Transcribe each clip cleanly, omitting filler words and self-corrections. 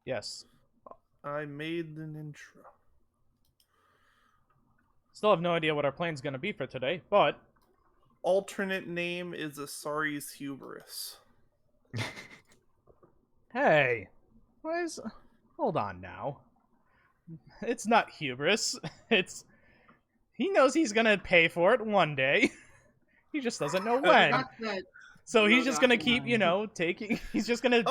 Yes. I made an intro. Still have no idea what our plan's gonna be for today, but Alternate name is Isari's hubris. hey, why is? Hold on now. It's not hubris. It's he knows he's gonna pay for it one day. He just doesn't know when. Not that So he's just gonna Rhodok keep, line. taking. He's just gonna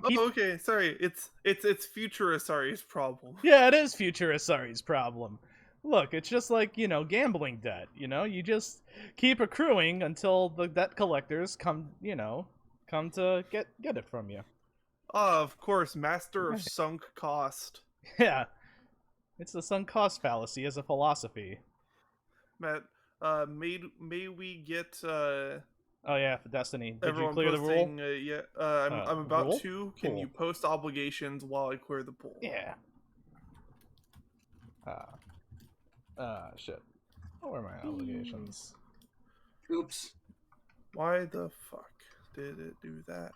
keep. Okay. Sorry, it's future Isari's problem. Yeah, it is future Asari's problem. Look, it's just like, gambling debt. You just keep accruing until the debt collectors come to get it from you. Of course, master of sunk cost. Yeah. It's the sunk cost fallacy as a philosophy. Matt, may we get Oh yeah, for Destiny. Did you everyone clear posting, the rule? yeah, I'm about rule? to. Can Cool. you post obligations while I clear the pool? Yeah. Shit. What were my obligations? Oops. Why the fuck did it do that?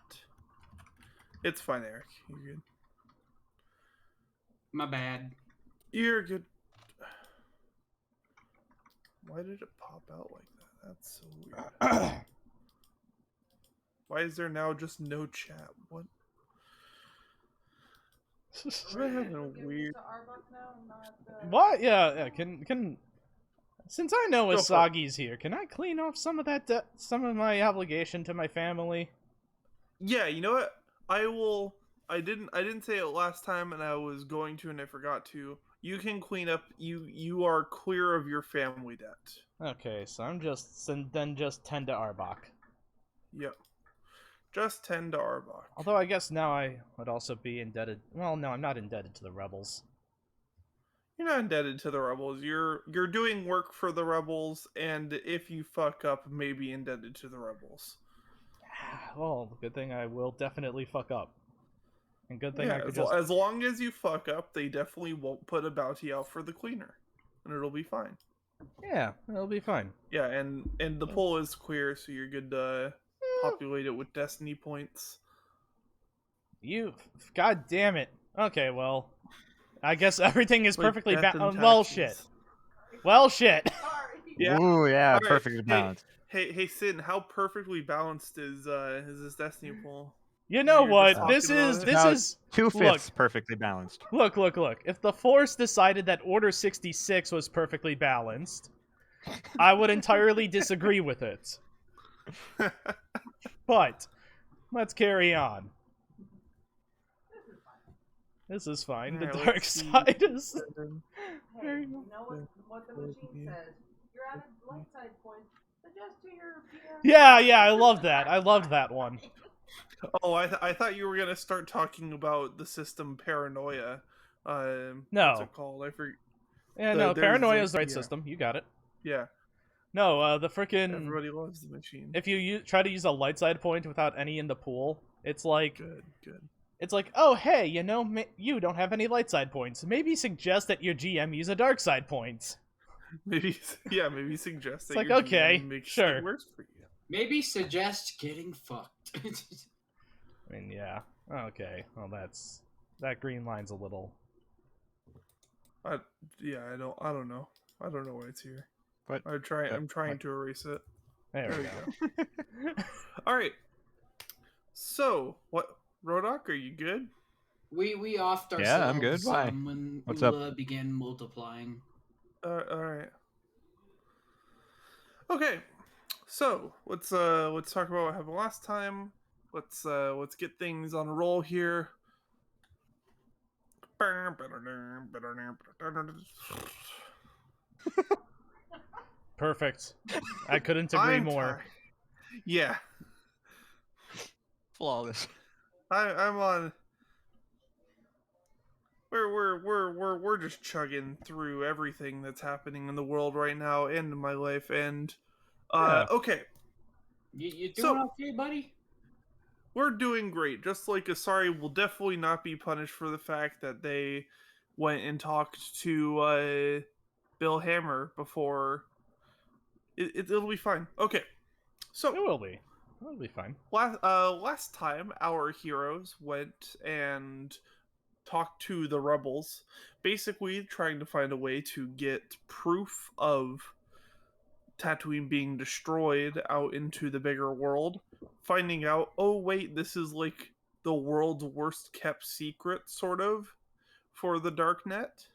It's fine, Erik. You're good. My bad. You're good. Why did it pop out like that? That's so weird. Why is there now just no chat? What? Am I having a weird? What? Yeah. Can since I know Go for it. Asagi's here, can I clean off some of that some of my obligation to my family? Yeah, you know what? I will. I didn't say it last time, and I was going to, and I forgot to. You can clean up. You are clear of your family debt. Okay, so I'm just just 10 to Arbok. Yep. Just 10 to Arbok. Although I guess now I would also be indebted. Well, no, I'm not indebted to the rebels. You're not indebted to the rebels. You're doing work for the rebels, and if you fuck up, maybe indebted to the rebels. Well, good thing I will definitely fuck up. And good thing Yeah, I could as long as you fuck up, they definitely won't put a bounty out for the cleaner, and it'll be fine. Yeah, it'll be fine. Yeah, and the pool is clear, so you're good to populate it with destiny points. God damn it. Okay, well, I guess everything is Like perfectly death and well, taxes. shit. Well, shit. Yeah. Ooh, yeah, All right, perfectly balanced. Hey, Sin, how perfectly balanced is this destiny pool? You know You're what? just talking about it? Now, This is 2/5 perfectly balanced. Look. If the Force decided that Order 66 was perfectly balanced, I would entirely disagree with it. But let's carry on. This is fine. The Alright, dark let's see. side is Hey, you know what the machine says? You're out of light side points. Suggest to your PM. Yeah, I love that. I loved that one. Oh, I thought you were gonna start talking about the system paranoia. No. What's it called? I forget. Yeah, The- no, there's paranoia like- is the right yeah. system. You got it. Yeah, No, the frickin' everybody loves the machine. if you try to use a light side point without any in the pool, it's like Good. it's like, oh hey, you don't have any light side points. Maybe suggest that your GM use a dark side point. Maybe suggest that like, your okay, GM makes sure. it worse for you. Maybe suggest getting fucked. I mean, yeah, okay. Well, that green line's a little. I don't know. I don't know why it's here. What? I'm trying to erase it. There we go. All right. So, what, Rhodok? Are you good? we offed ourselves. Yeah, I'm good. Why? When What's up? Oola began multiplying. All right. Okay. So let's talk about what happened last time. Let's get things on a roll here. Perfect. I couldn't agree I'm more. tired. Yeah, Flawless. I'm on. We're just chugging through everything that's happening in the world right now and in my life, and Yeah. okay, You doing So- okay, buddy? we're doing great. Just like Isari will definitely not be punished for the fact that they went and talked to Bill Hammer before. It'll be fine. Okay, so It will be. It'll be fine. last time our heroes went and talk to the rebels, basically trying to find a way to get proof of Tatooine being destroyed out into the bigger world, finding out, oh wait, this is like the world's worst kept secret, sort of, for the Darknet.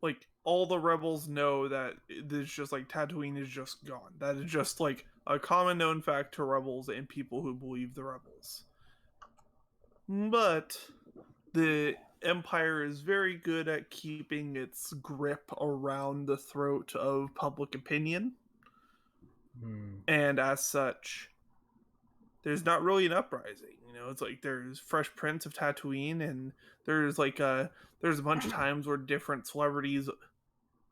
Like, all the rebels know that it's just like Tatooine is just gone. That is just like a common known fact to rebels and people who believe the rebels. But the Empire is very good at keeping its grip around the throat of public opinion. And as such, there's not really an uprising. You know, it's like there's fresh prints of Tatooine, and there's like there's a bunch of times where different celebrities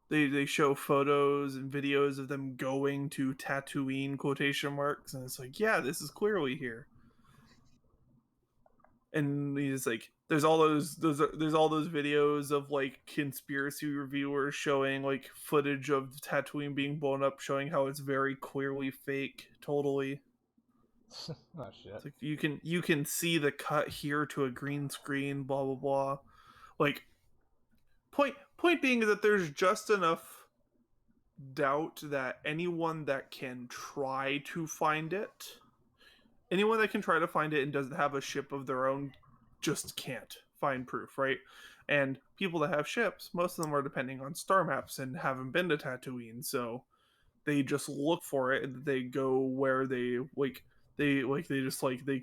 they show photos and videos of them going to Tatooine, quotation marks, and it's like, yeah, this is clearly here. And he's like, there's all those videos of like conspiracy reviewers showing like footage of Tatooine being blown up, showing how it's very clearly fake. Totally. Oh shit. It's like you can see the cut here to a green screen. Blah blah blah. Like point being is that there's just enough doubt that anyone that can try to find it. Anyone that can try to find it and doesn't have a ship of their own just can't find proof, right? And people that have ships, most of them are depending on star maps and haven't been to Tatooine, so they just look for it and they go where they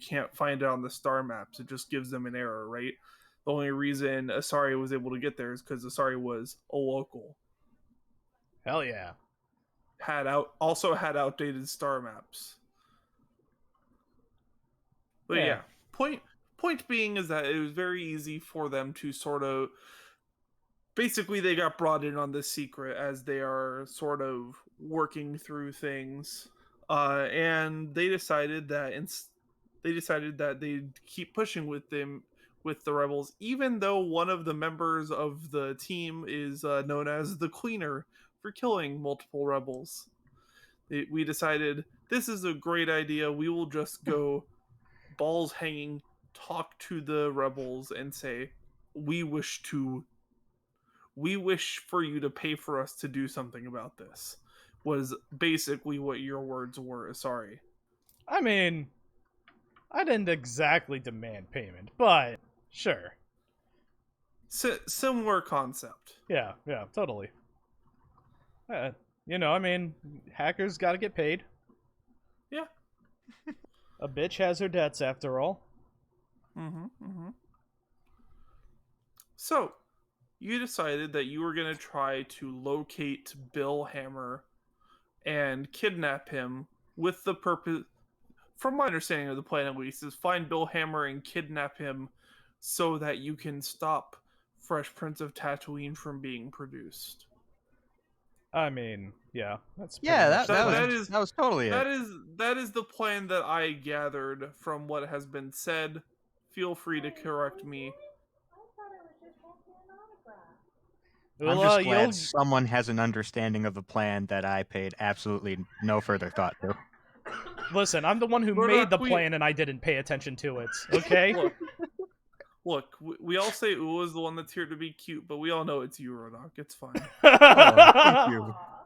can't find it on the star maps. It just gives them an error, right? The only reason Isari was able to get there is because Isari was a local. Hell yeah. Also had outdated star maps. But yeah, point being is that it was very easy for them to sort of, basically they got brought in on this secret as they are sort of working through things, and they decided that they'd keep pushing with the rebels, even though one of the members of the team is known as the Cleaner for killing multiple rebels. We decided this is a great idea. We will just go balls hanging, talk to the rebels and say, we wish for you to pay for us to do something about this, was basically what your words were. Sorry. I mean, I didn't exactly demand payment, but sure. Similar concept. Yeah, totally. You know, I mean, hackers gotta get paid. Yeah. A bitch has her debts, after all. So, you decided that you were going to try to locate Bill Hammer and kidnap him with the purpose, from my understanding of the plan at least, is find Bill Hammer and kidnap him so that you can stop Fresh Prince of Tatooine from being produced. I mean, yeah, that's Yeah, pretty that was totally it. That is the plan that I gathered from what has been said. Feel free to correct me. I thought I was just wanting an autograph. I'm Oola, just glad someone has an understanding of the plan that I paid absolutely no further thought to. Listen, I'm the one who Rhodok, made the plan and I didn't pay attention to it, okay? Look, we all say Oola is the one that's here to be cute, but we all know it's you, Rhodok. It's fine. Thank you. Aw.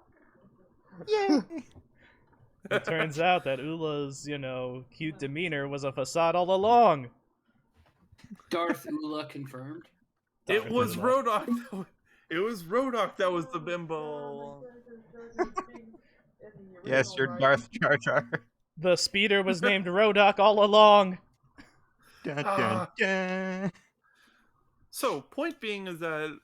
Yay! It turns out that Oola's, cute demeanor was a facade all along. Darth Oola confirmed. It was Oola. Rhodok. It was Rhodok that was the bimbo. Yes, you're Darth Jar Jar. The speeder was named Rhodok all along. Dun, dun, dun. So, point being is that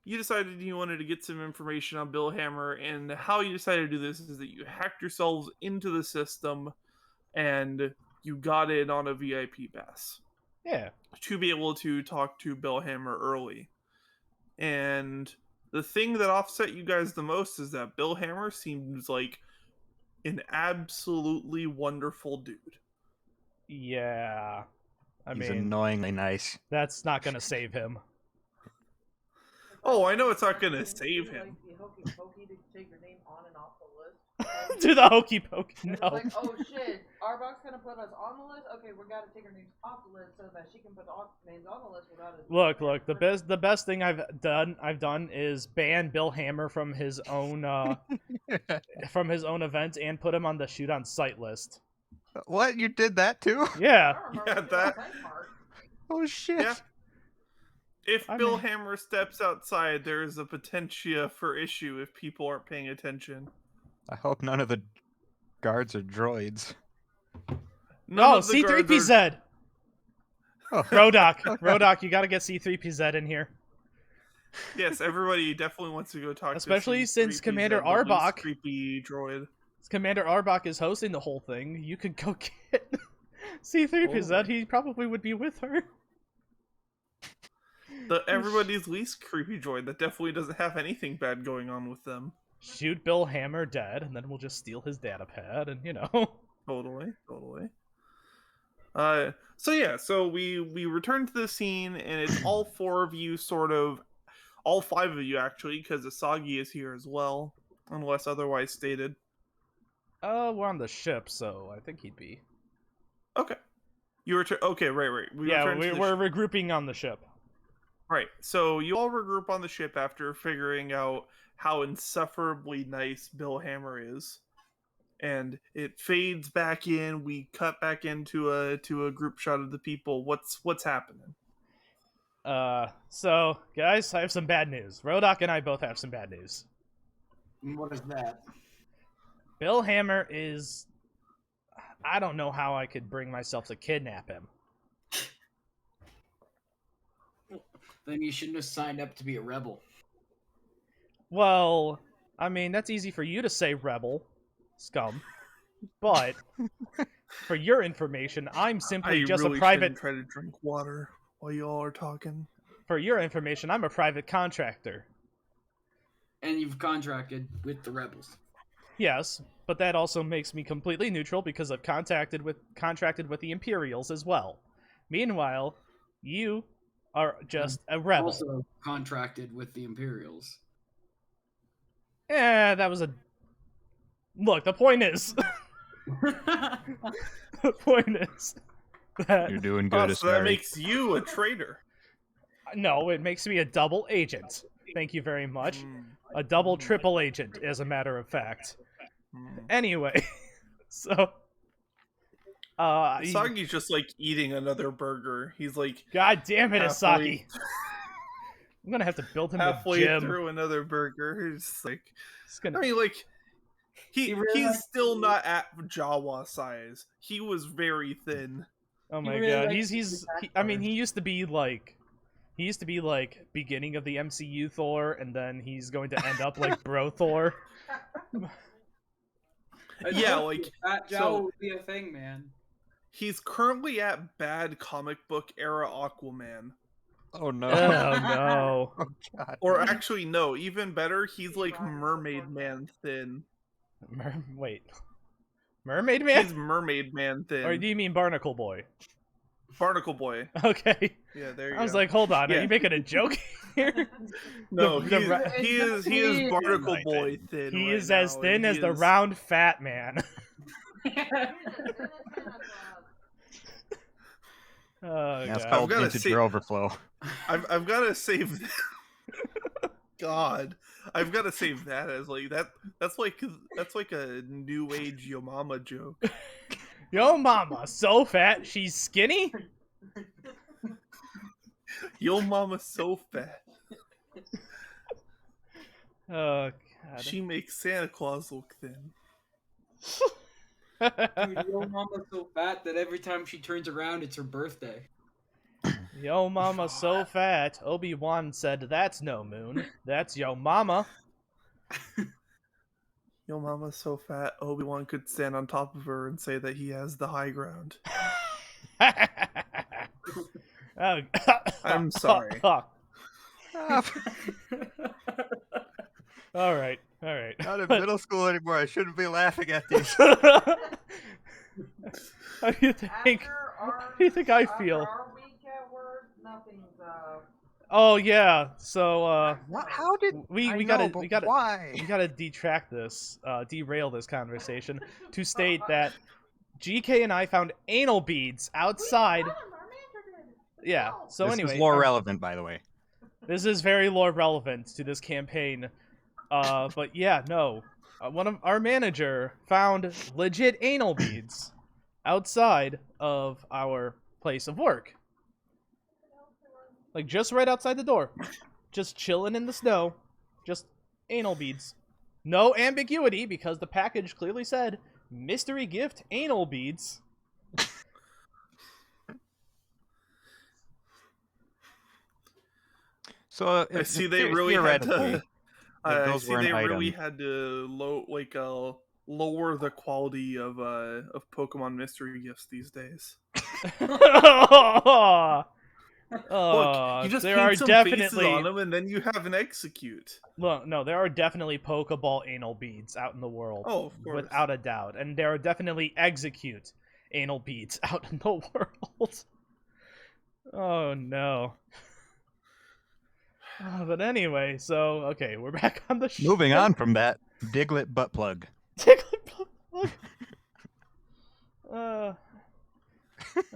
you decided you wanted to get some information on Bill Hammer, and how you decided to do this is that you hacked yourselves into the system, and you got in on a VIP pass. Yeah. To be able to talk to Bill Hammer early. And the thing that offset you guys the most is that Bill Hammer seems like an absolutely wonderful dude. Yeah. He's annoyingly nice. That's not gonna save him. Oh, I know it's not gonna save him. Like the hokey pokey to take your name on and off the list. Do the hokey pokey. It's No. like, oh shit, Arbok's gonna put us on the list. Okay, we gotta take our names off the list so that she can put names on the list without us. Look. The best thing I've done is ban Bill Hammer from his own event and put him on the shoot on sight list. What? You did that too? Yeah. I don't remember Yeah, the that- outside part. Oh shit. Yeah. If I Bill mean- Hammer steps outside, there is a potential for issue if people aren't paying attention. I hope none of the guards are droids. None No, of the guards C3PZ. Oh. Rhodok, you gotta get C3PZ in here. Yes, everybody definitely wants to go talk Especially to since C3PZ, Commander the least Arbok- creepy droid. Commander Arbok is hosting the whole thing. You could go get C3PZ. Oh. He probably would be with her. Everybody's least creepy droid that definitely doesn't have anything bad going on with them. Shoot Bill Hammer dead, and then we'll just steal his data pad, and you know. Totally. So we return to the scene, and it's all four of you, all five of you actually, because Isagi is here as well, unless otherwise stated. We're on the ship, so I think he'd be. Okay, you return. Okay, right. We're regrouping on the ship. Right. So you all regroup on the ship after figuring out how insufferably nice Bill Hammer is. And it fades back in. We cut back into a group shot of the people. What's happening? So guys, I have some bad news. Rhodok and I both have some bad news. What is that? Bill Hammer is... I don't know how I could bring myself to kidnap him. Then you shouldn't have signed up to be a rebel. Well, I mean, that's easy for you to say, rebel, scum. But, for your information, I'm simply just really a private... shouldn't try to drink water while you all are talking. For your information, I'm a private contractor. And you've contracted with the rebels. Yes, but that also makes me completely neutral because I've contracted with the Imperials as well. Meanwhile, you are just a rebel. Also contracted with the Imperials. That was a... Look, the point is... the point is... that... You're doing good, So that Isari. makes you a traitor. No, it makes me a double agent. Thank you very much. Mm, A double, triple agent, as a matter of fact. mm. Anyway, so... Isagi's just like eating another burger. He's like God damn it, halfway- Isagi! I'm gonna have to build him a halfway gym. through another burger. He's just like, It's gonna... I mean, like He really he's likes still to- not at Jawa size. He was very thin. Oh He my really god, likes he's to be I mean, backwards. he used to be like beginning of the MCU Thor, and then he's going to end up like Bro Thor. Yeah, told like, you, Fat Jawa so- would be a thing, man. He's currently at bad comic book era Aquaman. Oh no. Oh no. Oh god. Or actually, no, even better, he's like Mermaid Man thin. Wait. Mermaid Man? He's Mermaid Man thin. Or do you mean Barnacle Boy? Barnacle Boy. Okay. Yeah, there you go. I was like, hold on, are Yeah. you making a joke here? no, the ra- he is Barnacle Boy thin. He right is as now, thin and as he the is- round fat man. Oh That's god. called gotta integer see- overflow. I've got to save. God, I've got to save that as like that. That's like a new age Yo Mama joke. Yo mama, so fat, she's skinny? Yo Mama's so fat, Oh god. she makes Santa Claus look thin. Dude, your mama's so fat that every time she turns around, it's her birthday. Yo mama so fat, Obi-Wan said that's no moon. That's yo mama. Yo Mama's so fat, Obi-Wan could stand on top of her and say that he has the high ground. Oh, I'm sorry. Alright. Not in middle school anymore. I shouldn't be laughing at these. How do you think? After our, How do you think I feel? After our weak cat word, nothing's Oh yeah. So How did we I we know, gotta but we gotta why? we gotta detract this, derail this conversation to state that GK and I found anal beads outside. Yeah. So This anyway, is lore relevant, by the way. this is very lore relevant to this campaign. But yeah, no. One of our manager found legit anal beads outside of our place of work. Like just right outside the door. Just chilling in the snow. Just anal beads. No ambiguity because the package clearly said mystery gift anal beads. So I see they really had theoretically, to. if I those see were an they really item, had to lower the quality of Pokemon mystery gifts these days. Look, you just There paint are some faces definitely on them, and then you have an execute. Look, no, there are definitely Pokeball anal beads out in the world. Oh, of course. Without a doubt. And there are definitely execute anal beads out in the world. Oh, no. But anyway, so, okay, we're back on the show. moving on from that, Diglett butt plug.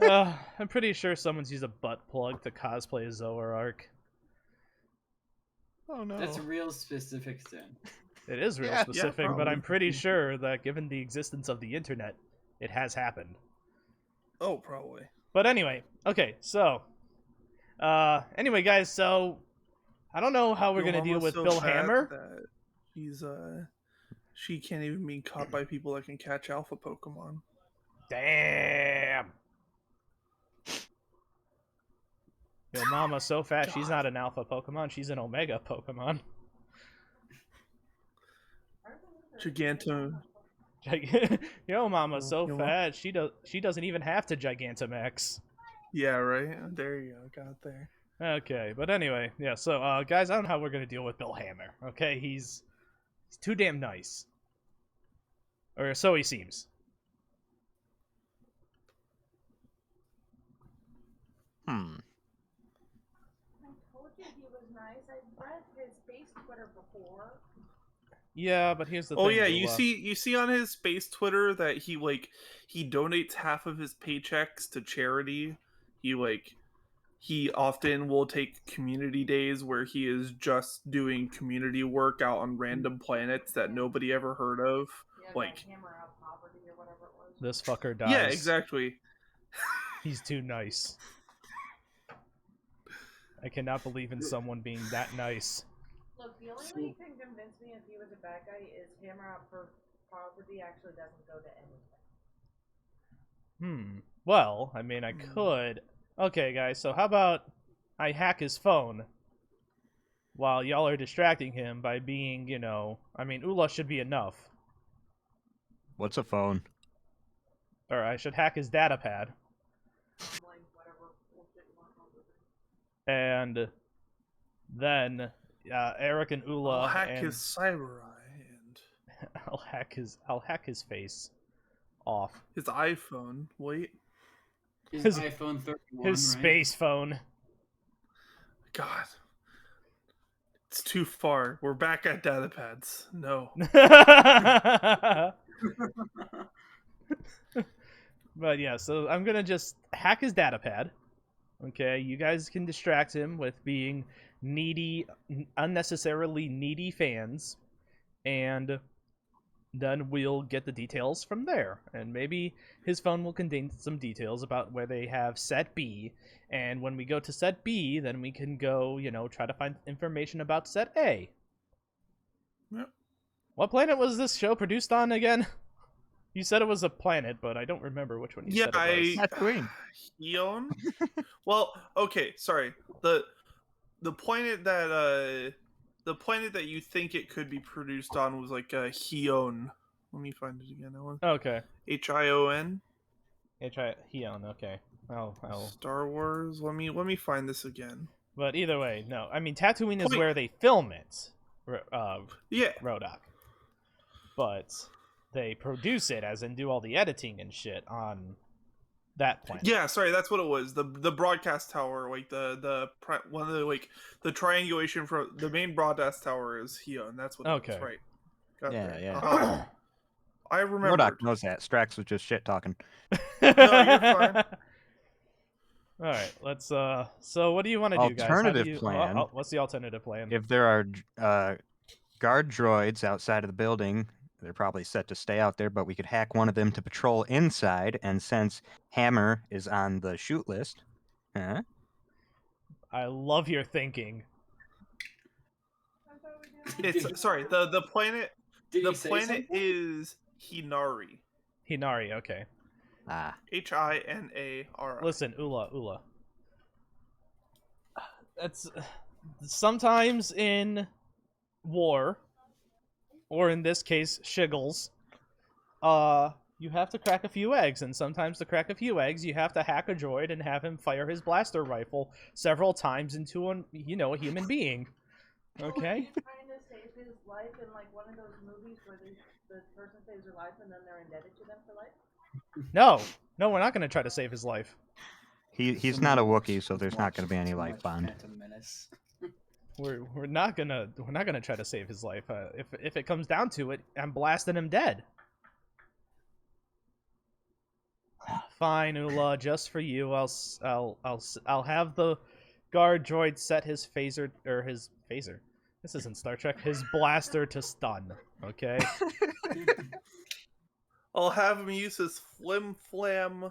I'm pretty sure someone's used a butt plug to cosplay a Zoroark. Oh no. That's real specific, Sin. It is real Yeah, specific, but probably. I'm pretty sure that given the existence of the internet, it has happened. Oh, probably. But anyway, okay, so anyway guys, so I don't know how we're Your gonna deal mama's with so Bill fat Hammer. that she can't even be caught by people that can catch alpha Pokemon. Damn. Your mama's so fat she's not an alpha Pokemon, she's an Omega Pokemon. Giganto. Yo mama's so Yo, fat she doesn't even have to Gigantamax. Yeah, right. There you go. Got there. Okay, but anyway, yeah, so guys, I don't know how we're gonna deal with Bill Hammer. Okay, he's too damn nice. Or so he seems. I told you he was nice. I read his space Twitter before. Yeah, but here's the Oh thing. yeah, Oola. you see on his space Twitter that he donates half of his paychecks to charity. He often will take community days where he is just doing community work out on random planets that nobody ever heard of. Yeah, Like, Hammer Out Poverty or whatever it was. This fucker dies. yeah, exactly. He's too nice. I cannot believe in someone being that nice. Look, the only way you can convince me if he was a bad guy is Hammer Out for Poverty actually doesn't go to anything. Well, I mean, I could. Okay, guys, so how about I hack his phone while y'all are distracting him by being, you know, I mean, Oola should be enough. What's a phone? Or I should hack his data pad. Like, whatever bullshit you want to call it. And then Erik and Oola I'll hack and his cyber eye and I'll hack his face off. his iPhone. Wait, His iPhone 31, His right? space phone. God, it's too far. We're back at data pads. No. But yeah, so I'm gonna just hack his data pad. Okay, you guys can distract him with being needy, unnecessarily needy fans, and then we'll get the details from there. And maybe his phone will contain some details about where they have set B, and when we go to set B, then we can go, you know, try to find information about set A. Yep. What planet was this show produced on again? You said it was a planet, but I don't remember which one you said it was. Tatooine. Heon? Well, okay, sorry. The planet that you think it could be produced on was like Heon. Let me find it again. Okay. Hion. Heon, okay. I'll... Star Wars. Let me find this again. But either way, no. I mean, Tatooine is Point. where they film it, Yeah. Rhodok. But they produce it, as in do all the editing and shit, on That planet. Yeah, sorry, that's what it was. The broadcast tower, like one of the like the triangulation from the main broadcast tower is here, and that's what it Okay. was, right? Got Yeah, there. yeah. Uh-huh. I remembered. Rhodok knows that. Strax was just shit talking. No, you're fine. All right, let's. So what do you want to do, guys? How do Alternative you, plan. what's the alternative plan? If there are guard droids outside of the building, they're probably set to stay out there, but we could hack one of them to patrol inside, and since Hammer is on the shoot list, huh? I love your thinking. It's sorry. The planet. Did The you say planet something? is Hinari. Hinari, okay. Ah, Hinari. Listen, Oola. That's sometimes in war, or in this case, shiggles. You have to crack a few eggs, and sometimes to crack a few eggs, you have to hack a droid and have him fire his blaster rifle several times into a human being. Okay. He's trying to save his life in like one of those movies where the person saves their life and then they're indebted to them for life. No, we're not going to try to save his life. he's not a Wookiee, so there's not going to be any life bond. Phantom Menace. We're not gonna try to save his life. If it comes down to it, I'm blasting him dead. Fine, Oola, just for you. I'll have the guard droid set his phaser or his phaser. This isn't Star Trek. His blaster to stun. Okay. I'll have him use his flim flam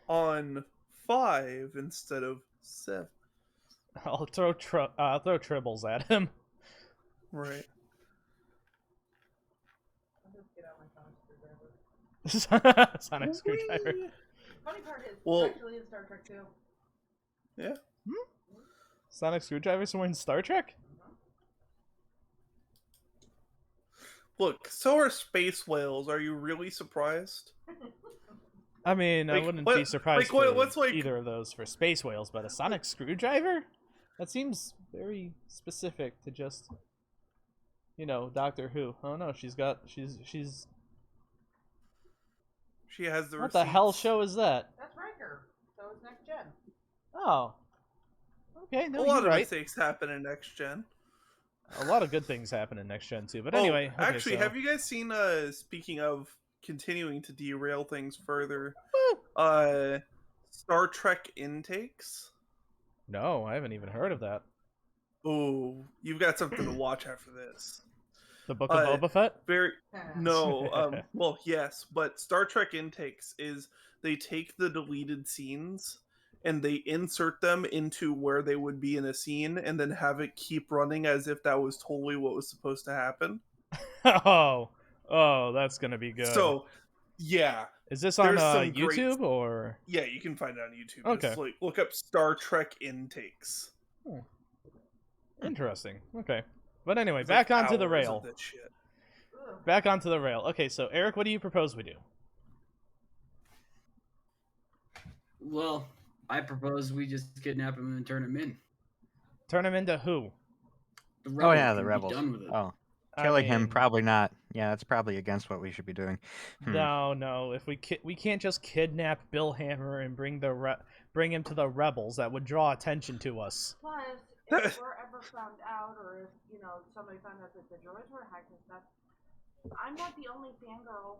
on 5 instead of 7. I'll throw tribbles at him. Right. I'll just get out my sonic screwdriver. Sonic screwdriver. Funny part is, Well- it's actually in Star Trek too. Yeah. Sonic screwdrivers were in Star Trek? Look, so are space whales. Are you really surprised? I mean, I Like, wouldn't what- be surprised like, for what's like- either of those for space whales, but a sonic screwdriver? That seems very specific to just, Doctor Who. Oh no, she's. She has the What the hell receipts. show is that? That's Riker. So it's next gen. Oh. Okay, A no, lot you're of right. mistakes happen in next gen. A lot of good things happen in next gen too. But anyway, okay, actually, so- have you guys seen? Speaking of continuing to derail things further, Star Trek intakes. No, I haven't even heard of that. Oh, you've got something to watch after this. The Book of Boba Fett? Very no. Well, yes, but Star Trek intakes is they take the deleted scenes and they insert them into where they would be in a scene, and then have it keep running as if that was totally what was supposed to happen. Oh, that's gonna be good. So, yeah, is this on there's some great- YouTube or? yeah, you can find it on YouTube. Okay. Just like look up Star Trek intakes. Interesting. Okay, but anyway, It's back like onto the hours rail. of that shit. Ugh. Back onto the rail. Okay, so Eric, what do you propose we do? Well, I propose we just kidnap him and turn him in. Turn him into who? The Oh rebels yeah, can the be rebels. Done with it. Oh, I killing him mean, probably not. Yeah, that's probably against what we should be doing. No. If we can't just kidnap Bill Hammer and bring him to the rebels. That would draw attention to us. Plus, if we're ever found out, or if somebody found out that the droids were hacked and stuff, I'm not the only fangirl.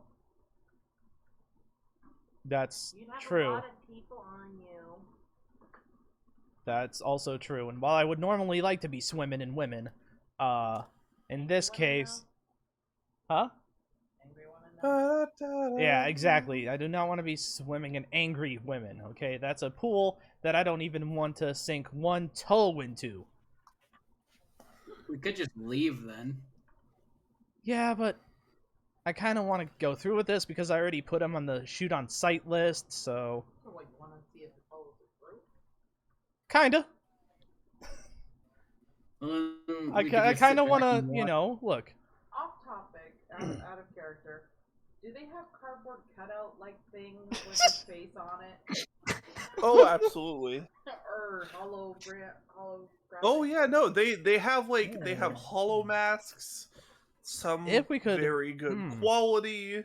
That's You'd have true. a lot of people on you. That's also true. And while I would normally like to be swimming in women, in this Wanna case, huh? Angry one and Yeah, exactly. I do not want to be swimming in angry women. Okay, that's a pool that I don't even want to sink one toe into. We could just leave then. Yeah, but I kind of want to go through with this because I already put him on the shoot on sight list. So So, like, want to see if it follows it through? kinda. I kind of want to, look. Off topic, out of character. Do they have cardboard cutout like things with his face on it, Oh, absolutely. or hollow Oh yeah, no, they have they have hollow masks, some If we could- very good quality.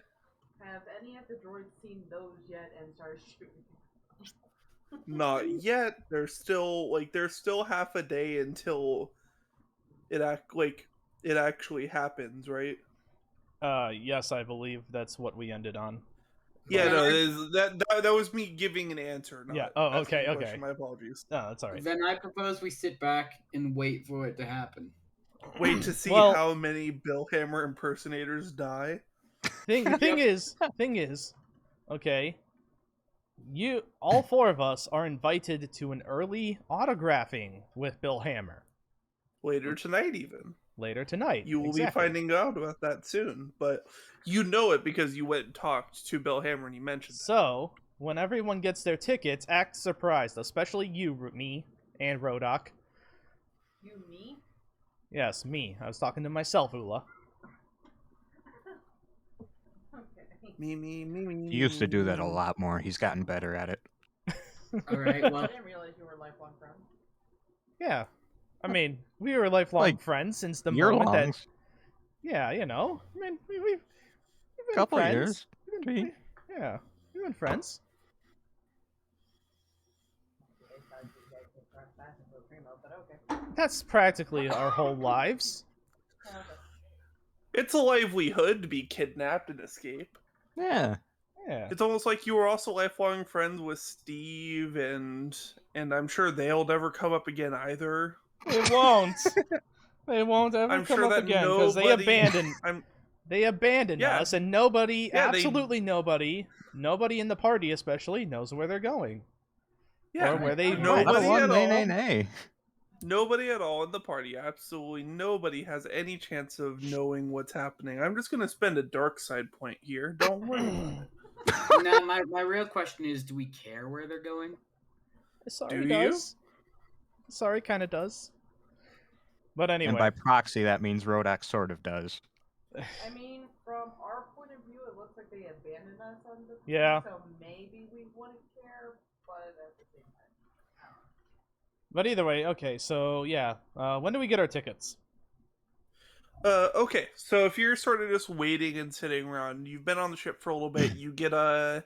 Have any of the droids seen those yet and started shooting? Not yet. There's still half a day until it actually happens, right? Yes, I believe that's what we ended on. Yeah, Then no, I- that was me giving an answer, not Yeah. Oh, asking okay, a okay. question. My apologies. No, that's all right. Then I propose we sit back and wait for it to happen. Wait to see Well- how many Billhammer impersonators die. Thing is, okay. All four of us are invited to an early autographing with Bill Hammer Later tonight, even. later tonight. You will Exactly. be finding out about that soon, but you know it because you went and talked to Bill Hammer and he mentioned that. So, when everyone gets their tickets, act surprised, especially you, me, and Rhodok. You, me? Yes, me. I was talking to myself, Oola. Okay. Me. He used to do that a lot more. He's gotten better at it. All right. I Well, didn't realize you were lifelong friends. Yeah. I mean, we were lifelong Like, friends since the Year moment that... longs. Yeah, you know. I mean, we've been Couple friends. years. We've been, yeah, we've been friends. I thought you guys would cross paths into a primo, but okay. That's practically our whole lives. Okay. It's a livelihood to be kidnapped and escape. Yeah. Yeah. It's almost like you were also lifelong friends with Steve, and I'm sure they'll never come up again either. They won't. They won't ever I'm come sure up that again because they nobody- abandoned. I'm They abandoned Yeah. us, and nobody, Yeah, they- absolutely nobody in the party especially, knows where they're going. yeah, Or where they nobody went. at all. Nay. Nobody at all in the party. Absolutely nobody has any chance of knowing what's happening. I'm just gonna spend a dark side point here. Don't worry about it. now my real question is, do we care where they're going? Sorry, Do you? does. Sorry, kind of does. But anyway. And by proxy, that means Rhodok sort of does. I mean, from our point of view, it looks like they abandoned us on the thing, Yeah. so maybe we wouldn't care, but at the same time. But either way, okay, so yeah. When do we get our tickets? Okay, so if you're sort of just waiting and sitting around, you've been on the ship for a little bit, you get like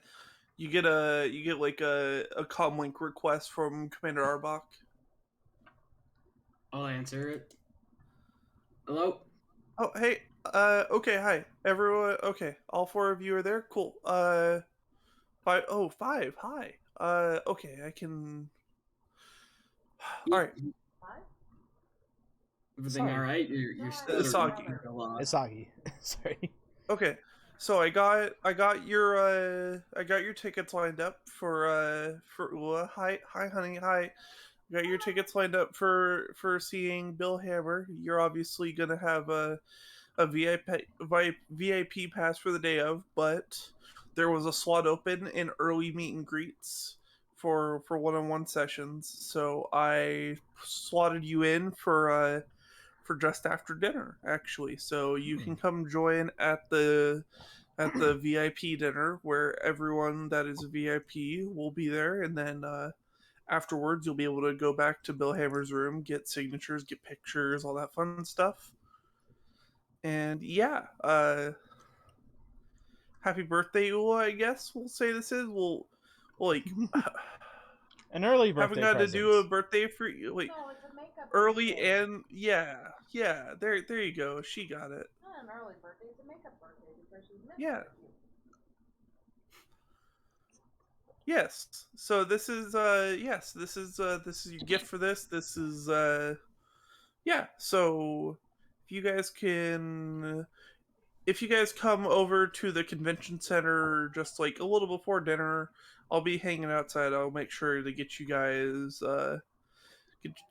a comlink request from Commander Arbok. I'll answer it. Hello. Oh, hey, okay, hi, everyone. Okay, all four of you are there. Cool. Five. Hi. Okay, I can. All right. Hi? Everything Sorry. all right? You're Sorry. stuttering a lot. Isagi. Sorry. Okay, so I got your tickets lined up for Oola. Hi, honey. Hi. I got your tickets lined up for seeing Bill Hammer. You're obviously gonna have a VIP pass for the day of, but there was a slot open in early meet and greets for one-on-one sessions, so I slotted you in for just after dinner, actually. So you can come join at the VIP dinner where everyone that is a VIP will be there, and then afterwards you'll be able to go back to Bill Hammer's room, get signatures, get pictures, all that fun stuff. And yeah, happy birthday, Oola, I guess we'll say this is. We'll like An early birthday haven't got present. to do a birthday for you, like No, it's a makeup early birthday. and yeah. There you go. She got it. Not an early birthday, it's a makeup birthday because she's missed Yeah. it. Yes. So this is this is your gift for this. This is yeah. So if you guys come over to the convention center just like a little before dinner, I'll be hanging outside. I'll make sure to get you guys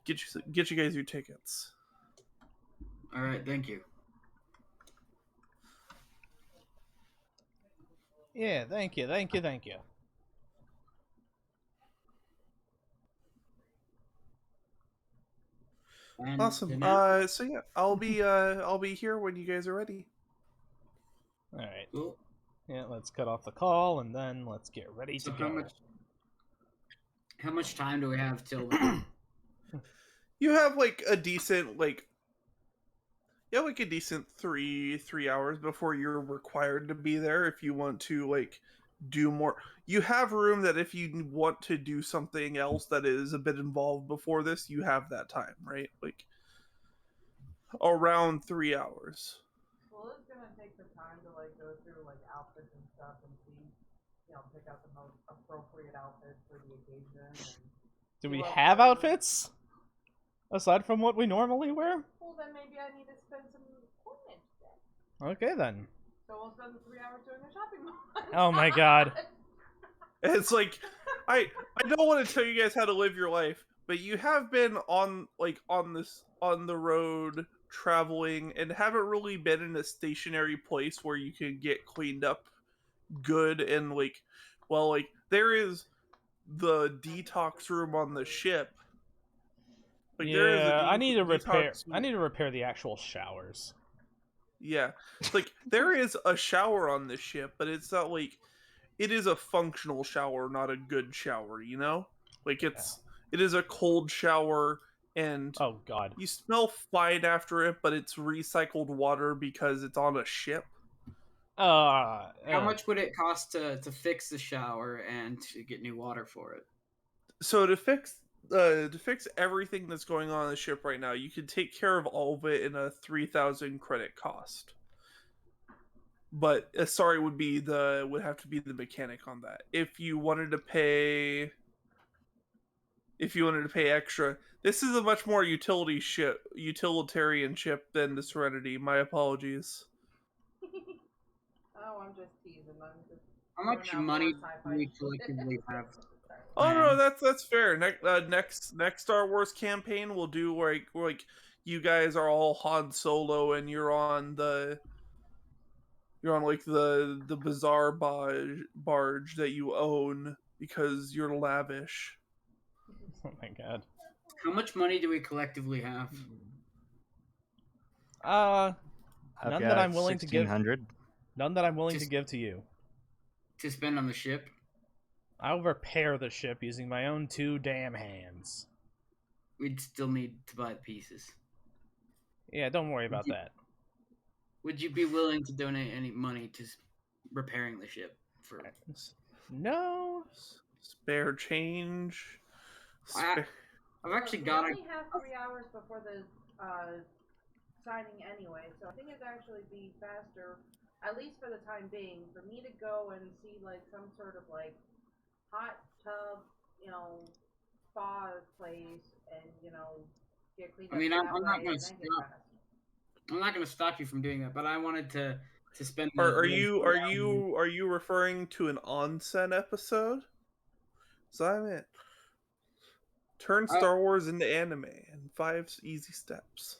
get you guys your tickets. All right. Thank you. Yeah, thank you. And Awesome. now- So yeah, I'll be here when you guys are ready. Alright. Cool. Yeah, let's cut off the call and then let's get ready to So go. how much time do we have till then? You have like a decent three hours before you're required to be there if you want to like do more. You have room that if you want to do something else that is a bit involved before this, you have that time, right? Like around 3 hours. Well, it's gonna take some time to like go through like outfits and stuff and see, pick out the most appropriate outfits for the occasion. And Do we see what have we're- outfits? Aside from what we normally wear? Well, then maybe I need to spend some coinage then. Okay then. So we'll spend 3 hours doing the shopping mall. Oh my god. It's like I don't want to tell you guys how to live your life, but you have been on the road traveling and haven't really been in a stationary place where you can get cleaned up good and like there is the detox room on the ship. Like there is a Yeah, I need to repair. detox I need to repair the actual showers. Yeah. Like there is a shower on this ship, but it's not like it is a functional shower, not a good shower, you know? Like it is a cold shower and Oh god. you smell fine after it, but it's recycled water because it's on a ship. How much would it cost to fix the shower and to get new water for it? So to fix everything that's going on the ship right now, you could take care of all of it in a 3,000 credit cost. But Isari would have to be the mechanic on that. If you wanted to pay extra, this is a much more utilitarian ship than the Serenity. My apologies. Oh, I'm just teasing. I'm just. How much throwing out money more do we sci-fi collectively shit. have? Oh no, planned? that's fair. Next Star Wars campaign, we'll do like you guys are all Han Solo and you're on like the bizarre barge that you own because you're lavish. Oh my god. How much money do we collectively have? I've None got that I'm willing to give. 1,600. None that I'm willing to Just- give to you. To spend on the ship? I'll repair the ship using my own 2 damn hands. We'd still need to buy the pieces. Yeah, don't worry about that. Would you be willing to donate any money to repairing the ship? No. Spare change. I've actually We got only have 3 hours before the signing anyway, so I think it'd actually be faster, at least for the time being, for me to go and see like some sort of like hot tub, spa place, and get cleaned up. I mean, that I'm not way, gonna and then get stop. fast. I'm not going to stop you from doing that, but I wanted to spend. Are you referring to an onsen episode? Simon, turn Star Wars into anime in 5 easy steps.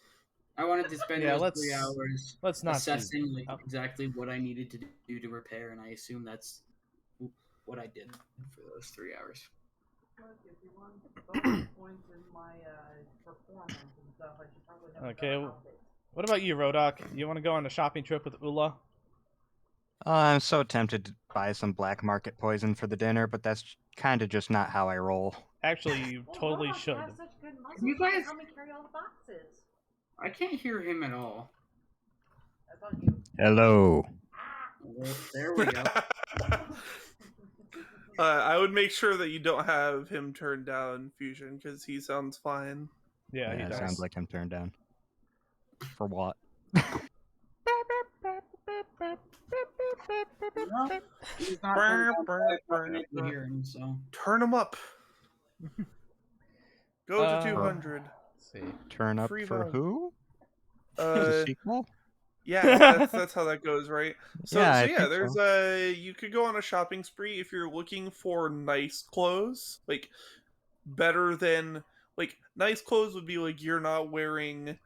I wanted to spend Yeah, those 3 hours let's not do assessing that. exactly what I needed to do to repair, and I assume that's what I did for those 3 hours. Look, if you want bonus points in my performance and stuff, I should probably have a Okay, better outfit. What about you, Rhodok? You want to go on a shopping trip with Oola? I'm so tempted to buy some black market poison for the dinner, but that's kind of just not how I roll. Actually, you Well, totally Rhodok should. has such good muscles. You guys- Help me carry all the boxes. I can't hear him at all. That's on you. Hello. Well, there we go. I would make sure that you don't have him turned down, Fusion, because he sounds fine. Yeah, he it does. sounds like I'm turned down. For what? No, he's not turned down, but I can hear him, so. Turn him up. Go to Uh, 200. Let's see. Turn up Free for vote. who? The sequel? Yeah, that's how that goes, right? So Yeah, yeah, I think there's you could go on a shopping spree if you're looking for nice clothes, like better than like nice clothes would be like you're not wearing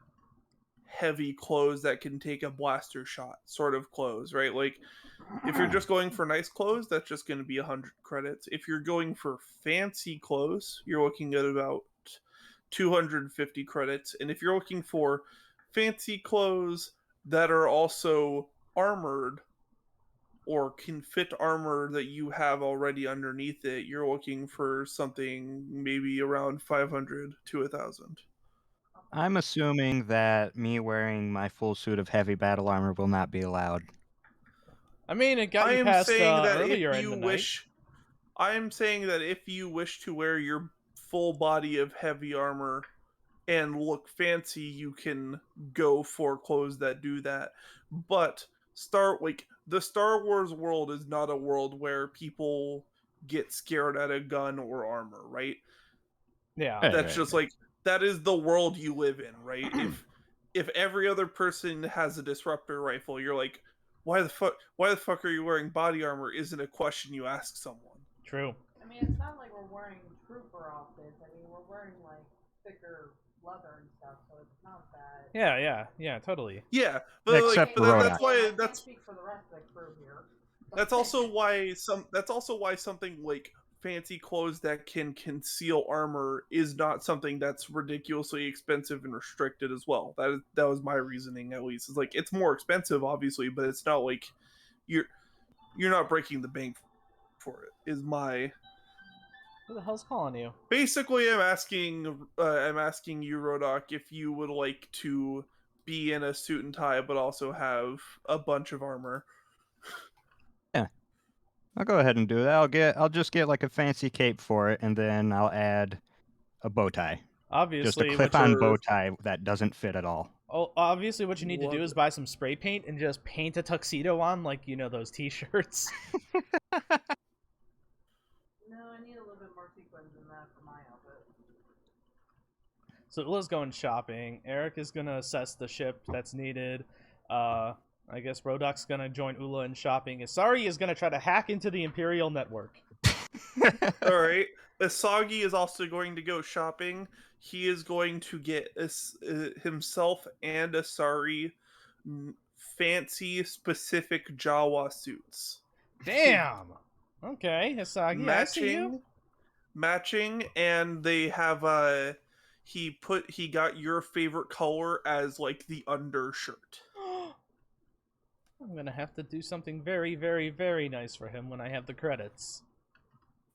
heavy clothes that can take a blaster shot sort of clothes, right? Like if you're just going for nice clothes, that's just going to be 100 credits. If you're going for fancy clothes, you're looking at about 250 credits. And if you're looking for fancy clothes that are also armored or can fit armor that you have already underneath it, you're looking for something maybe around 500 to 1,000. I'm assuming that me wearing my full suit of heavy battle armor will not be allowed. I mean, it got I you am past saying that earlier if in you the wish, I am saying that if you wish to wear your full body of heavy armor and look fancy, you can go for clothes that do that. But the Star Wars world is not a world where people get scared at a gun or armor, right? night. Yeah. Right, That's right, just right. like that is the world you live in, right? If every other person has a disruptor rifle, you're like, why the fuck are you wearing body armor isn't a question you ask someone. True. I mean, it's not like we're wearing trooper outfits. I mean, we're wearing like thicker leather and stuff, so it's not that. Yeah, totally. Yeah, but Except but for that's Rhodok. why I can't that's speak for the rest of the crew here. that's also why something like fancy clothes that can conceal armor is not something that's ridiculously expensive and restricted as well. That was my reasoning, at least. It's like it's more expensive obviously, but it's not like you're not breaking the bank for it. Is my Who the hell's calling you? basically I'm asking you, Rhodok, if you would like to be in a suit and tie but also have a bunch of armor. I'll go ahead and do that. I'll just get like a fancy cape for it, and then I'll add a bow tie. Just a Obviously, what clip-on you bow tie that doesn't fit at all. obviously what you need to do Love is it. buy some spray paint and just paint a tuxedo on, like those T-shirts. No, I need a little bit more sequins than that for my outfit. So Oola's going shopping. Erik is gonna assess the ship that's needed. I guess Rhodok's gonna join Oola in shopping. Isari is gonna try to hack into the Imperial network. All right. Asagi is also going to go shopping. He is going to get himself and Asari fancy specific Jawa suits. Damn. Okay, Isagi, I see you. Matching, and they have he got your favorite color as like the undershirt. I'm gonna have to do something very, very, very nice for him when I have the credits.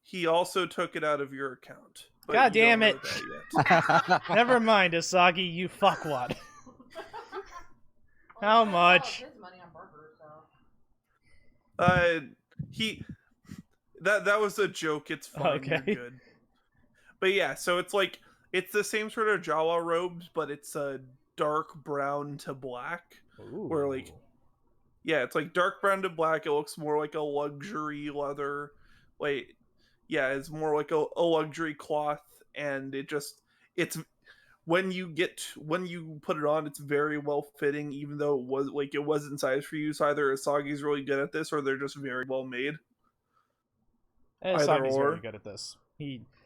He also took it out of your account. But God you don't damn know it. that yet. Never mind, Isagi, you fuckwad. Well, How he spent all of much? his money on burgers, so. He that was a joke. It's fine. Okay. You're good. But yeah, so it's the same sort of Jawa robes, but it's a dark brown to black. Ooh. Where like yeah, it's like dark brown to black. It looks more like a luxury leather. Wait, yeah, it's more like a luxury cloth, and it's when you put it on, it's very well fitting, even though it wasn't size for you. So either Asagi's really good at this, or they're just very well made. Isagi's very good at this.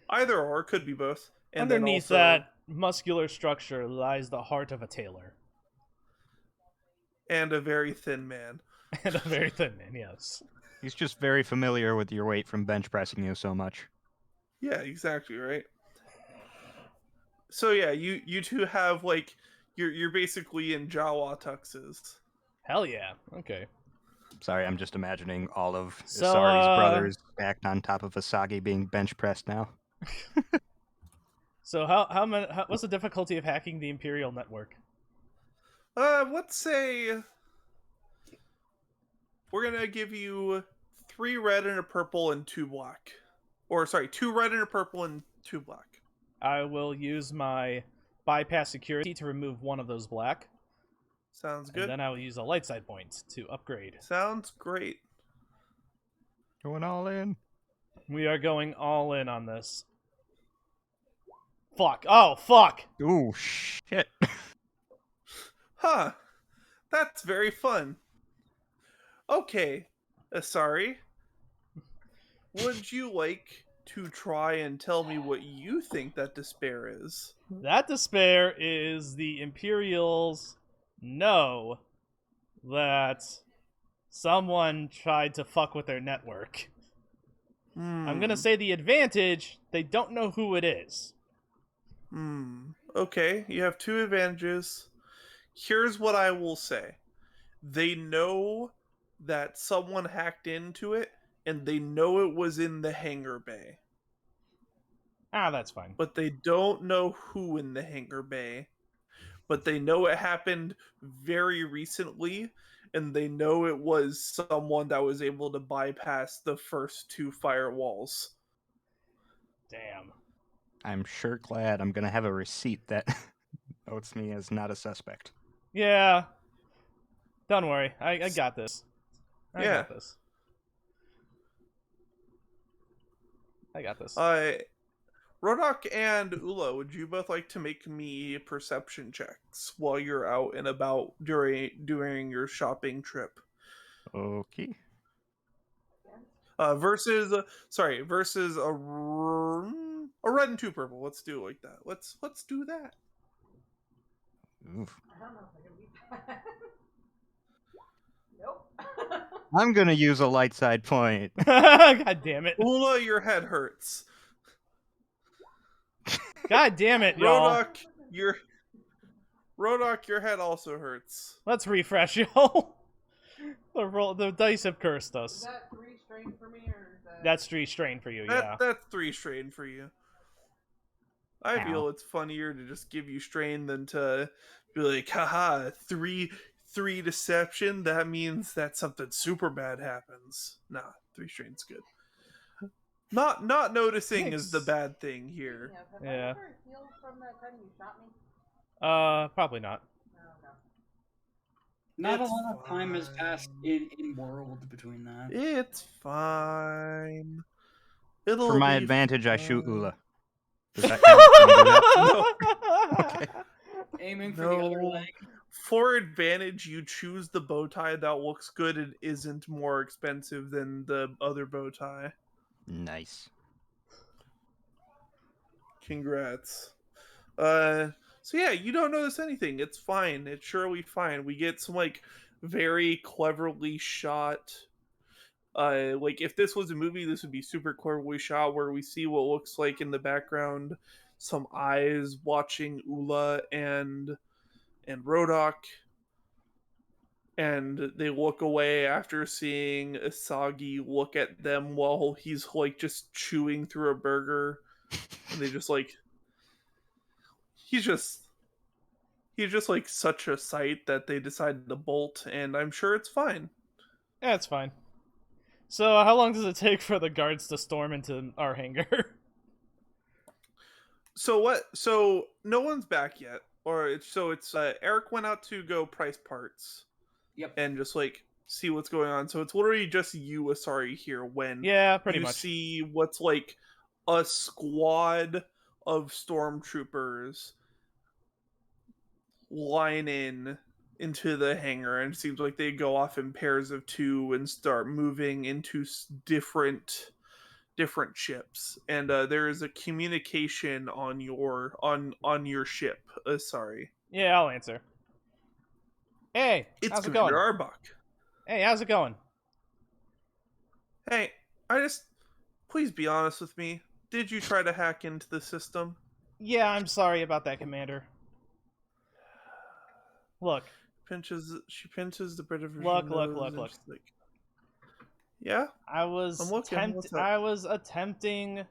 Either or, could be both. And Underneath then also, that muscular structure lies the heart of a tailor. and a very thin man. And a very thin man, yes. He's just very familiar with your weight from bench pressing you so much. Yeah, exactly, right? So yeah, you two have like you're basically in Jawa tuxes. Hell yeah. Okay. Sorry, I'm just imagining all of So, Isari's brothers stacked on top of Asagi being bench pressed now. So what's the difficulty of hacking the Imperial network? Let's say we're gonna give you 3 red and a purple and 2 black. Or sorry, 2 red and a purple and 2 black. I will use my bypass security to remove one of those black. Sounds good. And then I will use a light side point to upgrade. Sounds great. Going all in. We are going all in on this. Fuck. Oh, fuck! Ooh, shit. Huh. That's very fun. Okay, Isari. Would you like to try and tell me what you think that despair is? That despair is the Imperials know that someone tried to fuck with their network. I'm gonna say the advantage, they don't know who it is. Okay, you have 2 advantages. Here's what I will say. They know that someone hacked into it, and they know it was in the hangar bay. Ah, that's fine. But they don't know who in the hangar bay. But they know it happened very recently, and they know it was someone that was able to bypass the first 2 firewalls. Damn. I'm sure glad I'm gonna have a receipt that notes me as not a suspect. Yeah. Don't worry. I got this. I Yeah. got this. I got this. Rhodok and Oola, would you both like to make me perception checks while you're out and about during your shopping trip? Okay. Versus a red and 2 purple. Let's do it like that. Let's do that. Oof. I don't know if I can beat that. Nope. I'm gonna use a light side point. God damn it. Oola, your head hurts. God damn it, y'all. Rhodok, your head also hurts. Let's refresh, y'all. The dice have cursed Is us. that 3 strain for me, or is that... That's 3 strain for you, yeah. That's 3 strain for you. I Ow. feel it's funnier to just give you strain than to be like, haha, 3 deception. That means that something super bad happens. Nah, 3 strain's good. Not noticing is the bad thing here. Have Yeah. I ever healed from that time you shot me? Probably not. No, no. Not It's a lot of time has passed fine. in world between that. It's fine. It'll For my be advantage, I shoot fine. Oola. Does that count? Can I do that? Okay. Aiming for the other No. leg. For advantage, you choose the bow tie that looks good and isn't more expensive than the other bow tie. Nice. Congrats. So yeah, you don't notice anything. It's fine. It's surely fine. We get some like very cleverly shot. Like if this was a movie, this would be super cleverly shot, where we see what looks like in the background some eyes watching Oola and Rhodok, and they look away after seeing Isagi look at them while he's like just chewing through a burger, and they just like he's just like such a sight that they decided to bolt, and I'm sure it's fine. Yeah, it's fine. So, how long does it take for the guards to storm into our hangar? So what? So no one's back yet, or it's Erik went out to go price parts. Yep. And just like see what's going on. So it's literally just you, Isari, here when Yeah, pretty you much. see what's like a squad of stormtroopers line into the hangar, and it seems like they go off in pairs of 2 and start moving into different ships. And there is a communication on your ship. Sorry, Yeah, I'll answer. Hey, it's how's it Commander going? Arbok. Hey, how's it going? Hey, please be honest with me. Did you try to hack into the system? Yeah, I'm sorry about that, Commander. Look. She pinches the bit of her Look. nose. Like, yeah? I was I'm looking. What's up? I was attempting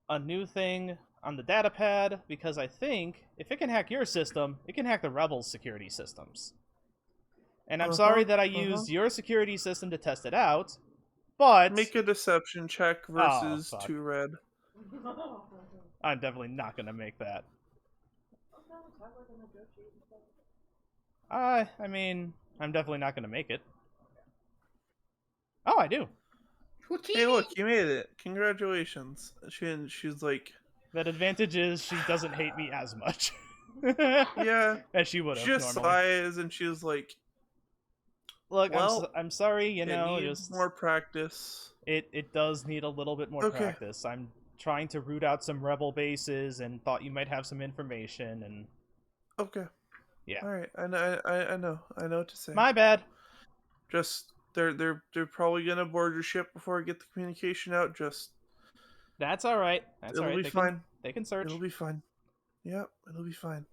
a new thing on the datapad because I think if it can hack your system, it can hack the Rebels' security systems. And I'm sorry that I used your security system to test it out, but Make a deception check versus fuck. 2 red. I'm definitely not going to make that. I mean, I'm definitely not going to make it. Oh, I do. Hey, look, you made it. Congratulations. She's like... That advantage is she doesn't hate me as much. Yeah. As she would have She just normally. sighs and she's like... Look, well, I'm sorry, you know, it needs just... more practice. It does need a little bit more practice. I'm trying to root out some rebel bases and thought you might have some information and... Okay. Yeah. Alright, I know what to say. My bad. Just... They're probably gonna board your ship before I get the communication out. Just That's all right. That's all right. It'll be fine. They can search. It'll be fine. Yep, it'll be fine.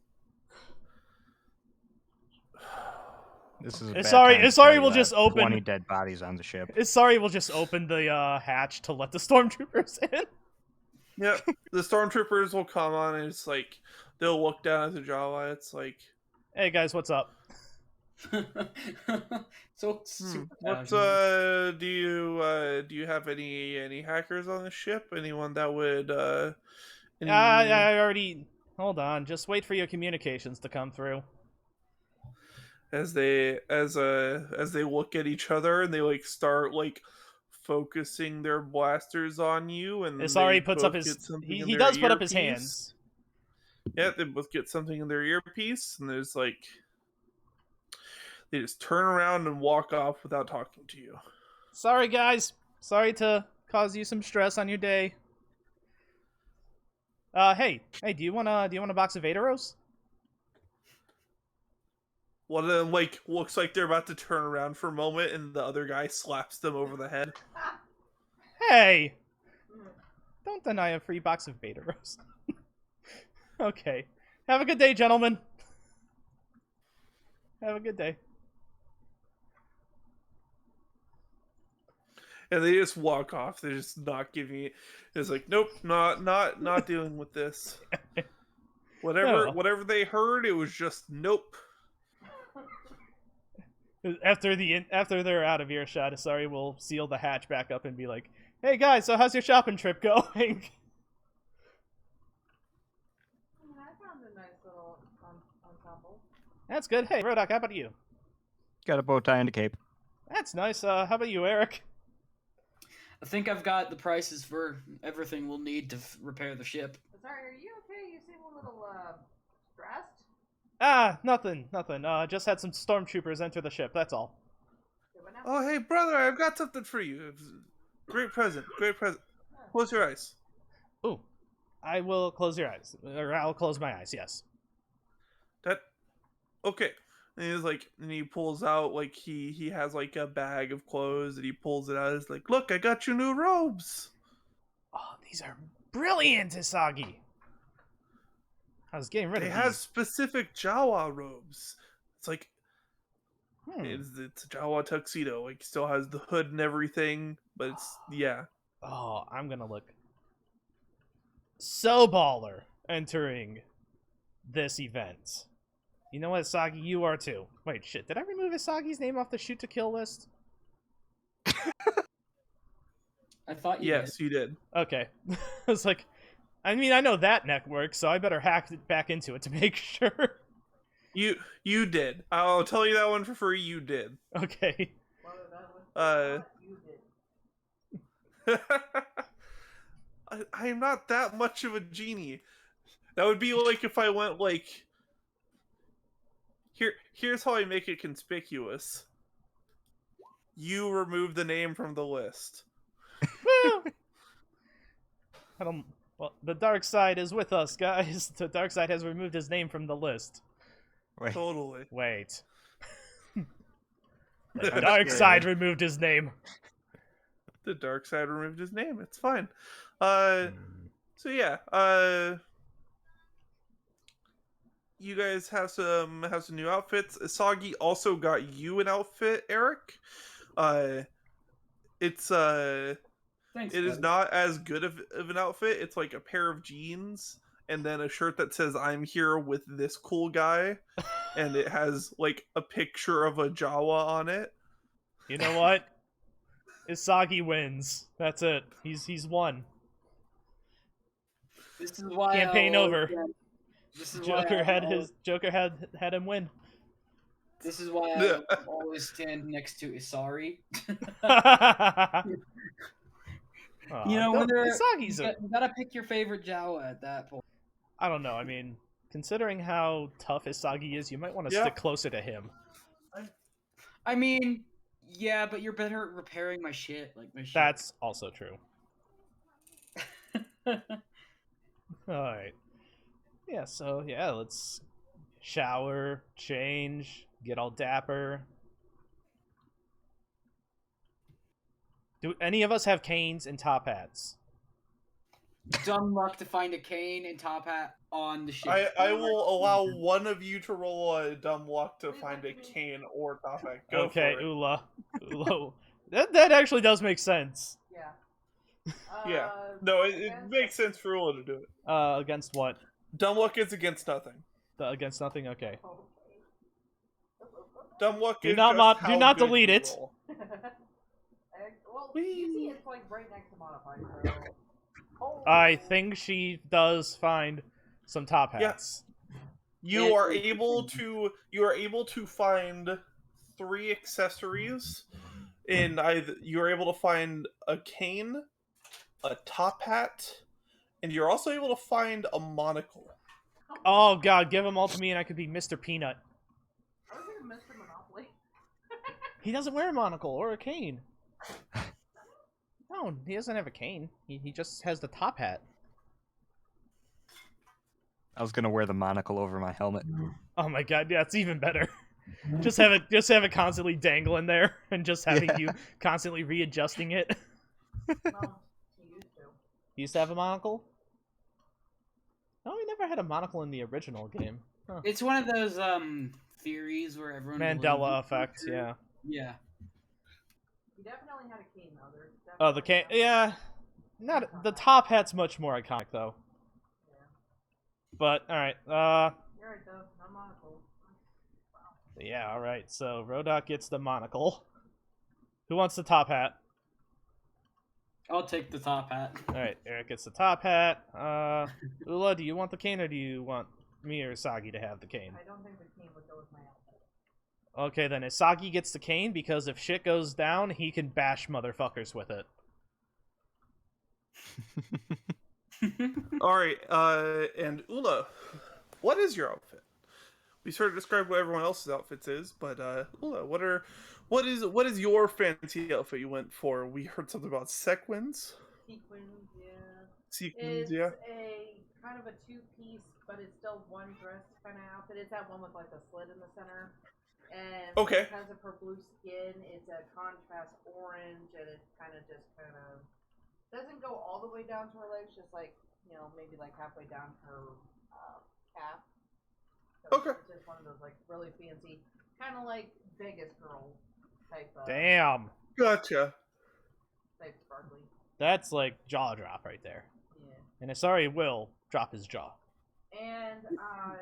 This is a bad Isari time to Isari tell will you just I have open 20 dead bodies on the ship. Isari will just open the hatch to let the stormtroopers in. Yep. The stormtroopers will come on and it's like they'll look down at the Jawa. It's like, Hey guys, what's up? So super What's casual. do you have any hackers on the ship? Anyone that would any I already. Hold on. Just wait for your communications to come through. as they look at each other and they like start like focusing their blasters on you, and they Isari puts up both his. get something He, in he their does put up his earpiece. hands. Yeah, they both get something in their earpiece, and there's like they just turn around and walk off without talking to you. Sorry, guys. Sorry to cause you some stress on your day. Hey, do you want a box of Vaderos? One of them like looks like they're about to turn around for a moment, and the other guy slaps them over the head. Hey, don't deny a free box of Vaderos. Okay, have a good day, gentlemen. Have a good day. And they just walk off. They're just not giving it. It's like, nope, not dealing with this. Whatever they heard, it was just nope. After they're out of earshot, Isari will seal the hatch back up and be like, "Hey guys, so how's your shopping trip going?" I found a nice little ensemble. That's good. Hey, Rhodok, how about you? Got a bow tie and a cape. That's nice. How about you, Erik? I think I've got the prices for everything we'll need to repair the ship. Sorry, are you okay? You seem a little stressed. Nothing. Just had some stormtroopers enter the ship. That's all. Oh, hey, brother, I've got something for you. Great present. Close your eyes. Ooh, I will close your eyes, or I'll close my eyes. Yes. Okay. And he's like, and he pulls out like he has like a bag of clothes, and he pulls it out. He's like, look, I got you new robes. Oh, these are brilliant, Isagi. I was getting rid They of have these. specific Jawa robes. It's like Hmm. it's a Jawa tuxedo. Like still has the hood and everything, but it's yeah. Oh, I'm gonna look so baller entering this event. You know what, Isagi? You are too. Wait, shit. Did I remove Isagi's name off the shoot to kill list? I thought you Yes, did. you did. Okay. I was like, I mean, I know that network, so I better hack it back into it to make sure. You did. I'll tell you that one for free. You did. Okay. You did. I'm not that much of a genie. That would be like if I went like here's how I make it conspicuous. You remove the name from the list. Well, I don't. Well, the dark side is with us, guys. The dark side has removed his name from the list. Wait. Totally. Wait. The dark side removed his name. The dark side removed his name. It's fine. Hmm. So yeah, you guys have some new outfits. Isagi also got you an outfit, Erik. It's Thanks, it is buddy. not as good of an outfit. It's like a pair of jeans and then a shirt that says "I'm here with this cool guy," and it has like a picture of a Jawa on it. You know what? Isagi wins. That's it. He's won. This is why Campaign over. This is Joker why Joker had him win. This is why I always stand next to Isari. You know, when Isagi's you gotta pick your favorite Jawa at that point. I don't know. I mean, considering how tough Isagi is, you might want to stick closer to him. I mean, yeah, but you're better at repairing my shit. Like my shit. That's also true. Alright. Yeah, so, yeah, let's shower, change, get all dapper. Do any of us have canes and top hats? Dumb luck to find a cane and top hat on the ship. I will allow one of you to roll a dumb luck to find a cane or top hat. Go Okay, for it. Oola. That actually does make sense. Yeah. Yeah. No, it makes sense for Oola to do it. Against what? Dumb luck is against nothing. Against nothing? Okay. Dumb luck Do is not just do how not good delete you it. roll. Well, you see it's like right next to modify, so... Oh. I think she does find some top hats. You are able to find 3 accessories. You are able to find a cane, a top hat, and you're also able to find a monocle. Oh god, give them all to me and I could be Mr. Peanut. I was thinking Mr. Monopoly. He doesn't wear a monocle or a cane. No, he doesn't have a cane. He just has the top hat. I was gonna wear the monocle over my helmet. Oh my god, yeah, it's even better. Just have it constantly dangling there and just having you constantly readjusting it. Well, he used to. He used to have a monocle? No, he never had a monocle in the original game. Huh. It's one of those theories where everyone Mandela effect, yeah. Yeah. He definitely had a cane, though. There's Oh, the cane, yeah. Not the top hat's much more iconic though. Yeah. But all right, You're right, though. No monocle. yeah, all right. So Rhodok gets the monocle. Who wants the top hat? I'll take the top hat. All right, Erik gets the top hat. Oola, do you want the cane or do you want me or Isagi to have the cane? I don't think the cane would go with my outfit. Okay, then Isagi gets the cane because if shit goes down, he can bash motherfuckers with it. All right, and Oola, what is your outfit? We sort of described what everyone else's outfits is, but Oola, what is your fancy outfit you went for? We heard something about sequins. Sequins, yeah. Sequins, It's yeah. a kind of a 2-piece, but it's still one dress kind of outfit. It's that one with like a slit in the center. And Okay. because of her blue skin, it's a contrast orange, and it kind of doesn't go all the way down to her legs, just like, maybe like halfway down her calf. So Okay. It's just one of those like really fancy, kind of like Vegas girl type. Damn, Gotcha. Type sparkly. that's like jaw drop right there. Yeah. And Isari will drop his jaw. And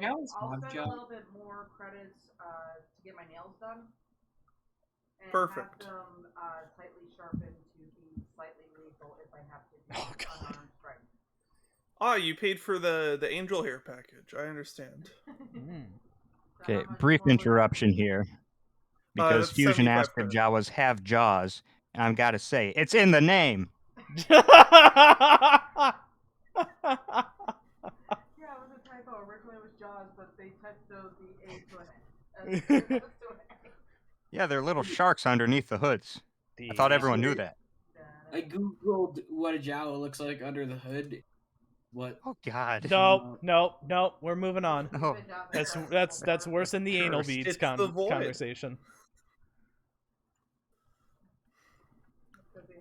That was I'll my spend job. a little bit more credits to get my nails done. And Perfect. have them tightly sharpened to be slightly lethal if I have to do Oh, God. unarmed strike. You paid for the angel hair package. I understand. Mm. So Okay, how much brief more would that interruption be? here. Because That's Fusion 75 asked if credits. Jawas have jaws, and I've got to say, it's in the name. Yeah, it was a typo. Originally it was Jaws, but they typed the A to an A. Yeah, they're little sharks underneath the hoods. I thought everyone knew that. I googled what a Jawa looks like under the hood. What? Oh God. No, we're moving on. Oh. That's worse than the anal Cursed. beads It's the void. conversation.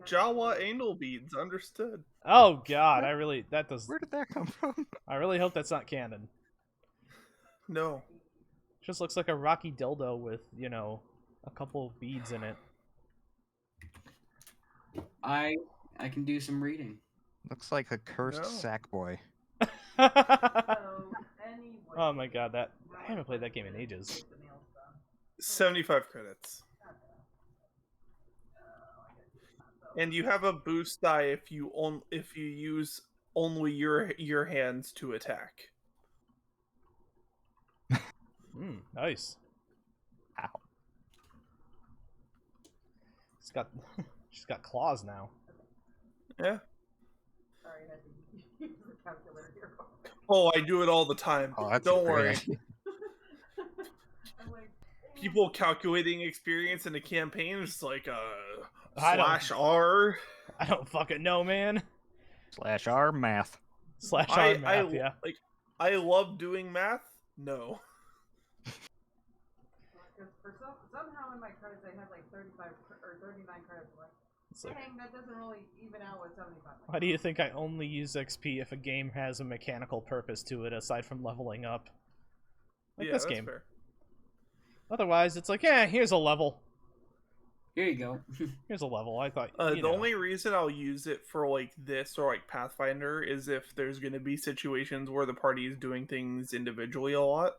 Jawa anal beads, understood. Oh god, Where did that come from? I really hope that's not canon. No. Just looks like a rocky dildo with, a couple of beads in it. I can do some reading. Looks like a cursed No. sack boy. So, anyway. Oh my god, I haven't played that game in ages. 75 credits. And you have a boost die if you use only your hands to attack. Nice. Ow. She's got claws now. Yeah. Sorry, I had to use the calculator here. Oh, I do it all the time. Oh, that's Don't a great worry. idea. I'm like, People calculating experience in a campaign is like I don't- /R. I don't fucking know, man. /R math. /R math, yeah. I love doing math. No. because somehow in my credits I had like 35 or 39 credits. I'm like, It's like, dang, that doesn't really even out with 75. why do you think I only use XP if a game has a mechanical purpose to it aside from leveling up? Like Yeah, this that's game. fair. Otherwise, it's like, here's a level. Here you go. Here's a level. I thought, The only reason I'll use it for like this or like Pathfinder is if there's going to be situations where the party is doing things individually a lot.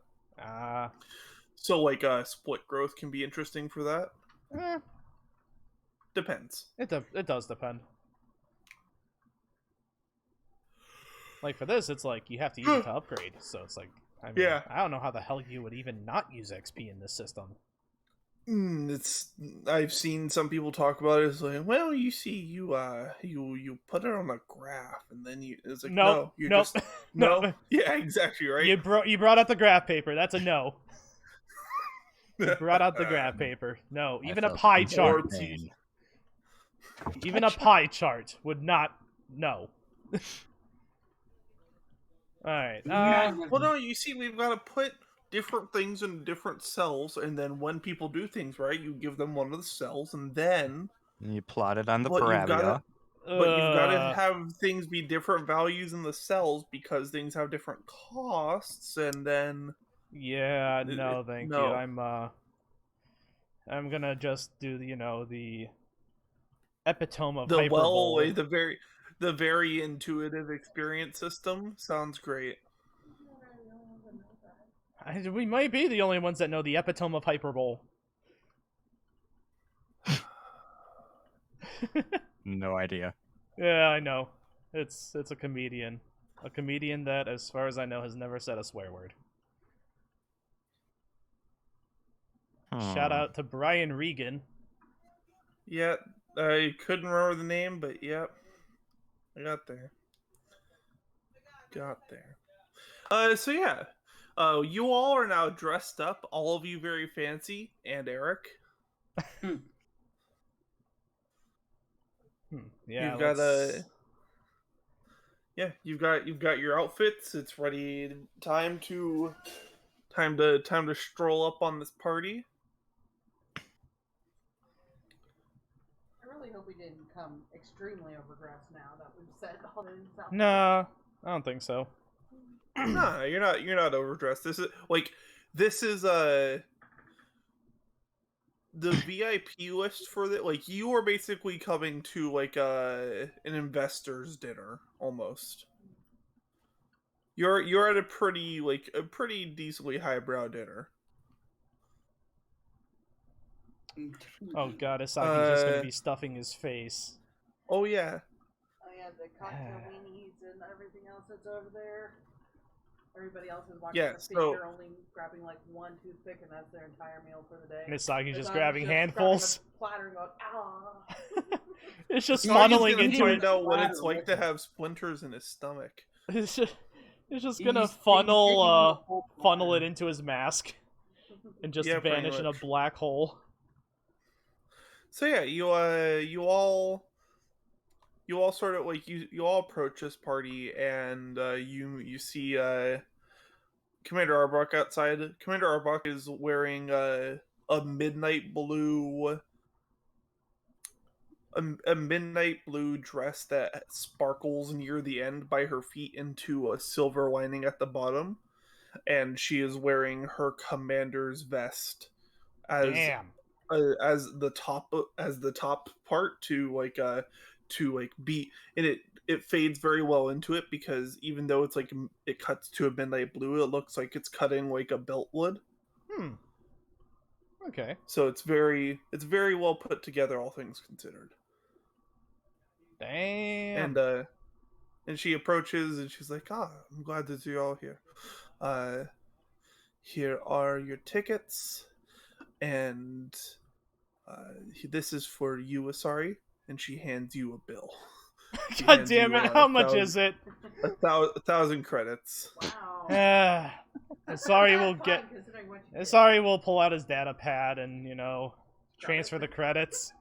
So, like, split growth can be interesting for that. Eh, Depends. it does depend. Like, for this, it's like, you have to use it to upgrade, so it's like, I mean, Yeah. I don't know how the hell you would even not use XP in this system. I've seen some people talk about it as like, well, you see, you put it on a graph, and then it's like, Nope, no, you're nope, just no, yeah, exactly, right. You brought out the graph paper. That's a no. You brought out the graph paper. No, even a felt pie some chart. pain. Even a pie chart would not. No. All right. Well, no, you see, we've got to put different things in different cells, and then when people do things right, you give them one of the cells, and then You plot it on the but you've got Paravia. to but you've got to have things be different values in the cells because things have different costs, and then Yeah. No, thank you. no. I'm gonna just do the epitome of The hyperbole. the very intuitive experience system sounds great. We might be the only ones that know the epitome of hyperbole. No idea. Yeah, I know. It's a comedian that, as far as I know, has never said a swear word. Shout out to Brian Regan. Yeah, I couldn't remember the name, but yep, I got there. So yeah, you all are now dressed up. All of you very fancy, and Erik. Yeah, You've got you've got your outfits. It's ready. Time to stroll up on this party. I really hope we didn't come extremely overdressed now that we've said all the South. Nah, I don't think so. Nah, you're not overdressed. This is the VIP list for the like you are basically coming to like an investor's dinner almost. You're at a pretty decently highbrow dinner. Oh god, Isagi's just gonna be stuffing his face. Oh yeah. Oh yeah, the cocktail weenies and everything else that's over there. Everybody else is watching the feature, only grabbing like one toothpick, and that's their entire meal for the day. Isagi's just grabbing handfuls. Platter and going, ah. It's just Isagi's funneling gonna into find it. out what it's like to have splinters in his stomach. It's just gonna funnel it into his mask and just vanish in a black hole. So yeah, you all sort of like you all approach this party, and you see Commander Arbok outside. Commander Arbok is wearing a midnight blue dress that sparkles near the end by her feet into a silver lining at the bottom, and she is wearing her commander's vest as the top part to be, and it fades very well into it because even though it's like it cuts to a midnight blue, it looks like it's cutting like a belt would. Okay. So it's very well put together, all things considered. Damn. And she approaches and she's like, I'm glad that you're all here. Here are your tickets, and this is for you, Isari. And she hands you a bill. God damn it! How much is it? 1,000 credits. Wow. Isari will pull out his data pad and transfer the credits.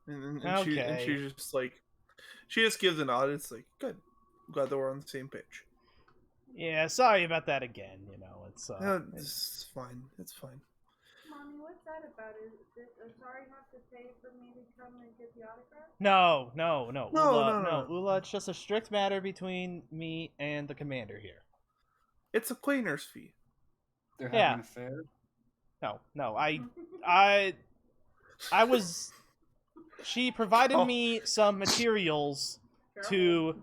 And she's just like, she just gives a nod. It's like, good. I'm glad that we're on the same page. Yeah, sorry about that again. It's fine. It's fine. Mommy, what's that about? Does Isari have to pay for me to come and get the autograph? No. No. Oola, it's just a strict matter between me and the commander here. It's a cleaner's fee. They're having an affair? No. I was... She provided me some materials to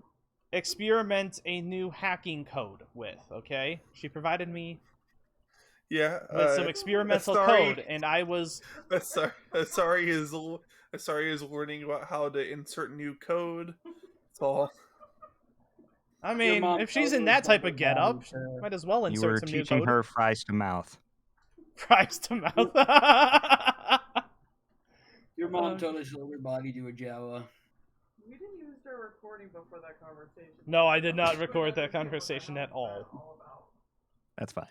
experiment a new hacking code with, okay? She provided me Yeah. with some experimental Isari- code, and I was Isari is learning about how to insert new code. That's all. I Your mean, mom if she's in totally that type told of her body getup, to- might as well You insert were some new teaching code. her fries to mouth. Fries to mouth. Your mom totally sold her body to a Jawa. We didn't even start recording before that conversation. No, I did not record that conversation at all. That's fine.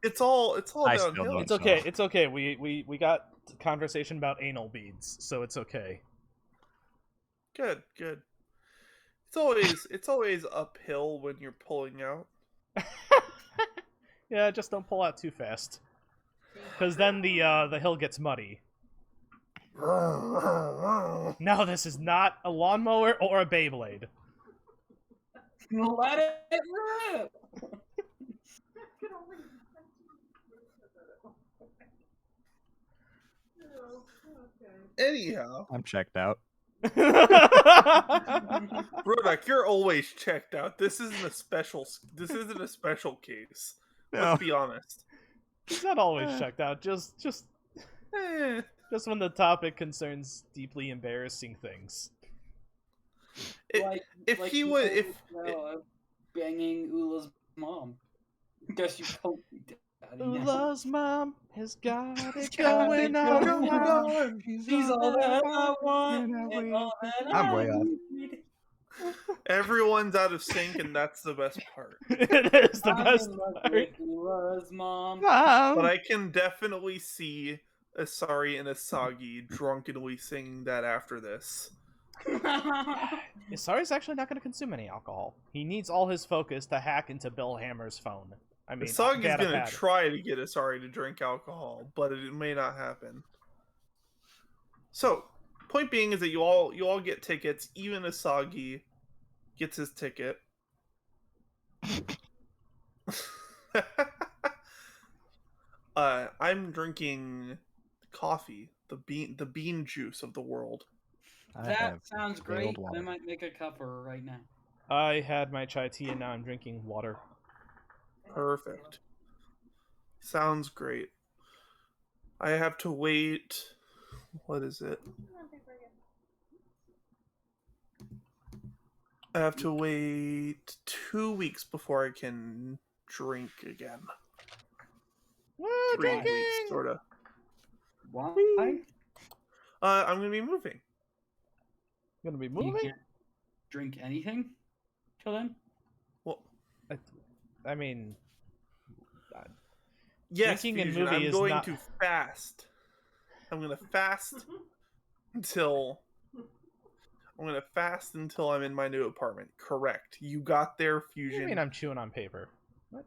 It's all I still downhill. don't It's okay. It's okay. We got a conversation about anal beads, so it's okay. Good. It's always uphill when you're pulling out. Yeah, just don't pull out too fast, because then the hill gets muddy. No, this is not a lawnmower or a Beyblade. Let it rip! Anyhow, I'm checked out. Rhodok, you're always checked out. This isn't a special case. No. Let's be honest. He's not always checked out. Just Eh, when the topic concerns deeply embarrassing things. if he would, if banging Oola's mom. Guess you told me, Daddy. now. Oola's mom has got it She's got going it on. going on. She's all that I want. and And all that I'm I way off. need. everyone's out of sync, and that's the best part. It is the I'm best in love part. with Oola's mom. But I can definitely see Isari and Asagi drunkenly singing that after this. Isari's actually not going to consume any alcohol. He needs all his focus to hack into Bill Hammer's phone. I mean, Asagi's Data gonna Pad. try to get Isari to drink alcohol, but it may not happen. So, point being is that you all get tickets. Even Asagi gets his ticket. I'm drinking coffee, the bean juice of the world. I That have sounds veiled great. water. I might make a cup for her right now. I had my chai tea and now I'm drinking water. Perfect. Sounds great. I have to wait. What is it? I have to wait 2 weeks before I can drink again. Woo, 3 drinking! weeks, sort of. Why? I'm gonna be moving. Gonna be You moving? can't drink anything till then? Well, I mean, yes, Drinking and Fusion, movie I'm is going not- to fast. I'm gonna fast until I'm in my new apartment. Correct. You got there, what do you Fusion. mean I'm chewing on paper? No.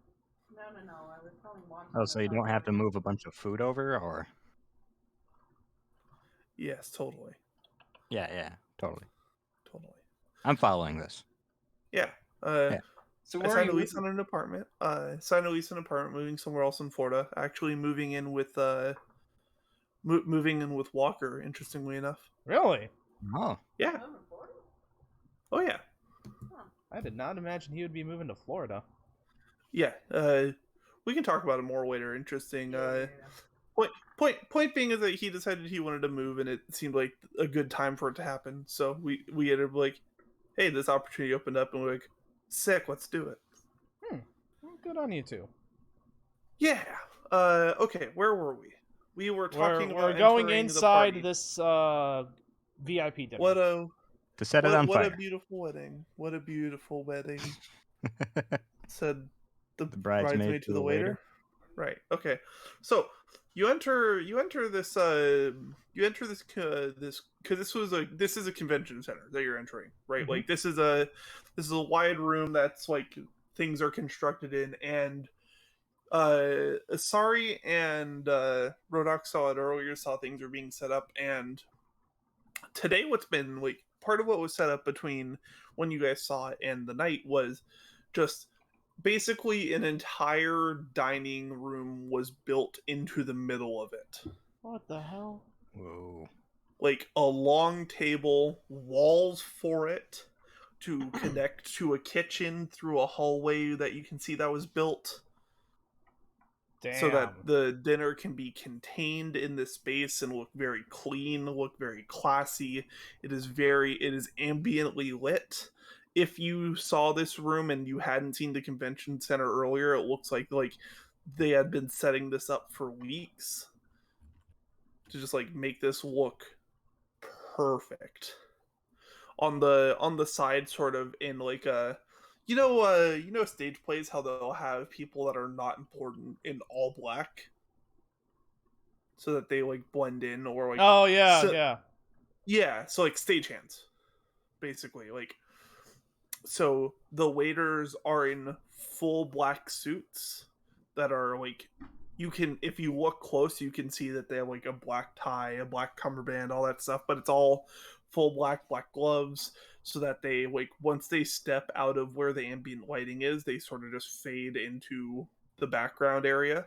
I was telling Wanda. Oh, so you don't have to move a bunch of food over, or? Yes, totally. Yeah, totally. I'm following this. Yeah. Yeah. So I where are signed you a lease on an apartment. Moving somewhere else in Florida. Actually, moving in with Walker. Interestingly enough. Really? Oh, Yeah. Oh yeah. I did not imagine he would be moving to Florida. Yeah. We can talk about it more later. Interesting. Point being is that he decided he wanted to move, and it seemed like a good time for it to happen. So we ended up like, hey, this opportunity opened up, and we're like, sick, let's do it. Well, good on you two. Yeah. Okay, where were we? We were talking about we're going entering the inside party. this VIP dinner. to set it on what fire. a beautiful wedding. What a beautiful wedding. Said the bridesmaid to the waiter. Right. Okay. So you enter this because this is a convention center that you're entering, right? Mhm. Like this is a wide room that's like things are constructed in, and Isari and Rhodok saw it earlier, saw things are being set up, and today what's been like part of what was set up between when you guys saw it and the night was just basically an entire dining room was built into the middle of it. What the hell? Whoa. Like a long table, walls for it to connect to a kitchen through a hallway that you can see that was built. so that Damn. the dinner can be contained in this space and look very clean, look very classy. It is ambiently lit. If you saw this room and you hadn't seen the convention center earlier, it looks like they had been setting this up for weeks to just like make this look perfect. On the side, sort of in like a stage plays, how they'll have people that are not important in all black so that they like blend in, or like Oh yeah. so like stagehands basically, like, so the waiters are in full black suits that are like, you can, if you look close, you can see that they have like a black tie, a black cummerbund, all that stuff, but it's all full black gloves, so that they, like, once they step out of where the ambient lighting is, they sort of just fade into the background area,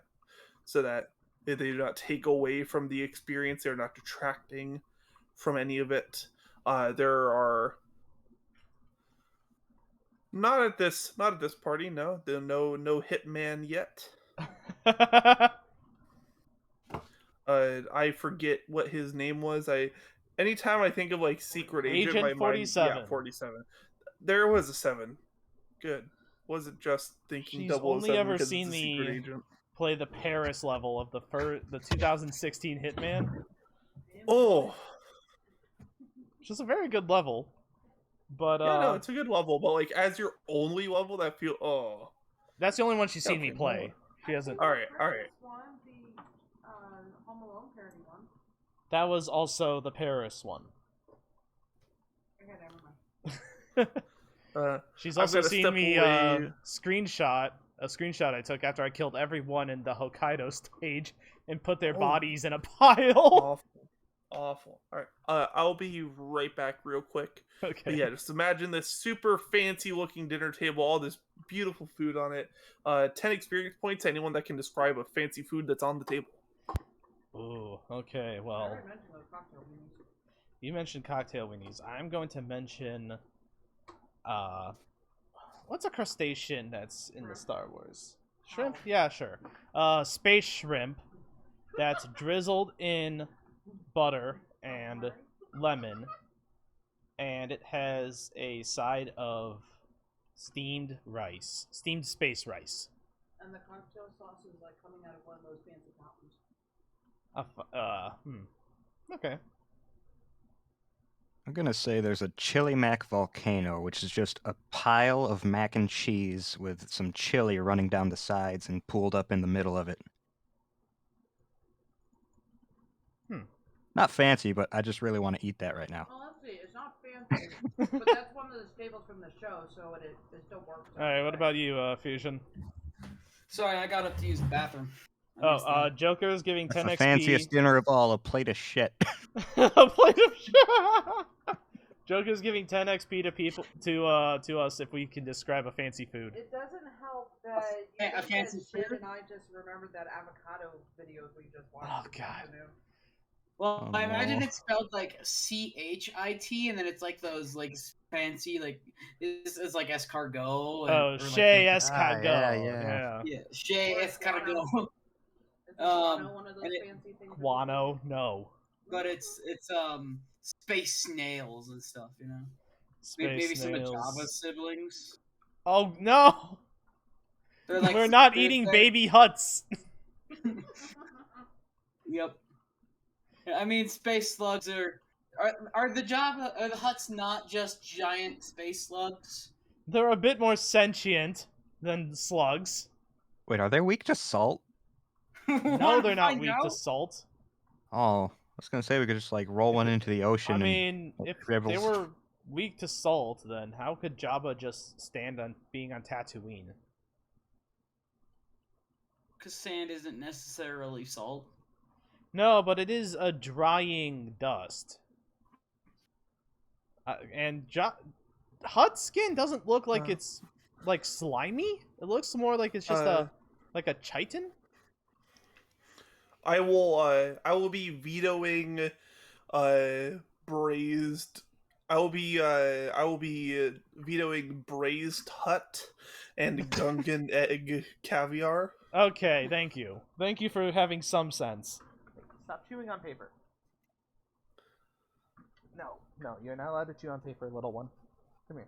so that they do not take away from the experience. They're not detracting from any of it. There are not at this party. No, no hitman yet. I forget what his name was. Anytime I think of like secret agent, Agent my 47. mind, 47. There was a 7. Good. Wasn't just thinking She's 007 only ever because seen it's a secret me agent. play the Paris level of the 2016 Hitman, Oh, which is a very good level. But yeah, no, it's a good level, but like as your only level, that feel that's the only one she's seen me Okay, play. She hasn't. All right. The Home Alone parody one. That was also the Paris one. Okay, never mind. She's I've also gotta seen step me away. screenshot I took after I killed everyone in the Hokkaido stage and put their Oh. bodies in a pile. Awful. All right. I'll be right back real quick. Okay. But yeah, just imagine this super fancy looking dinner table, all this beautiful food on it. 10 experience points. Anyone that can describe a fancy food that's on the table. Ooh. Okay. Well, I already mentioned those cocktail weenies. you mentioned cocktail weenies. I'm going to mention, what's a crustacean that's in the Star Wars? Shrimp? Yeah, sure. Space shrimp that's drizzled in butter and lemon, and it has a side of steamed space rice. And the cocktail sauce is like coming out of one of those fancy fountains. Okay. I'm gonna say there's a chili Mac Volcano, which is just a pile of mac and cheese with some chili running down the sides and pooled up in the middle of it. Not fancy, but I just really want to eat that right now. Well, let's see. It's not fancy, but that's one of the staples from the show, so it still works. Alright, what about you, Fusion? Sorry, I got up to use the bathroom. Joker is giving 10 That's XP. the fanciest dinner of all, a plate of shit. A plate of shit. Joker's giving 10 XP to people to us if we can describe a fancy food. It doesn't help that A fancy shit, food? and I just remembered that avocado videos we just watched. Oh, this God. afternoon. Well, Oh, I imagine no. it's spelled like CHIT, and then it's like those like fancy like it's like escargot. Oh, or Shay like, Escargot. yeah. yeah, Shay Or escargot. Is guano one of those and it- fancy things? Guano, no. But it's space snails and stuff, you know. Space Maybe some of snails. Java's siblings. Oh no! They're like We're not they're- eating they're- baby huts. Yep. I mean, space slugs are the huts not just giant space slugs? They're a bit more sentient than slugs. Wait, are they weak to salt? No, they're not weak to salt. Oh, I was gonna say we could just like roll one into the ocean. I and mean, like, if they dribbles. were weak to salt, then how could Jabba just stand on being on Tatooine? Because sand isn't necessarily salt. No, but it is a drying dust. And Hut skin doesn't look like it's like slimy. It looks more like it's just like a chitin. I will be vetoing braised I will be vetoing braised hut and Gungan egg caviar. Okay, thank you. Thank you for having some sense. Stop chewing on paper. No, you're not allowed to chew on paper, little one. Come here.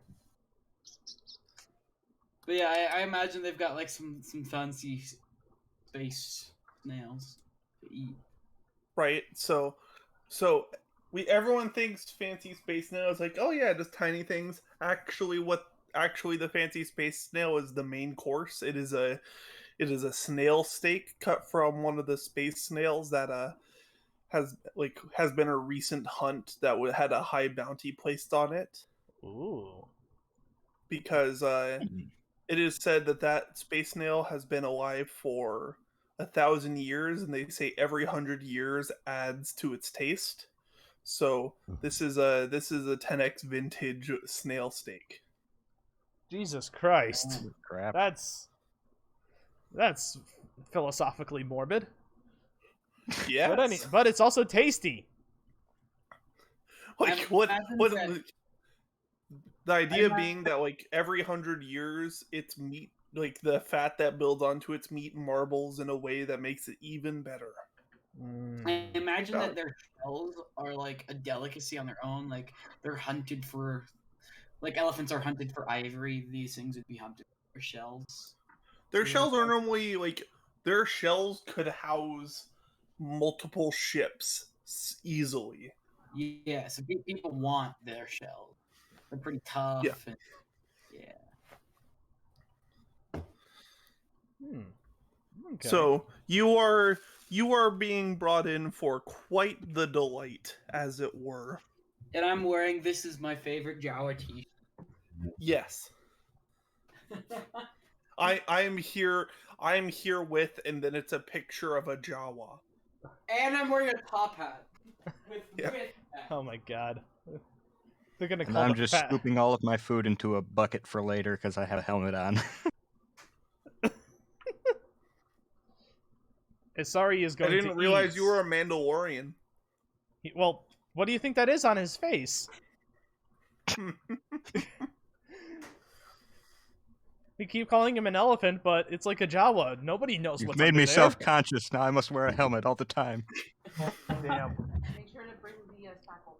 But yeah, I imagine they've got like some fancy space snails to eat. Right. So everyone thinks fancy space snail is like, oh yeah, just tiny things. Actually, the fancy space snail is the main course. It is a snail steak cut from one of the space snails that has been a recent hunt that had a high bounty placed on it. Ooh. Because it is said that space snail has been alive for 1,000 years, and they say every 100 years adds to its taste. So this is a 10x vintage snail steak. Jesus Christ. Crap. That's philosophically morbid. Yeah, But it's also tasty. like what the idea I being that like every 100 years its meat, like the fat that builds onto its meat, marbles in a way that makes it even better. I imagine that their shells are like a delicacy on their own. Like they're hunted for, like elephants are hunted for ivory. These things would be hunted for shells. Their shells are normally like their shells could house multiple ships easily. Yeah, so people want their shells. They're pretty tough. Yeah. And, yeah. Okay. So you are being brought in for quite the delight, as it were. And I'm wearing "This is my favorite Jawa t-shirt." Yes. I am here with, and then it's a picture of a Jawa. And I'm wearing a top hat. With that. Oh my god. They're gonna And call I'm the just fat... scooping all of my food into a bucket for later because I have a helmet on. Isari is I going to didn't realize eat. you were a Mandalorian. Well, what do you think that is on his face? We keep calling him an elephant, but it's like a Jawa. Nobody knows You've what's made under me there. self-conscious. Now I must wear a helmet all the time. Damn. Make sure to bring the tackle.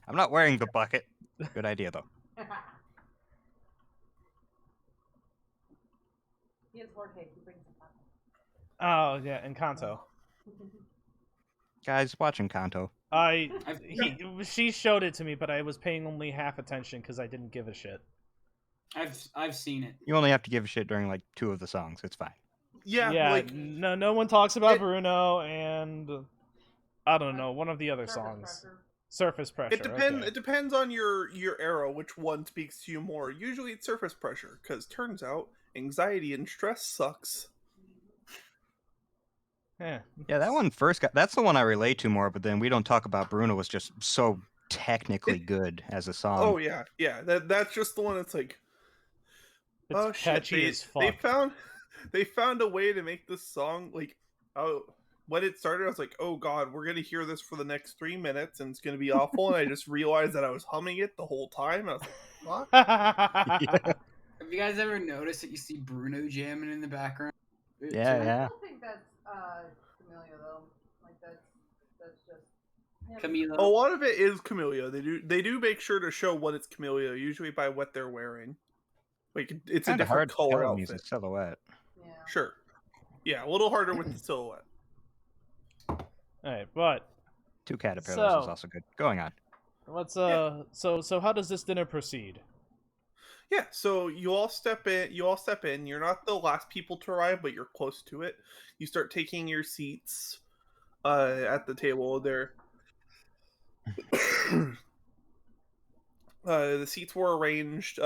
I'm not wearing the bucket. Good idea, though. He has Jorge. He brings the tackle. Oh yeah, and Kanto. Guys, watching Kanto. She showed it to me, but I was paying only half attention because I didn't give a shit. I've seen it. You only have to give a shit during like 2 of the songs. It's fine. Yeah, like no one talks about Bruno and I don't know, one of the other songs. Surface pressure. it depends. Okay. It depends on your era, which one speaks to you more. Usually, it's surface pressure, because turns out anxiety and stress sucks. Yeah, that one first got. That's the one I relate to more. But then we don't talk about Bruno was just so technically good as a song. Oh yeah. That's just the one that's like, it's oh shit, catchy as fuck. they found a way to make this song like, oh, when it started I was like, oh god, we're gonna hear this for the next 3 minutes and it's gonna be awful. And I just realized that I was humming it the whole time. And I was like, what? Yeah. Have you guys ever noticed that you see Bruno jamming in the background? Yeah. I still think that's Camellia though. Like that's just Camilo. A lot of it is Camellia. They do make sure to show what it's Camellia, usually by what they're wearing. Like it's a Kinda different hard to color tell when he's outfit. a silhouette. Yeah. Sure. Yeah, a little harder with the silhouette. Alright, but 2 caterpillars So- is also good. Going on. let's Yeah. so how does this dinner proceed? Yeah, so you all step in. You're not the last people to arrive, but you're close to it. You start taking your seats at the table there. The seats were arranged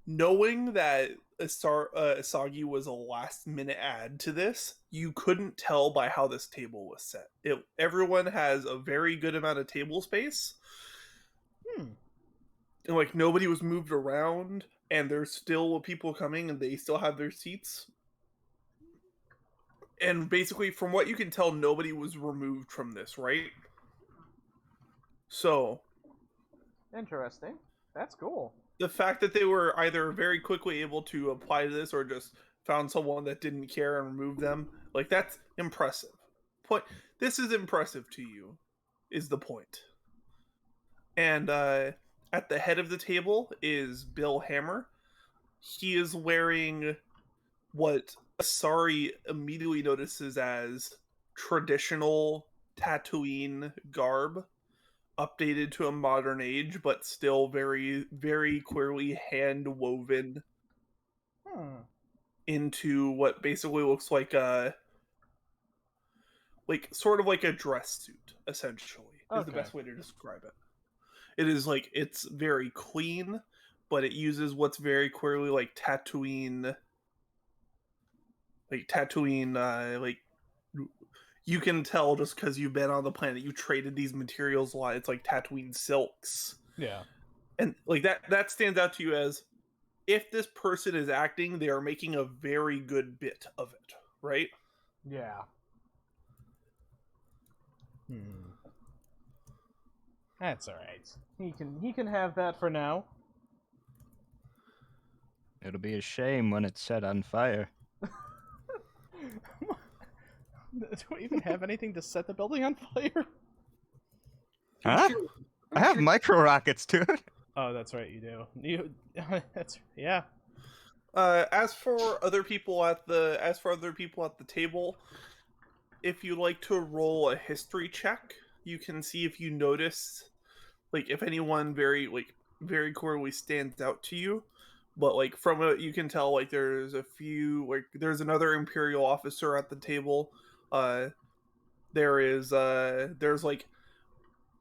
knowing that Asagi was a last minute add to this. You couldn't tell by how this table was set. Everyone has a very good amount of table space. And like nobody was moved around, and there's still people coming, and they still have their seats. And basically, from what you can tell, nobody was removed from this, right? So Interesting. That's cool. the fact that they were either very quickly able to apply to this or just found someone that didn't care and removed them, like, that's impressive. This is impressive to you, is the point. And at the head of the table is Bill Hammer. He is wearing what Isari immediately notices as traditional Tatooine garb, updated to a modern age, but still very, very clearly hand woven into what basically looks like sort of like a dress suit, essentially, is the best way to describe it. It is like, it's very clean, but it uses what's very clearly like Tatooine, like you can tell just because you've been on the planet, you traded these materials a lot. It's like Tatooine silks. Yeah. And like that stands out to you as, if this person is acting, they are making a very good bit of it, right? Yeah. That's all right. He can have that for now. It'll be a shame when it's set on fire. Do we even have anything to set the building on fire? Huh? I have micro rockets, dude. Oh, that's right, you do. That's yeah. As for other people at the table, if you like to roll a history check, you can see if you notice, like, if anyone very clearly stands out to you. But like, from it, you can tell, like, there's a few, like, there's another Imperial officer at the table. There's like,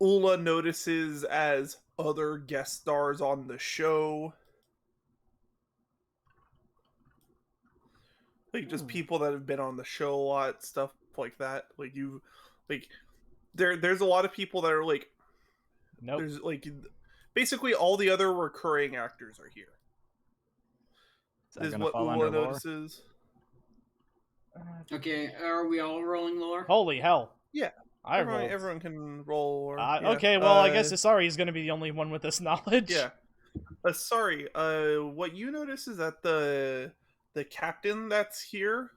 Oola notices as other guest stars on the show. Like, just people that have been on the show a lot, stuff like that. Like, there's a lot of people that are like, nope. There's like, basically all the other recurring actors are here. Is what Oola notices. Okay, are we all rolling lore? Holy hell! Yeah, I everyone can roll. Or, yeah. Okay, well, I guess Isari is going to be the only one with this knowledge. Yeah. Sorry. What you notice is that the captain that's here,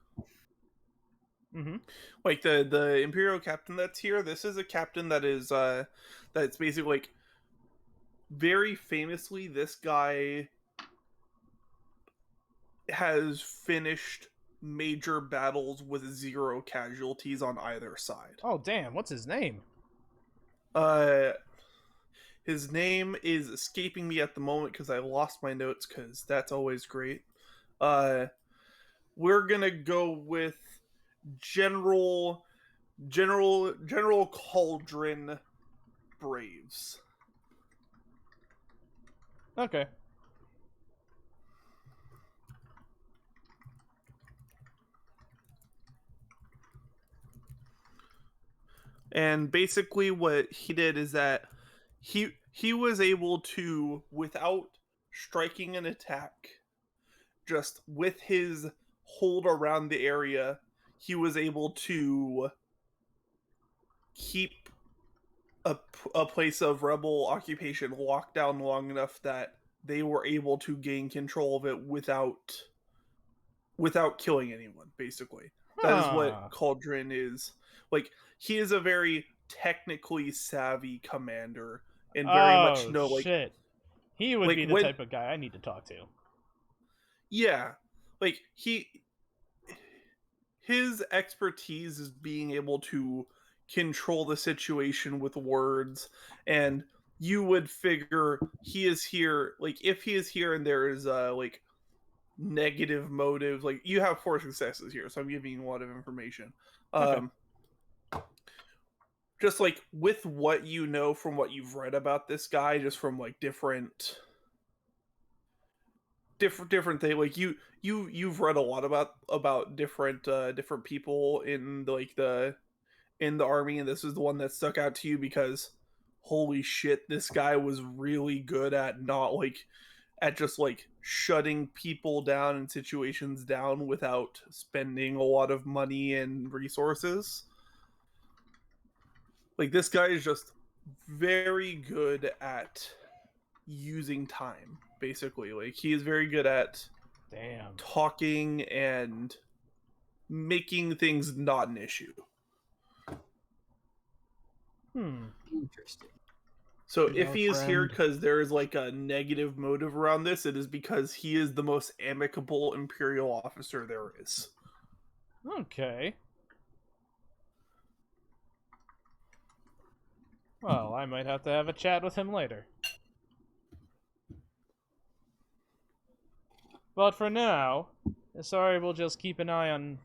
like the Imperial captain that's here, this is a captain that is that's basically, like, very famously, this guy has finished major battles with 0 casualties on either side. Oh damn! What's his name? His name is escaping me at the moment because I lost my notes, because that's always great. We're gonna go with General Cauldron Braves. Okay. And basically what he did is that he was able to, without striking an attack, just with his hold around the area, he was able to keep a place of rebel occupation locked down long enough that they were able to gain control of it without killing anyone, basically. That is what Cauldron is. Like, he is a very technically savvy commander, and very much know, like, shit. He would like, be the type of guy I need to talk to. Yeah, like, his expertise is being able to control the situation with words, and you would figure he is here, like, if he is here and there is like negative motives, like, you have 4 successes here, so I'm giving you a lot of information. Okay. Just like, with what you know from what you've read about this guy, just from like different thing, like, you've read a lot about different people in the army, and this is the one that stuck out to you because, holy shit, this guy was really good at just like shutting people down and situations down without spending a lot of money and resources. Like, this guy is just very good at using time, basically. Like, he is very good at Damn. talking and making things not an issue. Interesting. So Be if our he is here friend. because there is like a negative motive around this, it is because he is the most amicable Imperial officer there is. Okay. Well, I might have to have a chat with him later. But for now, Isari will just keep an eye on...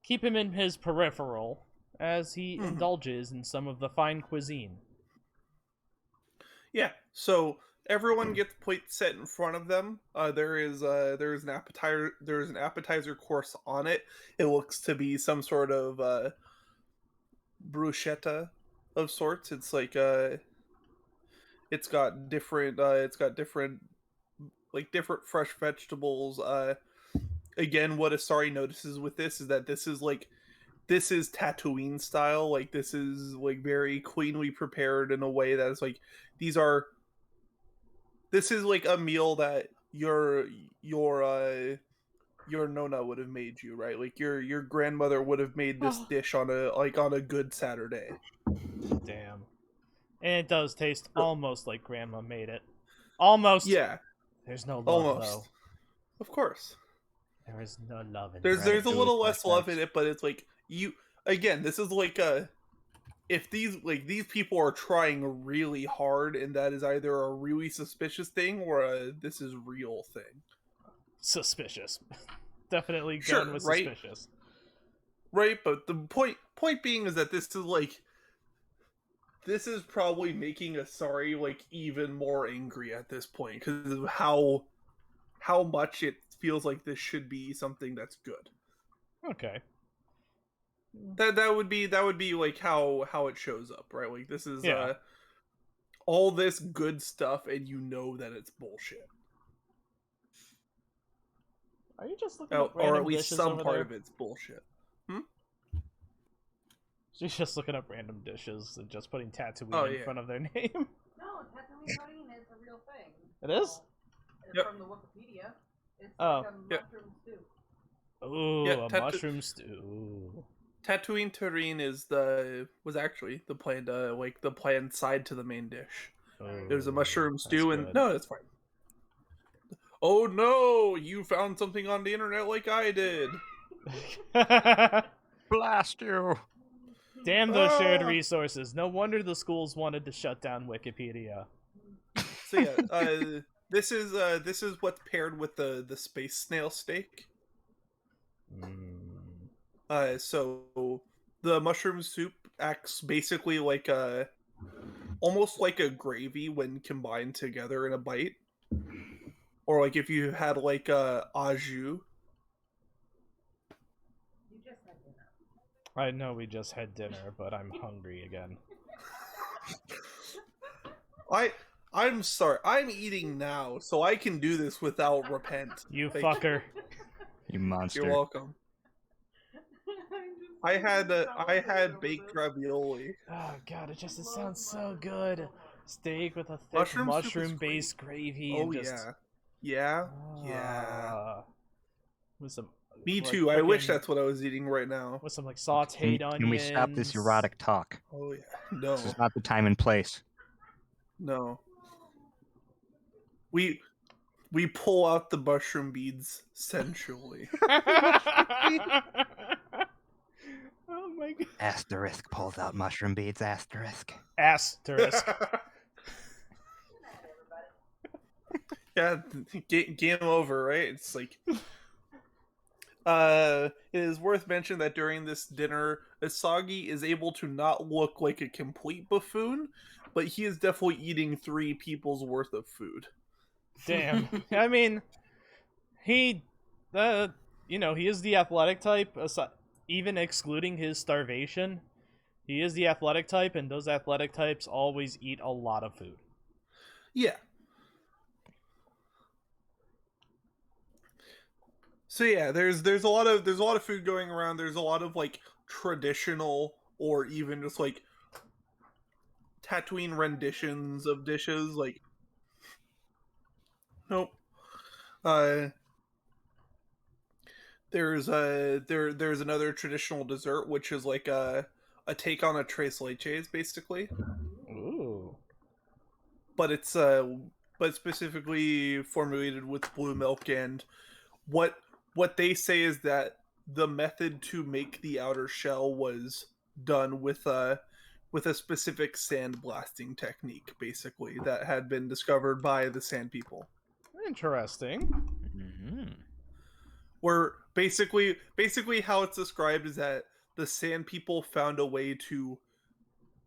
keep him in his peripheral as he indulges in some of the fine cuisine. Yeah, so everyone gets plates set in front of them. There is an appetizer course on it. It looks to be some sort of bruschetta of sorts. It's like it's got different different fresh vegetables. Again, what Asari notices with this is that this is Tatooine style. Like, this is like very cleanly prepared in a way that is like this is like a meal that your nona would have made you, right? Like, your grandmother would have made this dish on a good Saturday. Damn. And it does taste almost like Grandma made it. Almost. Yeah, There's no love, almost. though. Of course. There is no love in There's a Ratatouille little less love in flashbacks. it, but it's like again, this is like if these people are trying really hard, and that is either a really suspicious thing or a this is real thing. Suspicious. Definitely Sure, done with right? suspicious. Right, but the point being is that this is probably making Asari like even more angry at this point because of how much it feels like this should be something that's good. Okay. That would be like how it shows up, right? Like, this is Yeah. all this good stuff, and you know that it's bullshit, Are you just looking up or random at least dishes some over part there? of it's bullshit. She's just looking up random dishes and just putting Tatooine Oh, in yeah. front of their name. No, Tatooine pudding is a real thing. It is? It's Yep. from the Wikipedia. It's Oh. like a Yep. mushroom stew. Ooh, Yeah, a mushroom stew. Tatooine terrine was actually the planned side to the main dish. Ooh, It was a mushroom that's stew, and good. no, that's fine. Oh no, you found something on the internet like I did. Blast you! Damn those shared Ah! resources. No wonder the schools wanted to shut down Wikipedia. So yeah, this is what's paired with the space snail steak. So the mushroom soup acts basically like almost like a gravy when combined together in a bite, or like if you had like a au jus. You just had dinner. I know we just had dinner, but I'm hungry again. I'm sorry. I'm eating now, so I can do this without repent. You Thank fucker. You monster. You're welcome. I had baked ravioli. Oh god, it sounds so good. Steak with a thick Mushroom soup is mushroom-based gravy Oh and just yeah. Yeah. with some Me like, too. I wish frickin- that's what I was eating right now. with some like sauteed onions. Can we stop this erotic talk? Oh yeah. No. This is not the time and place. No. We pull out the mushroom beads sensually. Oh my god. Asterisk pulls out mushroom beads. Asterisk. Asterisk. Yeah, game over, right? It's like it is worth mentioning that during this dinner, Asagi is able to not look like a complete buffoon, but he is definitely eating 3 people's worth of food. Damn. I mean, he is the athletic type, even excluding his starvation. He is the athletic type, and those athletic types always eat a lot of food. Yeah. So yeah, there's a lot of food going around. There's a lot of like traditional or even just like Tatooine renditions of dishes. Like, nope. There's there's another traditional dessert which is like a take on a tres leches basically, Ooh. but it's but specifically formulated with blue milk. And what they say is that the method to make the outer shell was done with a specific sand blasting technique, basically, that had been discovered by the sand people. Interesting. Mm-hmm. Where basically how it's described is that the sand people found a way to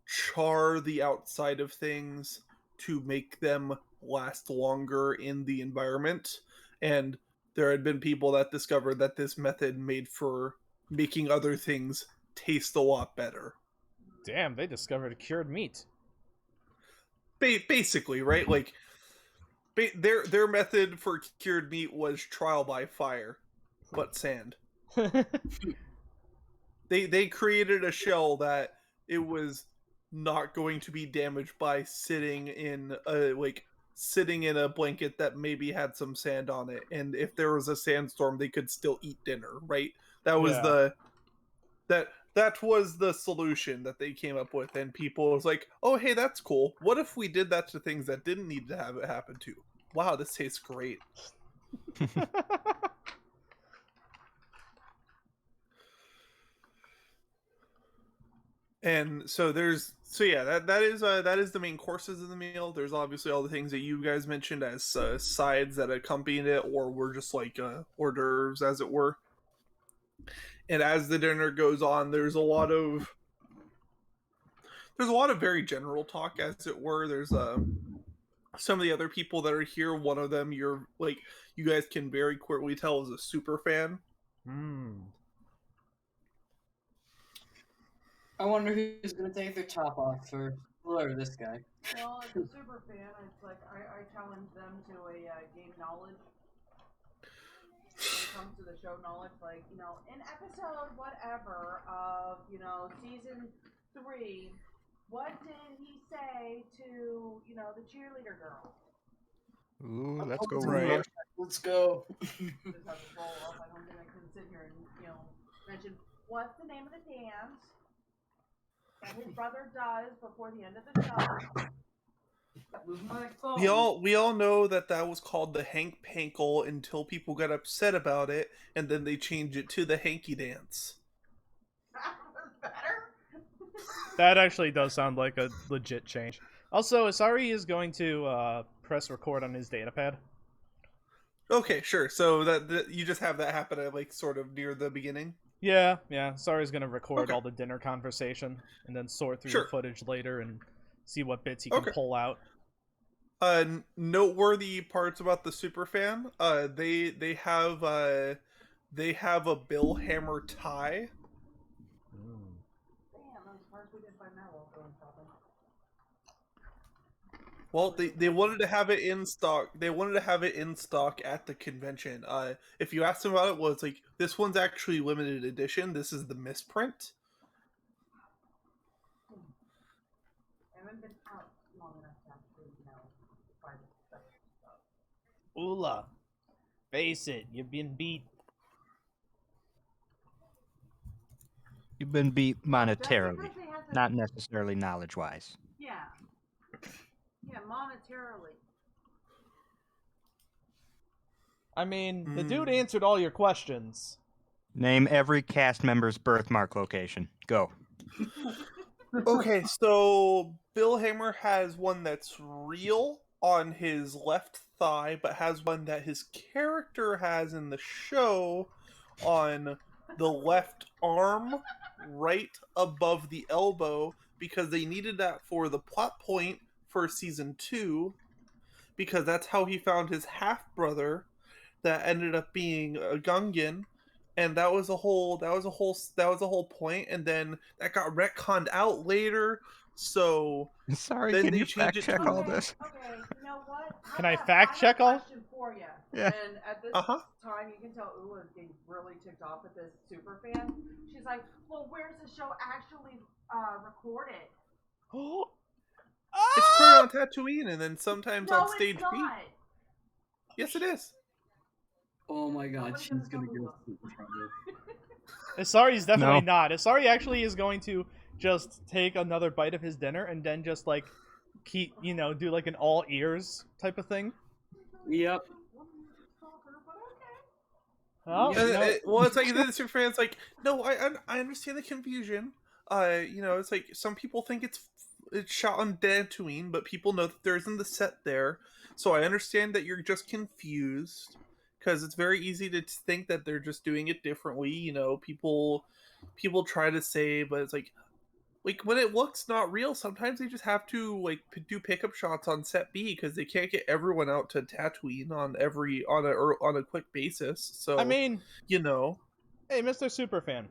char the outside of things to make them last longer in the environment, and there had been people that discovered that this method made for making other things taste a lot better. Damn, they discovered cured meat. Basically, right? Like, their method for cured meat was trial by fire, but sand. They created a shell that it was not going to be damaged by sitting in a blanket that maybe had some sand on it, and if there was a sandstorm they could still eat dinner, right? That was Yeah. that was the solution that they came up with, and people was like, oh hey, that's cool, what if we did that to things that didn't need to have it happen to? Wow, this tastes great. And so that is the main courses of the meal. There's obviously all the things that you guys mentioned as sides that accompanied it, or were just like hors d'oeuvres, as it were. And as the dinner goes on, there's a lot of very general talk, as it were. There's some of the other people that are here. One of them, you guys can very quickly tell is a super fan. I wonder who's gonna take their top off first. Or this guy. Well, as a super fan, it's like I challenge them to a game knowledge. When it comes to the show knowledge, like, in episode whatever of, season 3, what did he say to, the cheerleader girl? Ooh, let's go. Right. Let's go. Just have to roll off. I don't think I can sit here and, mention what's the name of the dance that his brother does before the end of the show. We all know that was called the Hank Pankle until people got upset about it, and then they changed it to the Hanky Dance. That was better. That actually does sound like a legit change. Also, Isari is going to press record on his datapad. Okay, sure. So that you just have that happen at sort of near the beginning. Yeah. Isari's going to record Okay. all the dinner conversation and then sort through Sure. the footage later and see what bits he can Okay. pull out. Noteworthy parts about the superfan. They have a Bill Hammer tie. Damn, those parts we didn't find that while going shopping. Well, they wanted to have it in stock. They wanted to have it in stock at the convention. If you asked them about it, well, it's like, this one's actually limited edition. This is the misprint. I haven't been out long enough to actually, find stuff. Oola, face it, you've been beat. You've been beat monetarily, Just because they have to- not necessarily knowledge-wise. Yeah. Yeah, monetarily. I mean, the dude answered all your questions. Name every cast member's birthmark location. Go. Okay, so Bill Hammer has one that's real on his left thigh, but has one that his character has in the show on the left arm, right above the elbow, because they needed that for the plot point for season 2, because that's how he found his half brother that ended up being a Gungan. And that was a whole point, and then that got retconned out later. So Sorry, then can they you changed fact it check to- all this? Okay, you know what? Can I fact check all? Question for you. Yeah. And at this Uh-huh. time, you can tell Oola is getting really ticked off at this super fan. She's like, "Well, where's the show actually recorded?" It's recorded on Tatooine and then sometimes No, on Stage it's B. not. Yes, it is. Oh my god, Somebody's she's gonna gonna tell go through trouble. Isari's definitely No. not. Isari actually is going to just take another bite of his dinner and then just like keep, do like an all ears type of thing. Yep. Oh, Yeah, no. Well, it's like the super fans like, no, I understand the confusion. It's like some people think it's shot on Dantooine, but people know that there isn't the set there. So I understand that you're just confused because it's very easy to think that they're just doing it differently. People try to say, but it's like when it looks not real, sometimes they just have to like do pickup shots on set B because they can't get everyone out to Tatooine on a quick basis. So I mean, you know, hey, Mr. Superfan.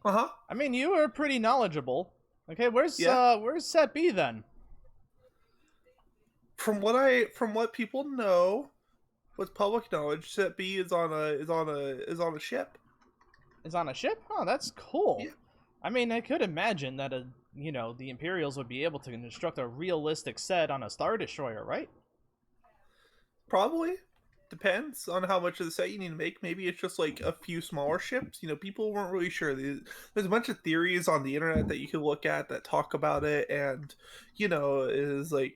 uh-huh. I mean, you are pretty knowledgeable. Okay, where's Set B then? From what people know, what's public knowledge, set B is on a ship. It's on a ship? Oh, that's cool. Yeah. I mean, I could imagine that the Imperials would be able to construct a realistic set on a Star Destroyer, right? Probably. Depends on how much of the set you need to make. Maybe it's just like a few smaller ships. People weren't really sure. There's a bunch of theories on the internet that you can look at that talk about it, and is like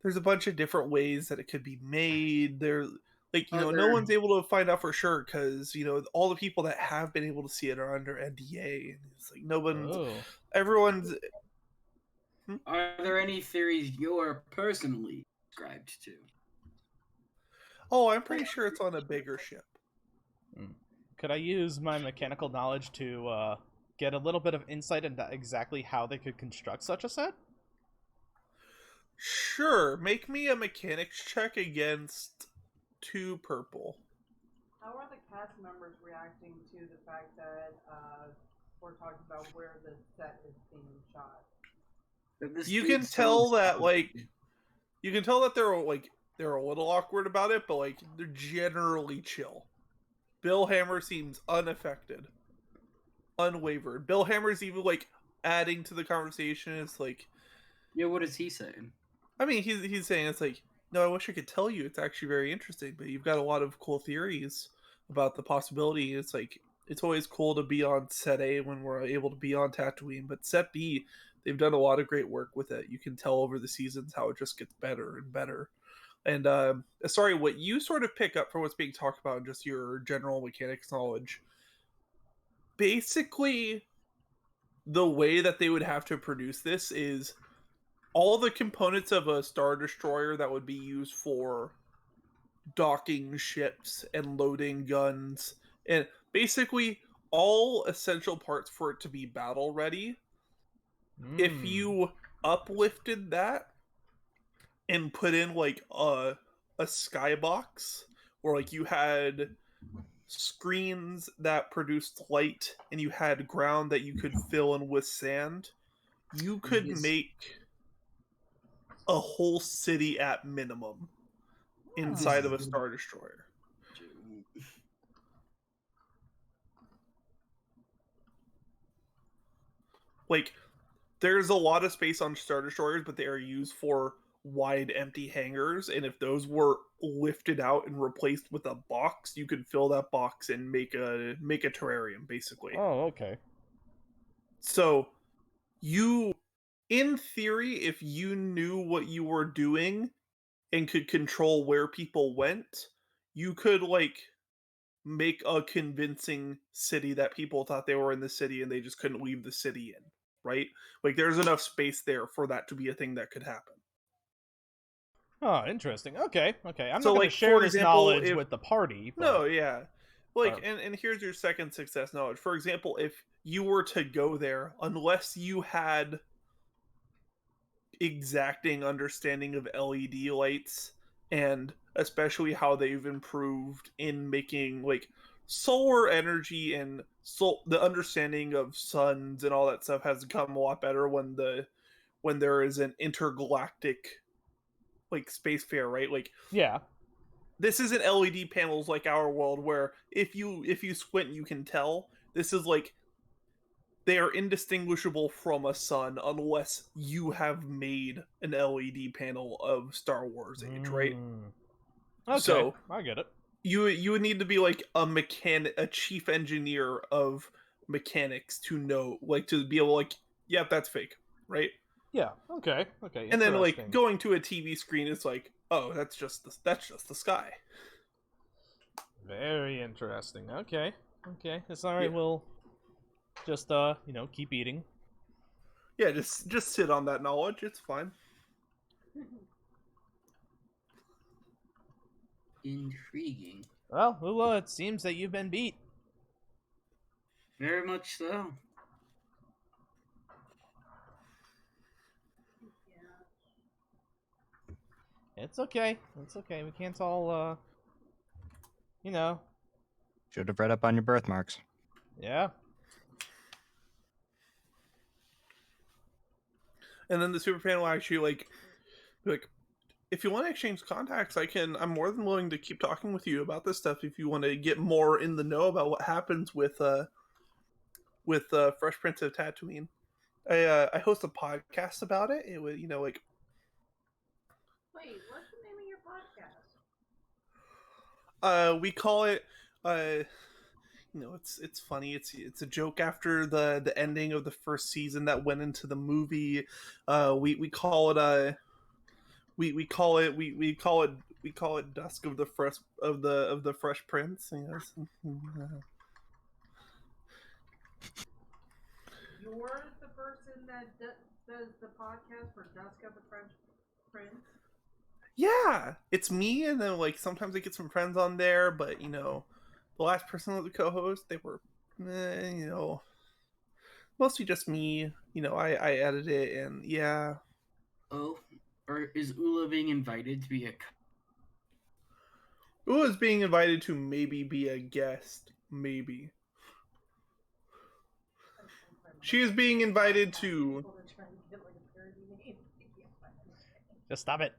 there's a bunch of different ways that it could be made. No one's able to find out for sure because all the people that have been able to see it are under NDA, and it's like everyone's. Are there any theories you're personally subscribed to? Oh, I'm pretty sure it's on a bigger ship. Could I use my mechanical knowledge to get a little bit of insight into exactly how they could construct such a set? Sure, make me a mechanics check against 2 purple. How are the cast members reacting to the fact that we're talking about where the set is being shot? You can tell that they're a little awkward about it, but they're generally chill. Bill Hammer seems unaffected, unwavered. Bill Hammer's even adding to the conversation. It's like, yeah, what is he saying? I mean, he's saying it's like, no, I wish I could tell you. It's actually very interesting, but you've got a lot of cool theories about the possibility. It's like it's always cool to be on set A when we're able to be on Tatooine, but set B, they've done a lot of great work with it. You can tell over the seasons how it just gets better and better. And sorry, what you sort of pick up from what's being talked about in just your general mechanics knowledge, basically the way that they would have to produce this is all the components of a Star Destroyer that would be used for docking ships and loading guns, and basically all essential parts for it to be battle ready. If you uplifted that and put in a skybox where you had screens that produced light and you had ground that you could fill in with sand, you could make a whole city at minimum inside of a Star Destroyer. There's a lot of space on Star Destroyers, but they are used for wide empty hangars, and if those were lifted out and replaced with a box, you could fill that box and make a terrarium, basically. Oh, okay. So in theory, if you knew what you were doing and could control where people went, you could make a convincing city that people thought they were in the city and they just couldn't leave the city in, right? There's enough space there for that to be a thing that could happen. Oh, interesting. Okay. I'm So, not going to share this knowledge with the party. But... No, yeah. And here's your second success knowledge. For example, if you were to go there, unless you had exacting understanding of LED lights and especially how they've improved in making solar energy and the understanding of suns and all that stuff has become a lot better when there is an intergalactic space fair, right? Yeah. This isn't LED panels like our world where if you squint you can tell. This is they are indistinguishable from a sun unless you have made an LED panel of Star Wars age, right? Okay, So I get it. you would need to be like a chief engineer of mechanics to know, like, to be able, like, yeah, that's fake, right? Yeah. Okay. And then like Interesting. going to a TV screen, it's like, oh, that's just the sky. Very interesting. Okay. It's all Yeah. right. We'll just keep eating. Yeah, just sit on that knowledge. It's fine. Intriguing. Well, Oola, it seems that you've been beat. Very much so. It's okay. We can't all Should have read up on your birthmarks. yeah. And then the super fan will actually like, if you want to exchange contacts, I'm more than willing to keep talking with you about this stuff if you want to get more in the know about what happens with Fresh Prince of Tatooine. I host a podcast about it. It would, like, Wait, what's the name of your podcast? we call it it's funny. It's a joke after the ending of the first season that went into the movie. We call it we call it Dusk of the Fresh Prince. You're the person that does the podcast for Dusk of the French Prince? Yeah, it's me, and then like sometimes I get some friends on there, but the last person that was a co-host, they were, mostly just me. I edit it, and yeah. Oh, or is Oola being invited to be a? Oola is being invited to maybe be a guest, maybe. She is being invited to. Just stop it.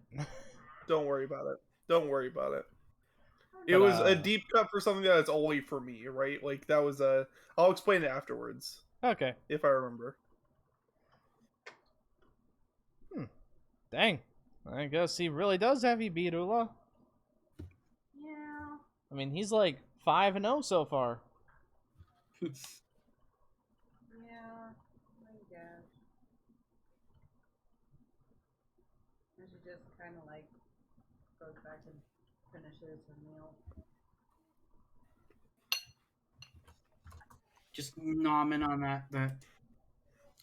Don't worry about it. It was a deep cut for something that's only for me, right? Like that was a. I'll explain it afterwards. Okay. If I remember. Dang. I guess he really does have you beat, Oola. Yeah. I mean, he's like 5-0 so far. Yeah, I guess. And she just kind of like goes back and finishes her meal. Just nomming on that.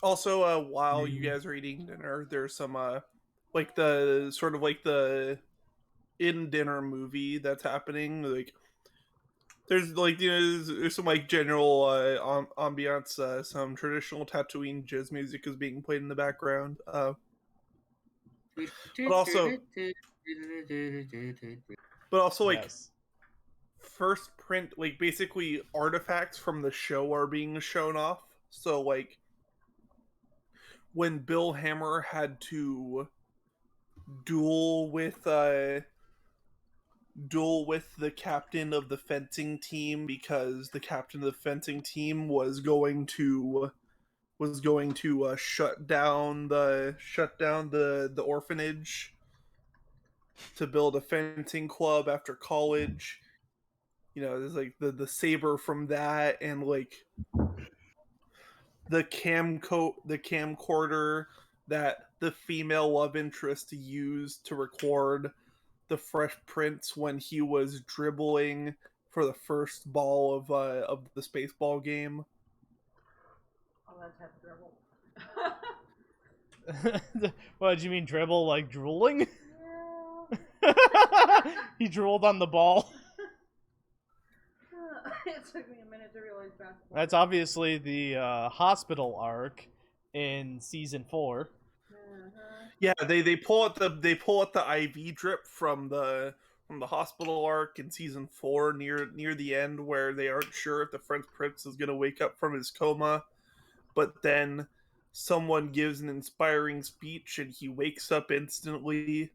Also, while you guys are eating dinner, there's some like the sort of like the in dinner movie that's happening. Like there's like there's some like general ambiance. Some traditional Tatooine jazz music is being played in the background. But also like Yes. first print, like basically artifacts from the show are being shown off. So like when Bill Hammer had to duel with the captain of the fencing team because the captain of the fencing team was going to shut down the orphanage to build a fencing club after college. There's like the saber from that, and like the camcorder that the female love interest used to record the Fresh Prince when he was dribbling for the first ball of the Spaceball game. Oh, let's have dribble. What did you mean, dribble like drooling? Yeah. He drooled on the ball. It took me a minute to realize basketball. That's obviously the hospital arc in season 4. Yeah, they pull out the IV drip from the hospital arc in season 4 near the end, where they aren't sure if the French Prince is going to wake up from his coma, but then someone gives an inspiring speech and he wakes up instantly.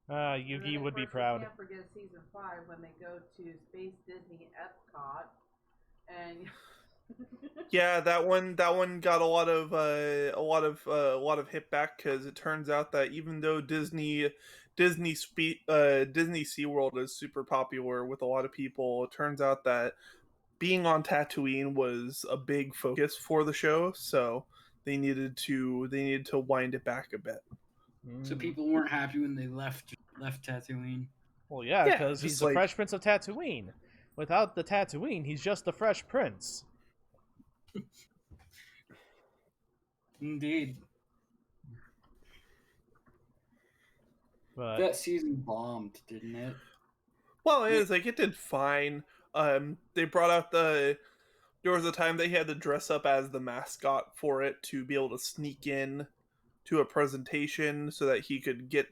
Yugi would be proud. Can't forget season 5 when they go to Space Disney Epcot, and Yeah, that one got a lot of hit back because it turns out that even though Disney SeaWorld is super popular with a lot of people, it turns out that being on Tatooine was a big focus for the show, so they needed to wind it back a bit. So people weren't happy when they left Tatooine. Well, yeah, Yeah, because he's just the like Fresh Prince of Tatooine. Without the Tatooine, he's just the Fresh Prince. Indeed. But That season bombed, didn't it? well, it did fine. They brought out there was a time they had to dress up as the mascot for it to be able to sneak in to a presentation so that he could get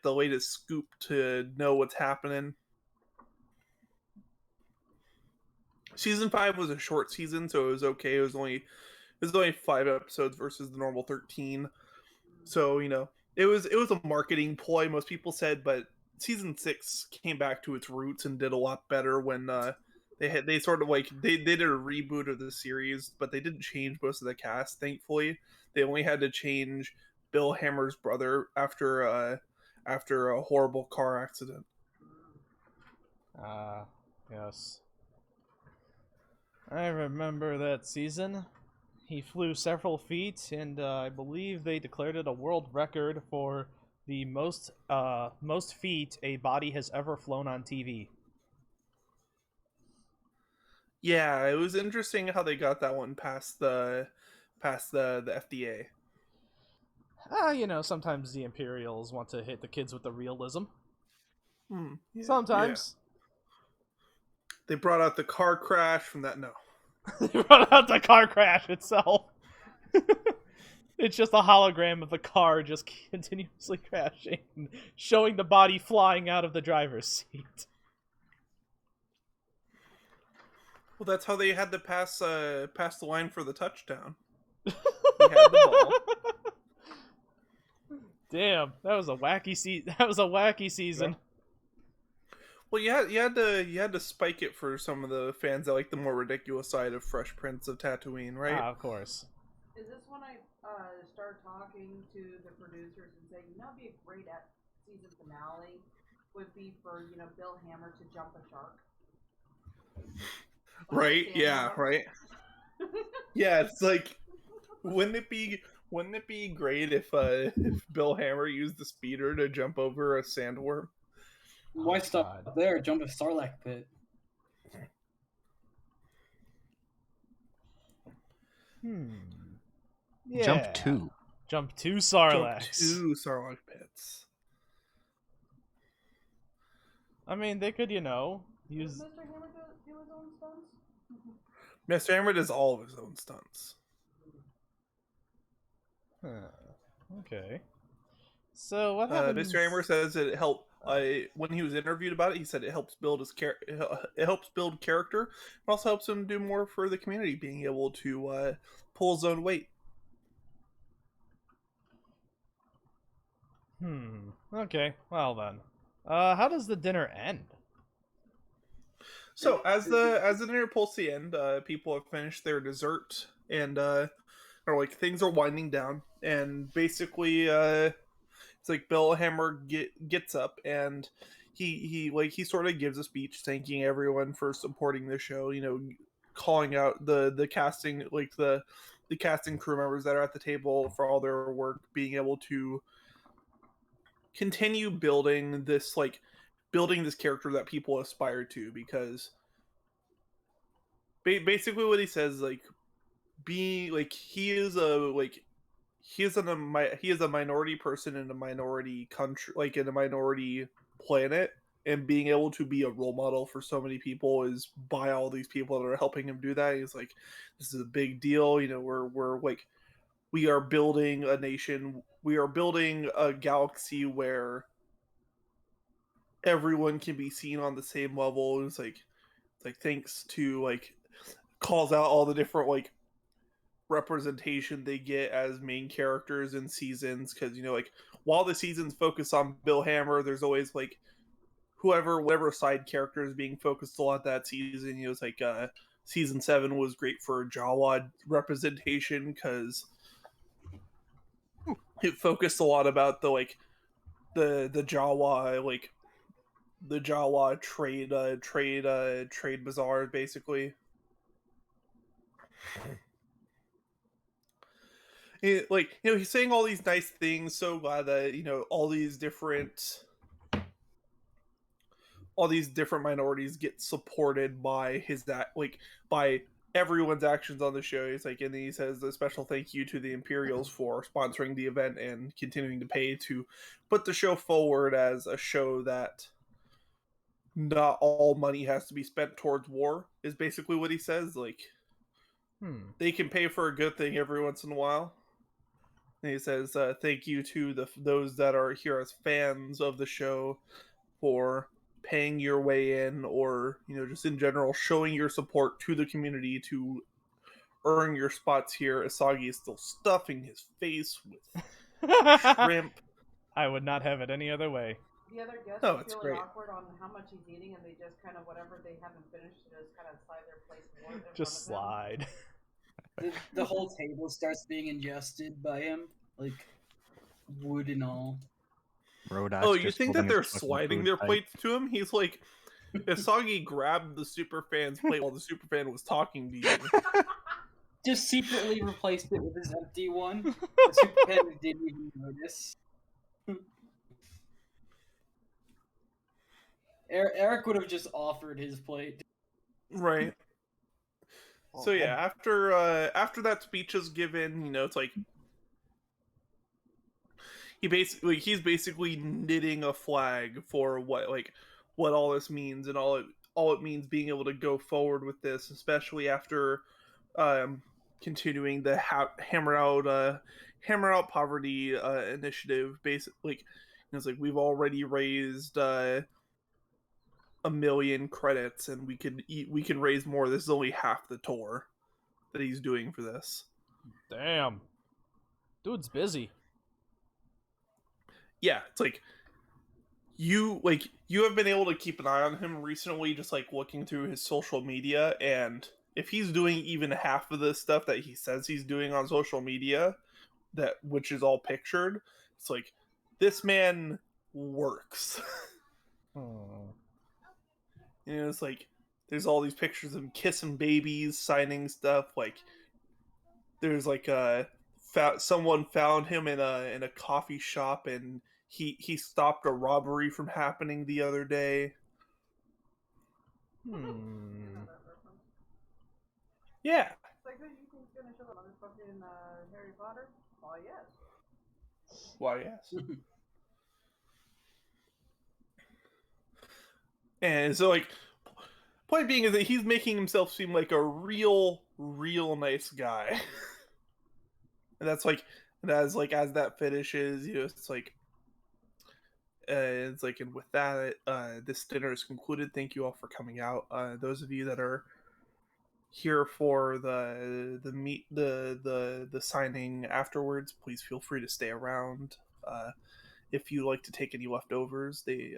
the latest scoop to know what's happening. Season 5 was a short season, so it was okay. It was only 5 episodes versus the normal 13. So, it was a marketing ploy, most people said, but season 6 came back to its roots and did a lot better when they sort of like they did a reboot of the series, but they didn't change most of the cast, thankfully. They only had to change Bill Hammer's brother after a horrible car accident. yes. I remember that season. He flew several feet, and I believe they declared it a world record for the most feet a body has ever flown on TV. Yeah, it was interesting how they got that one past the FDA. Sometimes the Imperials want to hit the kids with the realism. Yeah, Sometimes. they brought out the car crash from that. No, They brought out the car crash itself. It's just a hologram of the car just continuously crashing, showing the body flying out of the driver's seat. well, that's how they had to pass the line for the touchdown. He had the ball. Damn, that was a wacky season. Well, you had to spike it for some of the fans that like the more ridiculous side of Fresh Prince of Tatooine, right? Of course. Is this when I start talking to the producers and saying, that'd be a great season finale would be for, Bill Hammer to jump a shark? Right? Yeah, right. Yeah, it's like, wouldn't it be great if Bill Hammer used the speeder to jump over a sandworm? Why stop God. there? Jump a Sarlacc pit. Yeah. Jump 2. Jump 2 Sarlaccs. Jump 2 Sarlacc pits. I mean, they could, use... Does Mr. Hammer do his own stunts? Mr. Hammer does all of his own stunts. Okay. So what happens? Mr. Hammer says that it helped. When he was interviewed about it, he said it helps build his it helps build character. It also helps him do more for the community, being able to pull his own weight. Okay. Well then, how does the dinner end? So as the dinner pulls to the end, people have finished their dessert and or like things are winding down, and basically it's like Bill Hammer gets up and he sort of gives a speech thanking everyone for supporting the show, calling out the casting, like the casting crew members that are at the table for all their work, being able to continue building this character that people aspire to, because basically what he says, like, being like he is a minority person in a minority country, like in a minority planet, and being able to be a role model for so many people is by all these people that are helping him do that. He's like, this is a big deal. We're like, we are building a nation, we are building a galaxy where everyone can be seen on the same level. It's like thanks to, like, calls out all the different, like, representation they get as main characters in seasons, because like, while the seasons focus on Bill Hammer, there's always like whatever side character is being focused a lot that season. It's like season 7 was great for Jawa representation because it focused a lot about the Jawa the Jawa trade bazaar basically. He's saying all these nice things. So glad that all these different minorities get supported by by everyone's actions on the show. He's like, and then he says a special thank you to the Imperials for sponsoring the event and continuing to pay to put the show forward as a show that not all money has to be spent towards war, is basically what he says. They can pay for a good thing every once in a while. And he says, thank you to those that are here as fans of the show for paying your way in, or just in general showing your support to the community to earn your spots here. Isagi is still stuffing his face with shrimp. I would not have it any other way. The other guests Oh, are it's feeling great. awkward on how much he's eating, and they just kind of whatever they haven't finished, just kind of slide their plate more in Just front of him. slide. The whole table starts being ingested by him, like wood and all. Rhodok's Oh, you just think holding that they're his fucking sliding food their tight. plates to him? He's like, Isagi grabbed the superfan's plate while the superfan was talking to you. Just secretly replaced it with his empty one. The superintendent didn't even notice. Erik would have just offered his plate. Right. So yeah, after that speech is given, it's like he's basically knitting a flag for what all this means, and all it means being able to go forward with this, especially after continuing the hammer out poverty initiative. Basically, it's like we've already raised 1 million credits, and we can raise more. This is only half the tour that he's doing for this. Damn. Dude's busy. Yeah, it's like you have been able to keep an eye on him recently, just looking through his social media, and if he's doing even half of the stuff that he says he's doing on social media, which is all pictured, it's like this man works. It's like there's all these pictures of him kissing babies, signing stuff. There's someone found him in a coffee shop, and he stopped a robbery from happening the other day. Yeah. It's like, who do you think's gonna show up? Motherfucking Harry Potter? Why, yes. Why, yes. And so, point being is that he's making himself seem like a real nice guy. And that's as that finishes, and with that, this dinner is concluded. Thank you all for coming out. Those of you that are here for the signing afterwards, please feel free to stay around. If you like to take any leftovers, they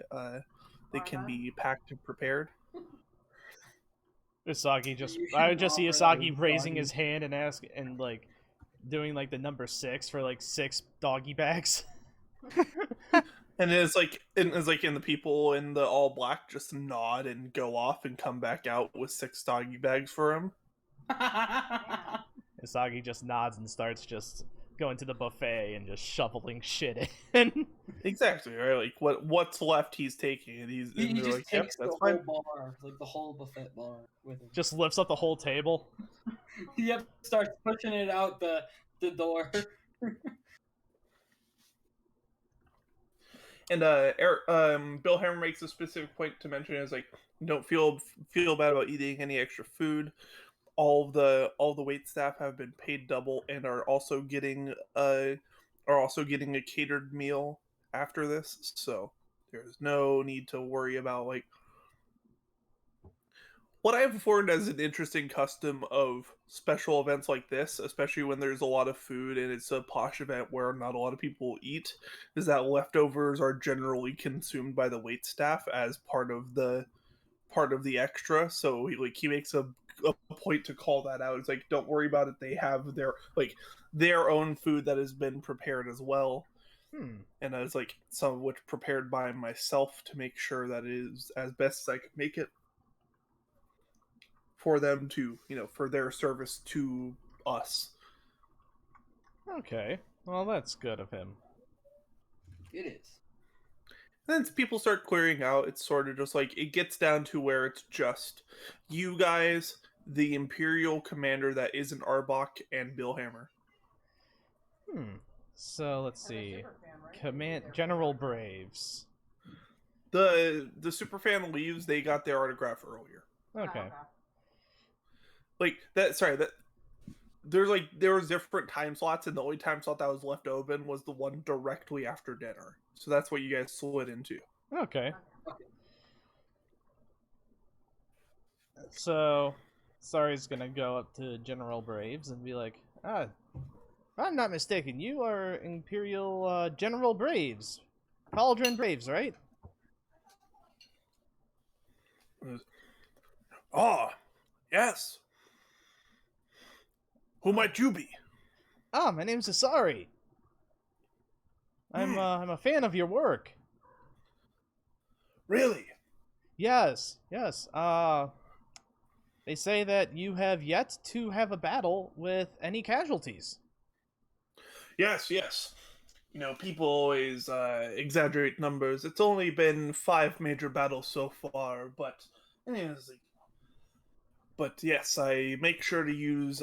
can be packed and prepared. Isagi I would just see Isagi raising his hand and doing the number 6 for 6 doggy bags. And it's in the people in the all black just nod and go off and come back out with 6 doggy bags for him. Isagi just nods and starts just going to the buffet and just shoveling shit in. Exactly, right? What's left he's taking, and he just takes the whole bar, the whole buffet bar with him. Just lifts up the whole table. Yep, starts pushing it out the door. And Bill Hammer makes a specific point to mention is don't feel bad about eating any extra food. All the wait staff have been paid double and are also getting a catered meal after this, so there's no need to worry about what I've learned as an interesting custom of special events like this, especially when there's a lot of food and it's a posh event where not a lot of people eat, is that leftovers are generally consumed by the wait staff as part of the extra. So he makes a a point to call that out. It's like, don't worry about it. They have their own food that has been prepared as well. And it's like some of which prepared by myself to make sure that it is as best as I could make it for them to, for their service to us. Okay. Well, that's good of him. It is. And then people start clearing out. It's sort of just like, it gets down to where it's just you guys, the Imperial commander that isn't Arbok, and Bill Hammer. So let's see. General Braves. The superfan leaves. They got their autograph earlier. Okay. Like that. Sorry, that there was different time slots, and the only time slot that was left open was the one directly after dinner. So that's what you guys slid into. Okay. So, Sari's gonna go up to General Braves and be like, if I'm not mistaken, you are Imperial General Braves. Cauldron Braves, right? Yes. Who might you be? My name's Isari. I'm a fan of your work. Really? Yes. They say that you have yet to have a battle with any casualties. Yes. People always exaggerate numbers. It's only been 5 major battles so far, but yes, I make sure to use.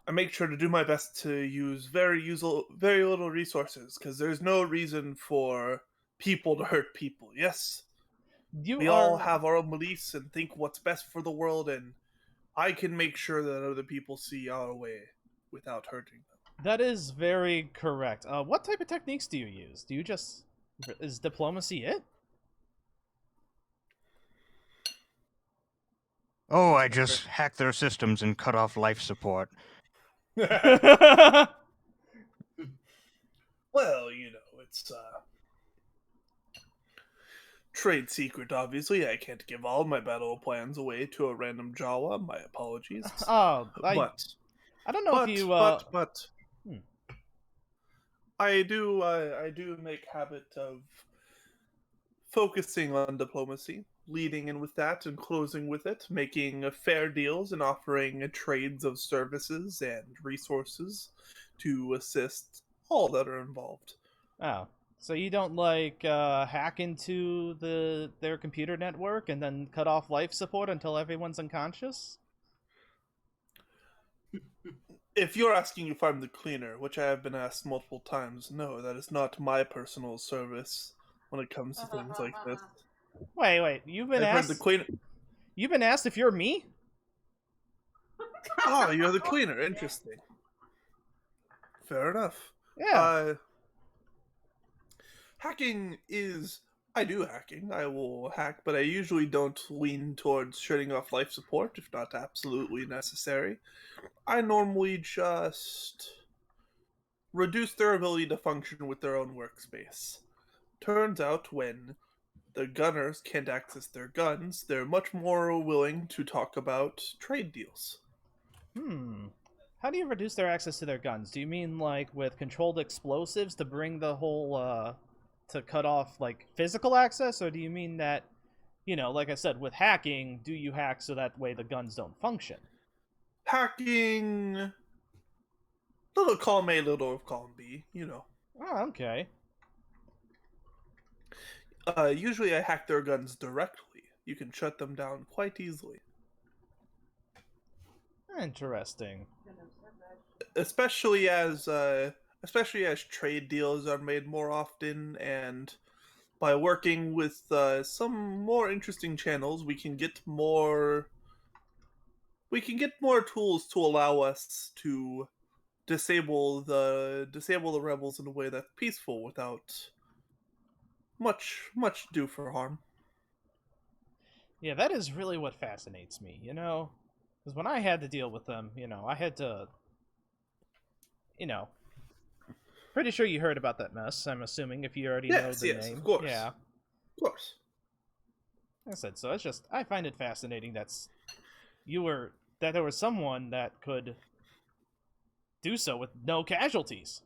I make sure to do my best to use very little resources, because there's no reason for people to hurt people. Yes, we all have our own beliefs and think what's best for the world, and I can make sure that other people see our way without hurting them. That is very correct. What type of techniques do you use? Is diplomacy it? Oh, I just hacked their systems and cut off life support. Well, it's trade secret, obviously. I can't give all my battle plans away to a random Jawa. My apologies. I don't know if you. But I do make habit of focusing on diplomacy, leading in with that and closing with it, making fair deals and offering trades of services and resources to assist all that are involved. Oh, so you don't hack into their computer network and then cut off life support until everyone's unconscious? If you're asking if I'm the cleaner, which I have been asked multiple times, no, that is not my personal service when it comes to things like this. Wait, you've been asked. The cleaner. You've been asked if you're me? Oh, you're the cleaner. Interesting. Fair enough. Yeah. Hacking is. I do hacking. I will hack, but I usually don't lean towards shutting off life support if not absolutely necessary. I normally just reduce their ability to function with their own workspace. Turns out when the gunners can't access their guns, they're much more willing to talk about trade deals. How do you reduce their access to their guns? Do you mean with controlled explosives to bring the whole to cut off physical access, or do you mean that, like I said, with hacking, do you hack so that way the guns don't function? Hacking, little column A, little column B, Oh, okay. Usually I hack their guns directly. You can shut them down quite easily. Interesting. Especially as trade deals are made more often, and by working with some more interesting channels, we can get more tools to allow us to disable the rebels in a way that's peaceful without much do for harm. Yeah, that is really what fascinates me, because when I had to deal with them, I had to, pretty sure you heard about that mess, I'm assuming, if you already know the name. Of course. Yeah. Of course. Like I said, so I find it fascinating that there was someone that could do so with no casualties.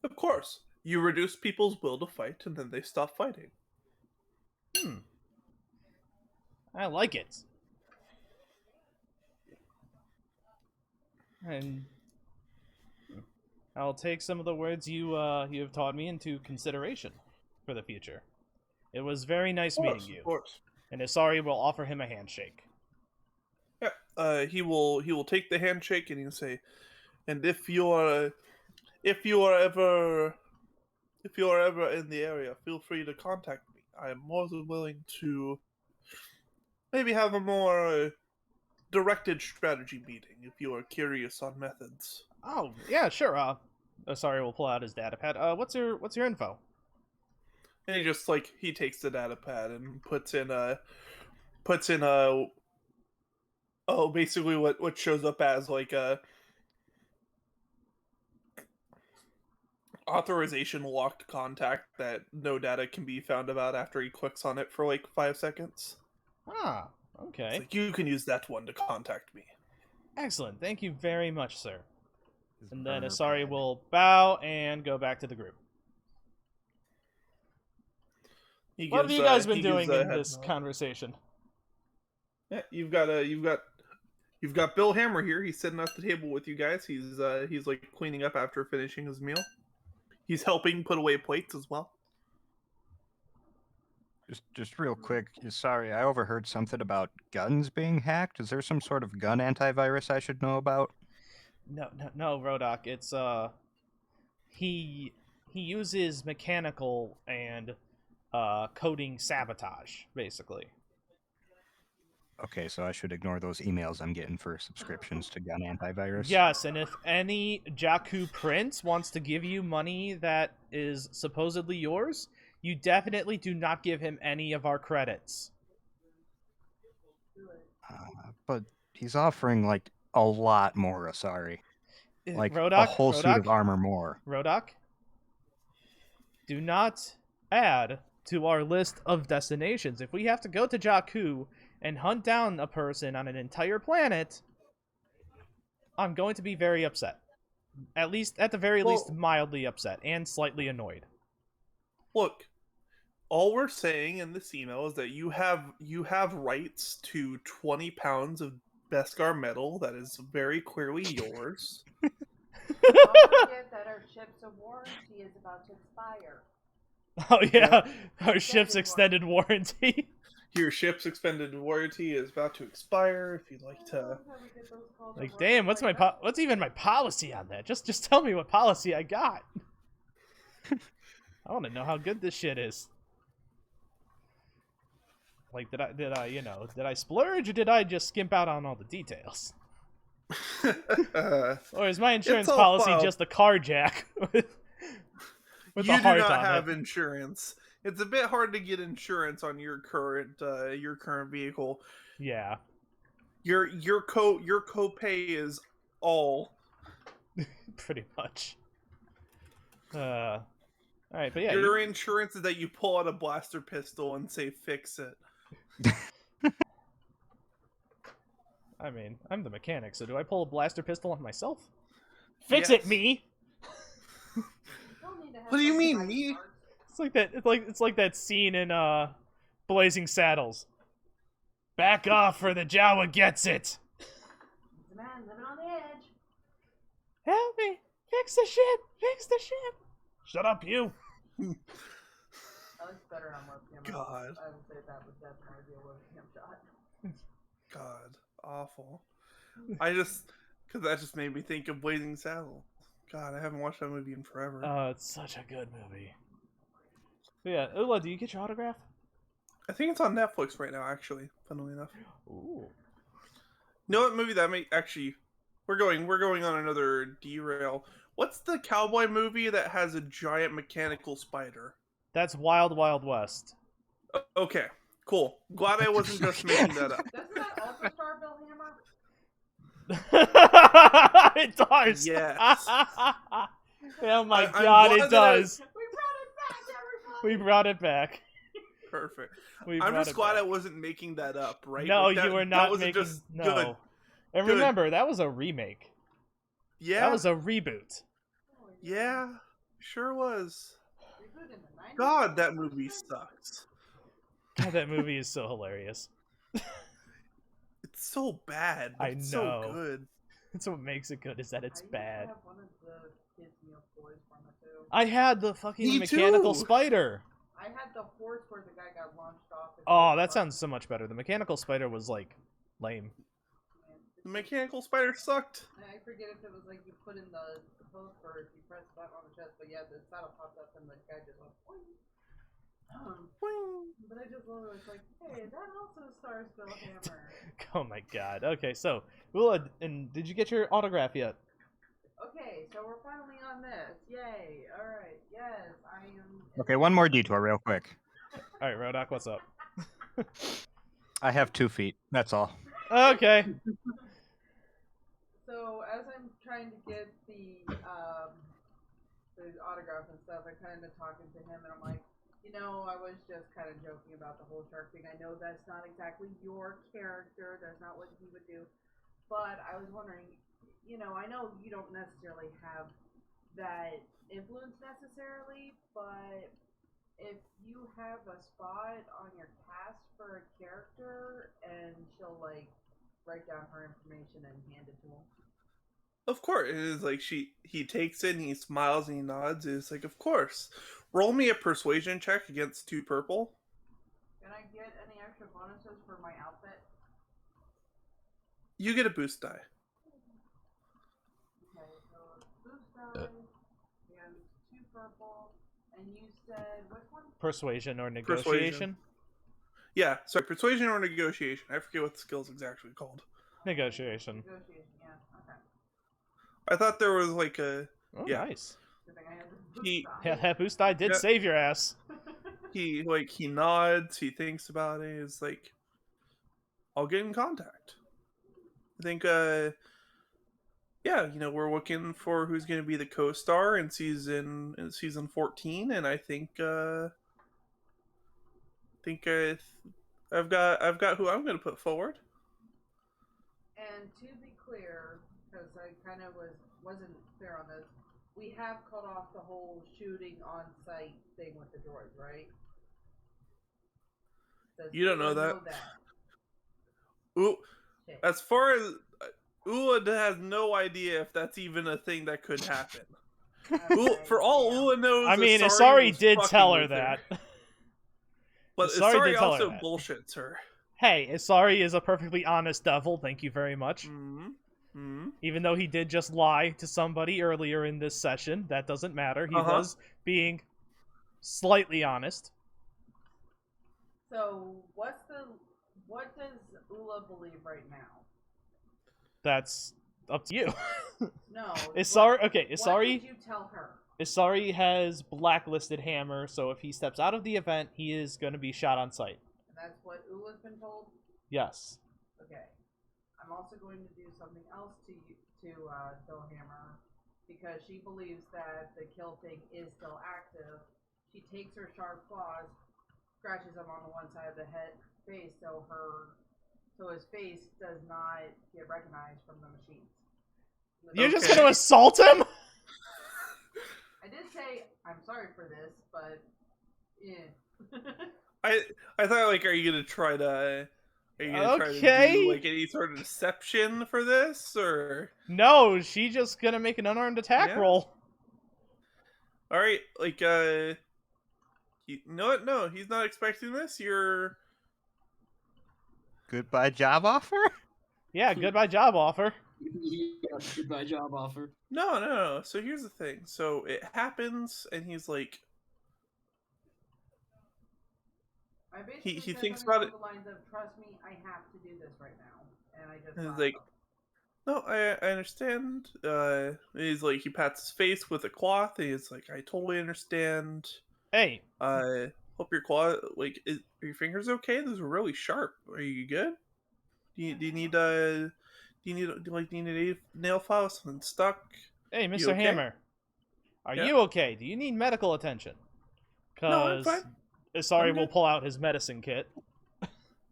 Of course. You reduce people's will to fight, and then they stop fighting. I like it. And I'll take some of the words you have taught me into consideration for the future. It was very nice meeting you. Of course. And Isari will offer him a handshake. Yeah. He will take the handshake and he'll say, "And if you are ever in the area, feel free to contact me. I am more than willing to maybe have a more directed strategy meeting if you are curious on methods." Oh, yeah, sure. Isari will pull out his data pad. What's your info? And he just he takes the data pad and puts in basically what shows up as a authorization locked contact that no data can be found about after he clicks on it for 5 seconds. Ah, okay. It's you can use that one to contact me. Excellent. Thank you very much, sir. His And then burner Isari pad. will bow and go back to the group. What have you guys been doing in this conversation? Yeah, you've got Bill Hammer here. He's sitting at the table with you guys. He's cleaning up after finishing his meal. He's helping put away plates as well. Just real quick, sorry, I overheard something about guns being hacked. Is there some sort of gun antivirus I should know about? No, Rhodok. It's he uses mechanical and coding sabotage, basically. Okay, so I should ignore those emails I'm getting for subscriptions to gun antivirus? Yes, and if any Jakku prince wants to give you money that is supposedly yours, you definitely do not give him any of our credits. But he's offering, a lot more, sorry. Rhodok, a whole suit of armor more. Rhodok, do not add to our list of destinations. If we have to go to Jakku and hunt down a person on an entire planet, I'm going to be very upset. At the very least, mildly upset and slightly annoyed. Look, all we're saying in this email is that you have rights to 20 pounds of Beskar metal that is very clearly yours. Don't forget that our ship's warranty is about to expire. Oh yeah, our ship's extended warranty. Your ship's extended warranty is about to expire. If you'd like to, damn, what's even my policy on that? Just tell me what policy I got. I want to know how good this shit is. Did I splurge or did I just skimp out on all the details? Or is my insurance policy just a carjack with you a heart do not on have it? Insurance. It's a bit hard to get insurance on your current vehicle. Yeah. Your copay is all. Pretty much. All right, but yeah. Your insurance is that you pull out a blaster pistol and say "fix it." I mean, I'm the mechanic, so do I pull a blaster pistol on myself? Fix Yes. it, me. What do you mean, me? It's like that. It's like that scene in Blazing Saddles. Back off, or the Jawa gets it. The man living on the edge. Help me! Fix the ship! Fix the ship! Shut up, you! I was better on webcam. God. I would say that was definitely a webcam shot. God, awful. Because that just made me think of Blazing Saddle. God, I haven't watched that movie in forever. It's such a good movie. But yeah, Oola, do you get your autograph? I think it's on Netflix right now, actually. Funnily enough. Ooh. You know what movie that may actually? We're going on another derail. What's the cowboy movie that has a giant mechanical spider? That's Wild Wild West. Okay, cool. Glad I wasn't just making that up. Doesn't that also star Bill Hammer? It does. Yes. Oh my I'm god, glad it does. We brought it back, everybody. We brought it back. Perfect. We I'm brought just it glad back. I wasn't making that up, right? No, Like, you were that not wasn't making just no. good. And Good. remember, that was a remake. Yeah. That was a reboot. Yeah. Sure was. Reboot in the 90s? God, that movie sucks. God, that movie is so hilarious. It's so bad, but I it's know. so good. That's what makes it good, is that it's I used bad. to have one of the kids' meal toys from it too. I had the fucking Me mechanical too! spider. I had the horse where the guy got launched off. and Oh, hit the that sounds button. so much better. The mechanical spider was like lame. Man, it's The like- mechanical spider sucked. I forget if it was like you put in the post or if you press the button on the chest, but yeah, the saddle popped up and the guy just went. Boing. But I just love it. It's like, hey, that also stars Bill Hammer. Oh my god. Okay, so Oola, and did you get your autograph yet? Okay, so we're finally on this. Yay! All right. Yes, I am. Okay, one more detour real quick. All right, Rhodok, what's up? I have 2 feet. That's all. Okay. So as I'm trying to get the autograph and stuff, I kind of talking to him, and I'm like, you know, I was just kind of joking about the whole shark thing. I know that's not exactly your character. That's not what he would do. But I was wondering, you know, I know you don't necessarily have that influence necessarily, but if you have a spot on your cast for a character and she'll like write down her information and hand it to him. Of course, it is like he takes it and he smiles and he nods. It's like, of course. Roll me a persuasion check against 2 purple. Can I get any extra bonuses for my outfit? You get a boost die. Okay, so boost die and 2 purple, and you said which one? Persuasion or negotiation? Yeah, sorry, persuasion or negotiation. I forget what the skill's exactly called. Negotiation. Negotiation. Yeah. Okay. I thought there was like a Oh, Yeah. nice. Good thing I had the boost He- die. Yeah, that boost die did Yeah. save your ass. he nods, he thinks about it, is like, I'll get in contact. I think yeah, you know, we're looking for who's gonna be the co-star in season 14, and I think I've got who I'm gonna put forward. And to be clear, because I kind of wasn't clear on this, we have cut off the whole shooting on site thing with the droids, right? Does You don't know Oola that. Ooh, Okay. as far as Oola has no idea if that's even a thing that could happen. Okay, For all damn. Oola knows, I mean, Isari Isari was did fucking tell her with that. But Isari Isari did tell her also that. bullshits her. Hey, Isari is a perfectly honest devil, thank you very much. Mm-hmm. Mm-hmm. Even though he did just lie to somebody earlier in this session, that doesn't matter. He was being slightly honest. So what does Oola believe right now? That's up to you. No. Isari, okay, What Isari, did you tell her? Isari has blacklisted Hammer, so if he steps out of the event, he is going to be shot on sight. And that's what Oola's been told. Yes. Okay. I'm also going to do something else to Bill Hammer because she believes that the kill thing is still active. She takes her sharp claws, scratches him on the one side of the face, so his face does not get recognized from the machines. You're just Okay. going to assault him? I did say I'm sorry for this, but yeah. I thought, like, are you gonna try to Okay. do like any sort of deception for this, or No, she's just going to make an unarmed attack Yeah. roll. all right, like you know what? No, he's not expecting this. You're Goodbye job offer? Yeah, goodbye job offer. Yeah, goodbye job offer. no. So here's the thing. So it happens, and he's like, I basically he said thinks something about along it. the lines of, "Trust me, I have to do this right now," and I just And he's laughed. like, no, I understand. He's like, he pats his face with a cloth, and he's like, I totally understand. Hey, Hope your claw, like, are your fingers okay? Those were really sharp. Are you good? Do you need do you need a nail file, something stuck? hey, You Mr. okay? Hammer. Are Yeah? you okay? Do you need medical attention? No, I'm Because fine. Isari I'm will good. pull out his medicine kit.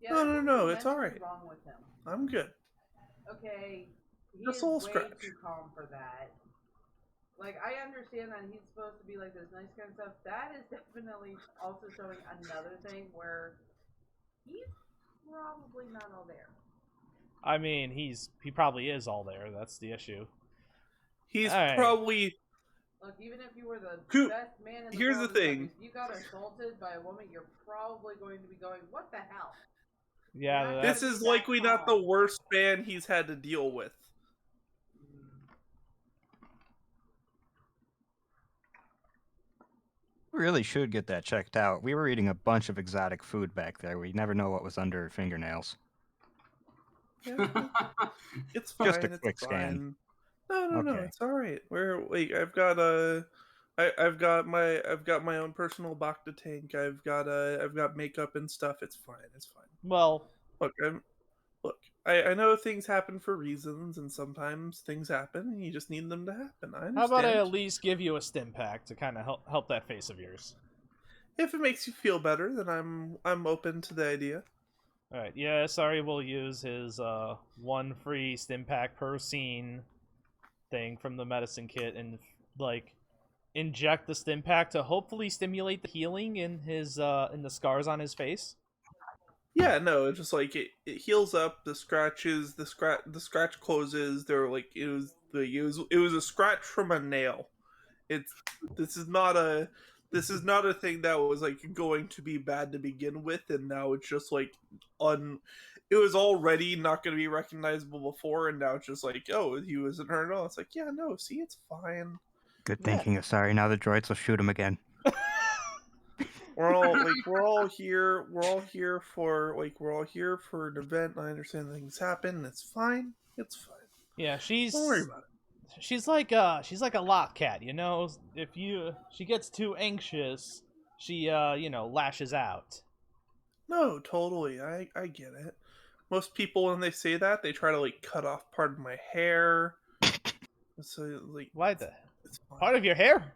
Yeah, No, there's no, something no, it's mentally alright. wrong with him. I'm good. Okay, he Just is a little way scratch. too calm for that. Like, I understand that he's supposed to be like this nice kind of stuff. That is definitely also showing another thing where he's probably not all there. I mean, he probably is all there. That's the issue. He's Alright. probably. Look, even if you were the Who- best man in the here's world, the thing. if you got assaulted by a woman, you're probably going to be going, "What the hell?" Yeah, Not This gonna is be that likely not the calm. worst man he's had to deal with. We really should get that checked out. We were eating a bunch of exotic food back there. We never know what was under her fingernails. Yeah, it's fine. Just a it's quick scan. fine. No, Okay. it's all right. I've got my own personal Bacta tank. I've got makeup and stuff. It's fine. It's fine. well, Look, I know things happen for reasons, and sometimes things happen, and you just need them to happen. I understand. how about I at least give you a stim pack to kind of help that face of yours? If it makes you feel better, then I'm open to the idea. All right. Yeah, Isari will use his one free stim pack per scene thing from the medicine kit and like inject the stim pack to hopefully stimulate the healing in his in the scars on his face. Yeah, no, it's just like it heals up the scratches. The scratch closes. They're like it was a scratch from a nail. This is not a thing that was like going to be bad to begin with, and now it's just like it was already not going to be recognizable before, and now it's just like, oh, he wasn't hurt at all. It's like, yeah, no, see, it's fine. Good Yeah. thinking, Asari. Now the droids will shoot him again. We're all here for an event. I understand things happen. It's fine. It's fine. Yeah, Don't worry about it. she's like a lot cat, you know. If she gets too anxious, she lashes out. No, totally. I get it. Most people, when they say that, they try to like cut off part of my hair. So like, Why the it's fine. part of your hair?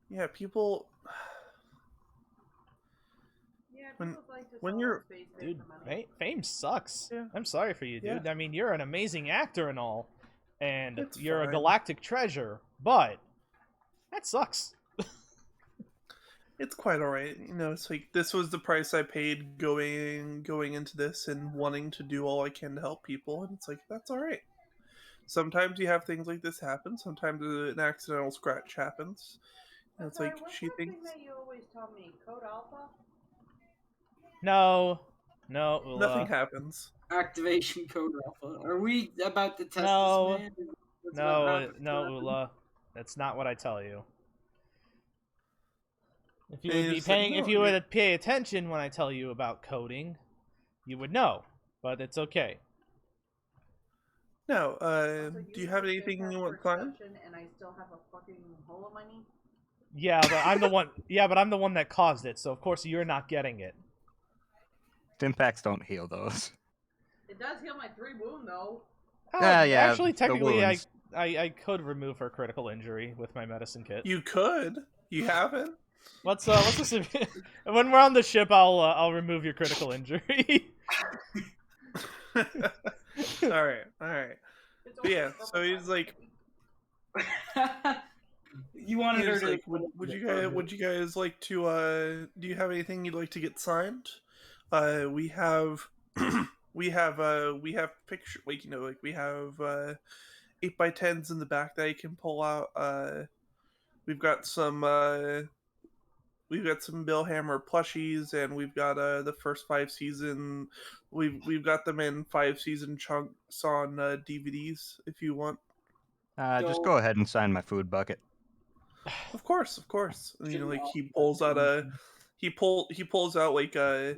Yeah, people. Yeah, When- people like to when sell you're- their space there Dude, for money. fame sucks. Yeah. I'm sorry for you, dude. Yeah. I mean, you're an amazing actor and all, and It's you're a fine. galactic treasure, but that sucks. It's quite all right. You know, it's like this was the price I paid going into this and wanting to do all I can to help people, and it's like that's all right. Sometimes you have things like this happen. Sometimes an accidental scratch happens. And it's Sorry, like what's she that thinks thing that you always tell me? Code Alpha? No, Oola. nothing happens. Activation code alpha. Are we about to test No. this man? What's about No, to happen? Oola. That's not what I tell you. If you And would be it's like, paying, if no, you you- would pay attention when I tell you about coding, you would know. But it's okay. No, Also, do you have use anything Stimpak you for want signed? exception, and I still have a fucking hole in my knee? Yeah, but I'm the one. Yeah, but I'm the one that caused it, so of course you're not getting it. Stim packs don't heal those. It does heal my 3 wound, though. Yeah, Actually, the technically, wounds. I could remove her critical injury with my medicine kit. You could. You haven't. Let's assume when we're on the ship, I'll remove your critical injury. all right. It's But yeah, only a so he's like, You wanted her he's to. like, would you guys like to? Do you have anything you'd like to get signed? We have, we have picture like we have 8x10s in the back that you can pull out. We've got some Bill Hammer plushies, and we've got the first 5 season. We've got them in 5-season chunks on DVDs if you want. Just go ahead and sign my food bucket. Of course. And, Shouldn't like all- he pulls out he pulls out like a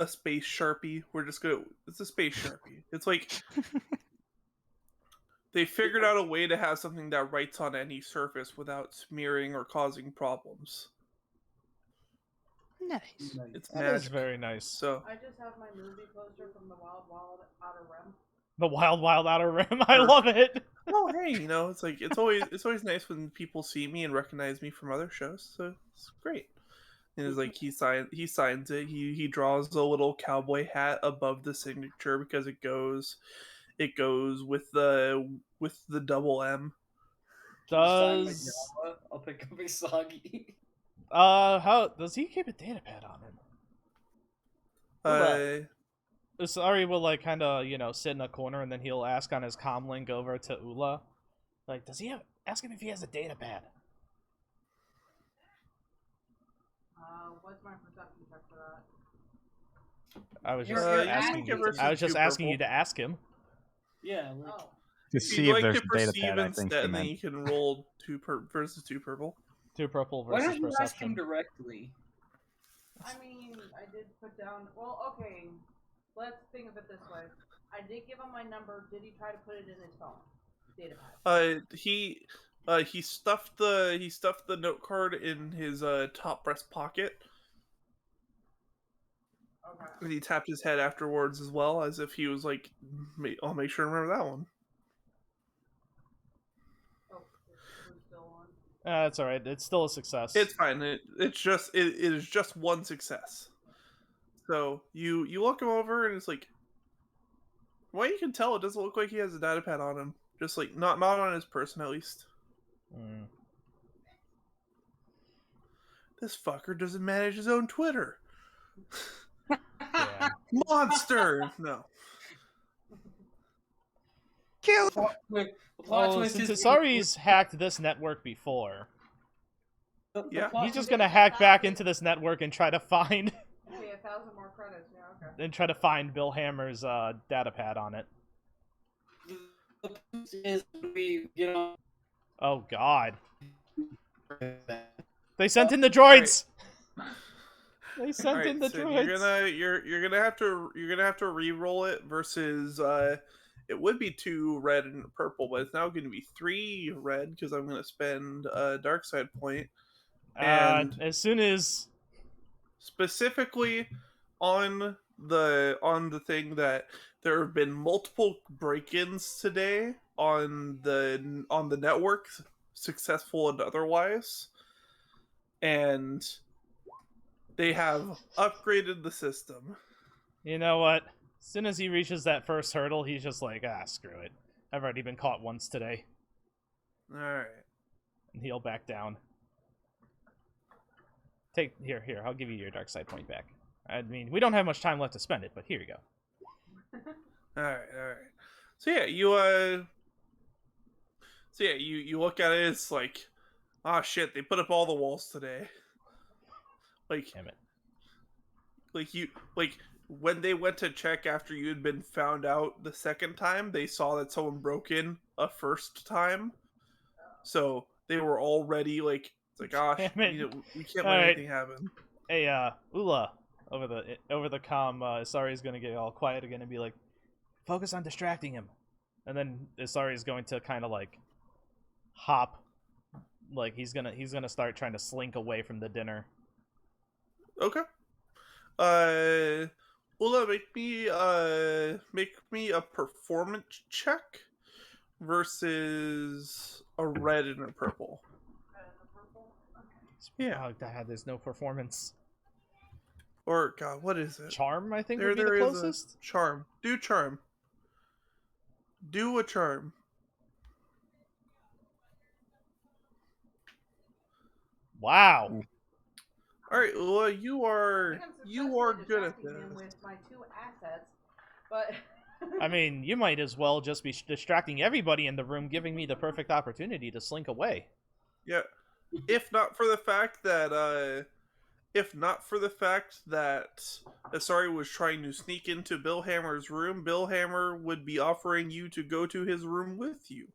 space Sharpie. It's a space Sharpie. It's like they figured out a way to have something that writes on any surface without smearing or causing problems. Nice. It's That is magic. very nice. So I just have my movie poster from the Wild Wild Outer Rim. The Wild Outer Rim. I love it. well, hey, it's always nice when people see me and recognize me from other shows. So it's great. And it's like he signs it. He draws a little cowboy hat above the signature because it goes with the double M. Does Jawa? I'll pick up Isagi. how does he keep a data pad on him? Uh, Isari will like kind of sit in a corner and then he'll ask on his comm link over to Oola, like, does he have? Ask him if he has a data pad. What's my perception check for that? I was You're- just you're asking. asking versus I was just two asking you purple. to ask him. Yeah, like, Oh, To if see you'd if like there's to a data perceive pad, I think instead, she then meant. you can roll versus two purple. 2 purple why versus don't you ask him perception. directly? I mean, I did put down. Well, okay. Let's think of it this way. I did give him my number. Did he try to put it in his phone? Data pad. He stuffed the note card in his top breast pocket, Okay. and he tapped his head afterwards as well, as if he was like, "I'll make sure to remember that one." Oh, it's still on. That's all right. It's still a success. It's fine. It is just one success. So you look him over, and it's like, well, you can tell it doesn't look like he has a data pad on him. Just like not on his person, at least. Mm. This fucker doesn't manage his own Twitter. Yeah. Monster. No. Kill him! The plot Well, twist since is Isari's hacked this network before, the Yeah. plot he's just twist- gonna hack back into this network and try to find Okay, 1,000 more credits. Yeah, Bill Hammer's data pad on it. the twist is we get on. Oh God! They sent in the droids. They sent in the so droids. you're gonna have to re-roll it versus it would be 2 red and purple, but it's now going to be 3 red because I'm going to spend a dark side point, and As soon as specifically on the thing that there have been multiple break-ins today on the network, successful and otherwise, and they have upgraded the system. you know what, as soon as he reaches that first hurdle, he's just like, screw it. I've already been caught once today, All right. and he'll back down. Take here. I'll give you your dark side point back. I mean, we don't have much time left to spend it, but here you go. All right. So yeah, you look at it. It's like, oh shit, they put up all the walls today. Like, Damn it. like when they went to check after you had been found out the second time, they saw that someone broke in a first time, so they were already like, it's like, gosh, we can't let anything happen. Hey, Oola, over the comm, Isari's gonna get all quiet again and be like, focus on distracting him. And then Isari's going to kind of like hop, like he's gonna start trying to slink away from the dinner. Okay. Oola, make me a performance check versus a red and a purple. Yeah. Oh God, there's no performance. Or God, what is it? Charm, I think, would be There the is closest. a charm. Do charm. Do a charm. Wow. All right, Oola, you I are think I'm good at successfully distracting him this. with my 2 assets, but I mean, you might as well just be distracting everybody in the room, giving me the perfect opportunity to slink away. Yeah. If not for the fact that Isari was trying to sneak into Bill Hammer's room, Bill Hammer would be offering you to go to his room with you.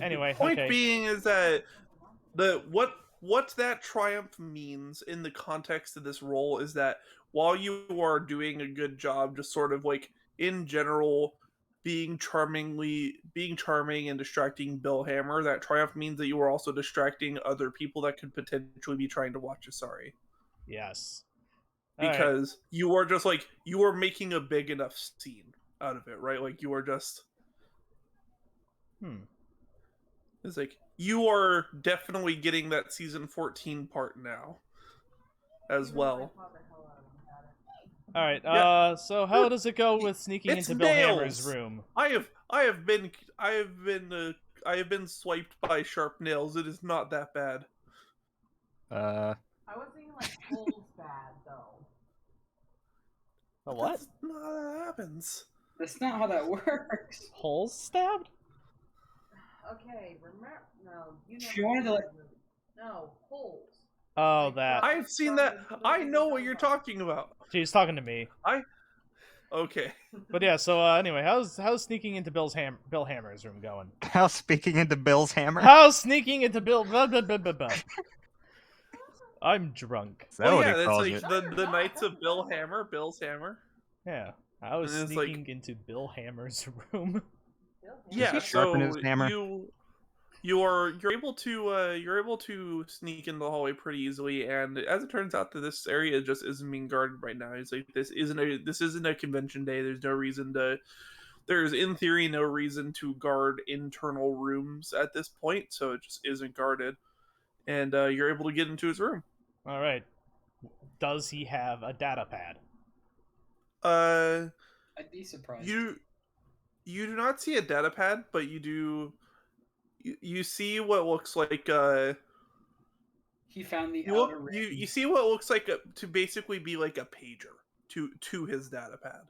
Anyway, Point okay. being is that what that triumph means in the context of this role is that while you are doing a good job, just sort of like in general being charming and distracting Bill Hammer, that triumph means that you are also distracting other people that could potentially be trying to watch Isari. Yes. All right. Because you are just like, you are making a big enough scene out of it, right? Like you are just... It's like, you are definitely getting that season 14 part now, as Even though I well. fought the hell out of him about it. All right. Yeah. So how does it go with sneaking It's into Bill Hammer's nails! room? I have been swiped by sharp nails. It is not that bad. I was thinking like holes bad though. A what? That's not how that happens. That's not how that works. Holes stabbed? Okay, remember? No, you know. She wanted to, like- No, holes. Oh, Like, that. I've seen that. I know what you're talking about. She's talking to me. Okay. But yeah. So anyway, how's sneaking into Bill Hammer's room going? How's speaking into Bill's hammer? How's sneaking into Bill? Blah, blah, blah, blah, blah. I'm drunk. Is that what he that's calls like it? the Knights of Bill's Hammer. Yeah. I was And it's sneaking into Bill Hammer's room. Yeah, he sharpen his so hammer? you're able to sneak in the hallway pretty easily, and as it turns out that this area just isn't being guarded right now. It's like this isn't a convention day. There's in theory no reason to guard internal rooms at this point, so it just isn't guarded, and you're able to get into his room. All right. Does he have a data pad? I'd be surprised. You do not see a data pad, but you see what looks like He found the you outer ring. you see what looks like to basically be like a pager to his data pad.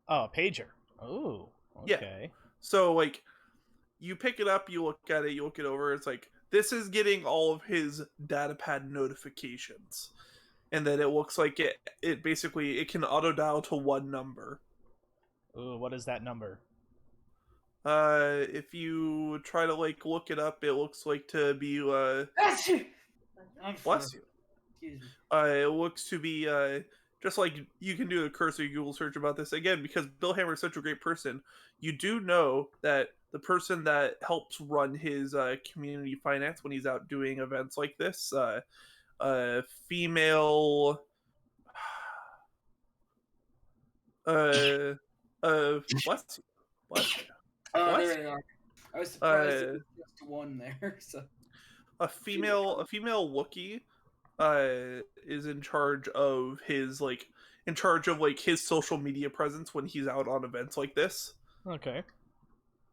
Oh, a pager. Oh. Yeah. Okay. So like you pick it up, you look at it, you look it over, it's like this is getting all of his data pad notifications. And then it looks like it basically it can auto dial to one number. Ooh, what is that number? If you try to like look it up, it looks like to be Bless you! bless you. Excuse me. It looks to be just like you can do a cursory Google search about this again because Bill Hammer is such a great person. You do know that the person that helps run his community finance when he's out doing events like this, female, bless you, bless you. Oh, What? there we are. I was surprised it was just one there. So A female Wookiee is in charge of his his social media presence when he's out on events like this. Okay.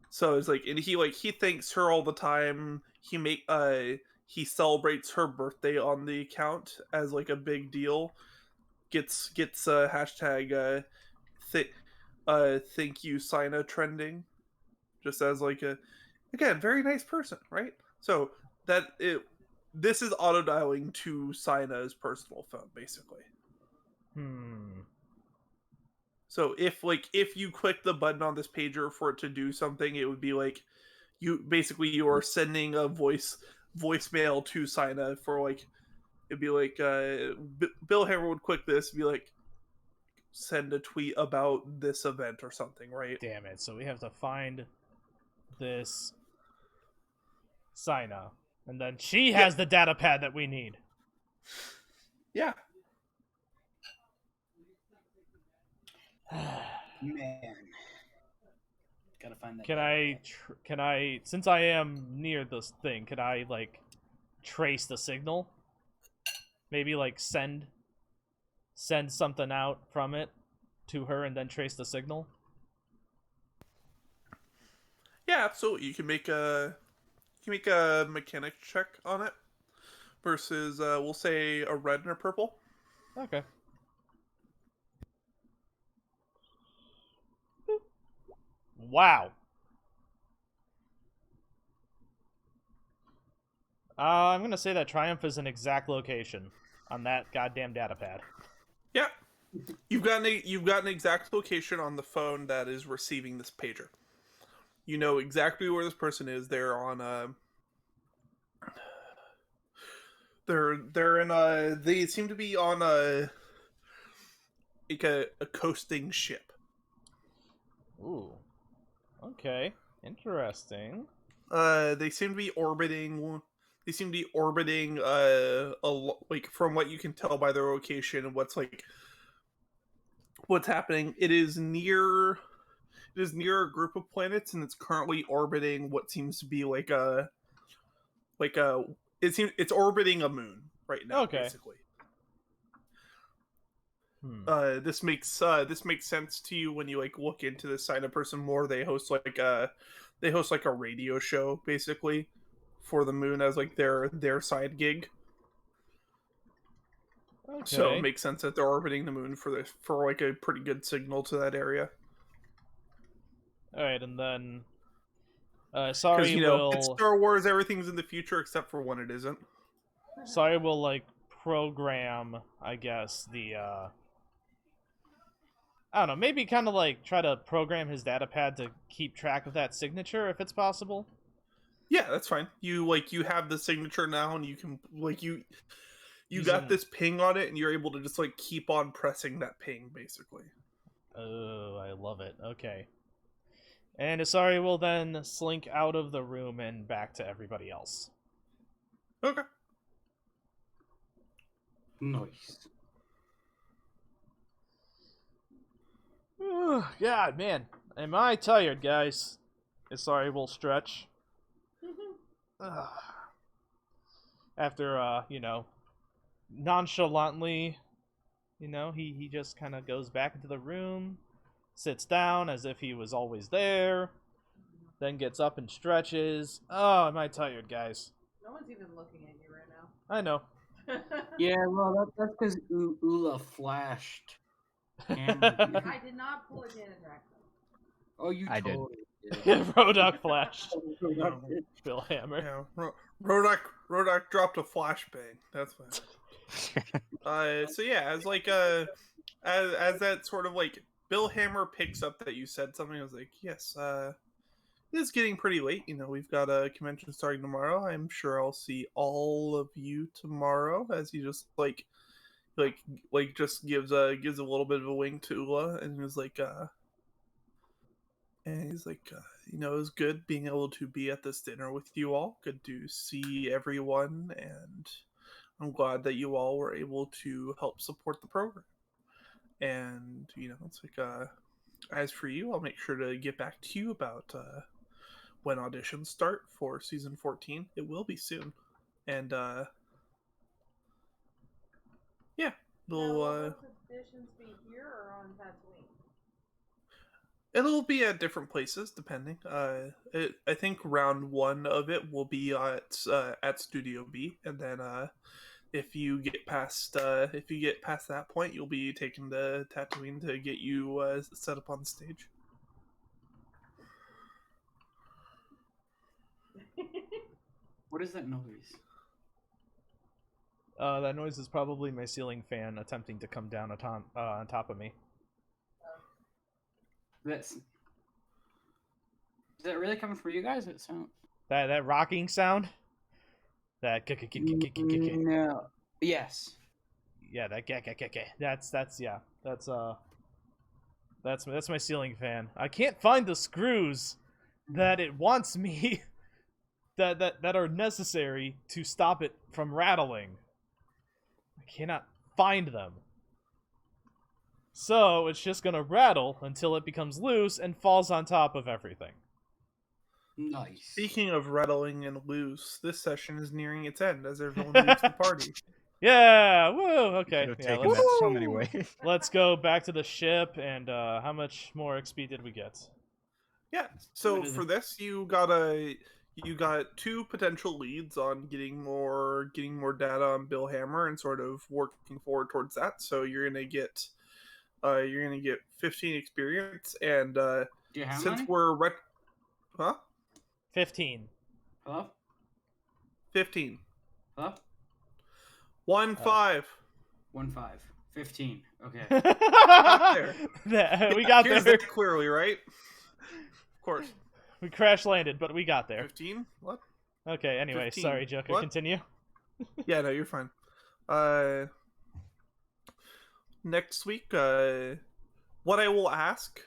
So it's like, and he thanks her all the time. He celebrates her birthday on the account as like a big deal. Gets hashtag thank you Sina trending, just as like a again very nice person, right? So this is auto dialing to Sina's personal phone basically. So if you click the button on this pager for it to do something, it would be like you are sending a voicemail to Sina for like it'd be like Bill Hammer would click this, be like send a tweet about this event or something, right? Damn it! So we have to find this Sina, and then she has the data pad that we need. Yeah. man, gotta find that. Can I since I am near this thing, can I like trace the signal? Maybe like send something out from it to her and then trace the signal? Yeah, absolutely. You can make a mechanics check on it versus we'll say a red and a purple. Okay. Wow. I'm gonna say that Triumph is an exact location on that goddamn data pad. Yeah. You've got an exact location on the phone that is receiving this pager. You know exactly where this person is. They're on they seem to be on a coasting ship. Ooh. Okay. Interesting. They seem to be orbiting. They seem to be orbiting. Like from what you can tell by their location and what's happening. It is near It is near a group of planets, and it's currently orbiting what seems to be like a it's orbiting a moon right now, Okay. basically. Hmm. This makes sense to you when you like look into this side of person more. They host like a radio show basically for the moon as like their side gig. So it Okay. makes sense that they're orbiting the moon for like a pretty good signal to that area. All right, and then Because sorry you know it's will Star Wars, everything's in the future except for when it isn't. like program, I guess, the I don't know, maybe kind of like try to program his data pad to keep track of that signature if it's possible. Yeah, that's fine. You have the signature now, and you can you Using- got this ping on it, and you're able to just like keep on pressing that ping basically. Oh, I love it. Okay. And Isari will then slink out of the room and back to everybody else. Okay. Nice. God, man. Am I tired, guys? Isari will stretch. Ugh. After, nonchalantly, he just kind of goes back into the room, sits down as if he was always there, then gets up and stretches. Oh, am I tired, guys? No one's even looking at you right now. I know. Yeah, well, that's because Oola flashed. Hammer. I did not pull a Janet Jackson. Oh, you I did. totally did. Rhodok flashed. Oh, Bill Hammer. Yeah, Rhodok dropped a flashbang. That's fine. So yeah, as like as that sort of like Bill Hammer picks up that you said something, I was like, yes, it's getting pretty late. You know, we've got a convention starting tomorrow. I'm sure I'll see all of you tomorrow. As he just just gives a little bit of a wink to Oola, and he's like, it was good being able to be at this dinner with you all. Good to see everyone, and I'm glad that you all were able to help support the program. And it's like, as for you, I'll make sure to get back to you about when auditions start for season 14. It will be soon, and yeah, Will those auditions be here or on Tatooine? it'll be at different places depending. I think round 1 of it will be at Studio B, and then if you get past that point, you'll be taken to Tatooine to get you set up on the stage. what is that noise? That noise is probably my ceiling fan attempting to come down on top of me. Is that really coming from you guys? It sound That rocking sound? That no. Yes. Yeah, that that's my ceiling fan. I can't find the screws that it wants me that are necessary to stop it from rattling. I cannot find them. So it's just gonna rattle until it becomes loose and falls on top of everything. Nice. Speaking of rattling and loose, this session is nearing its end as everyone leaves the party. Yeah, woo. Okay, Could have yeah, taken let's, that so many ways. let's go back to the ship. And how much more XP did we get? Yeah. So What is for it? this, you got 2 potential leads on getting more data on Bill Hammer and sort of working forward towards that. So you're gonna get 15 experience, and Do you have since money? we're 15. Hello? 15. Hello? 1 5. 1 5. 15. Okay. We got Here's there. that clearly, right? Of course. We crash landed, but we got there. 15? What? Okay, anyway, 15. sorry, Joker, What? continue. Yeah, no, you're fine. Next week, what I will ask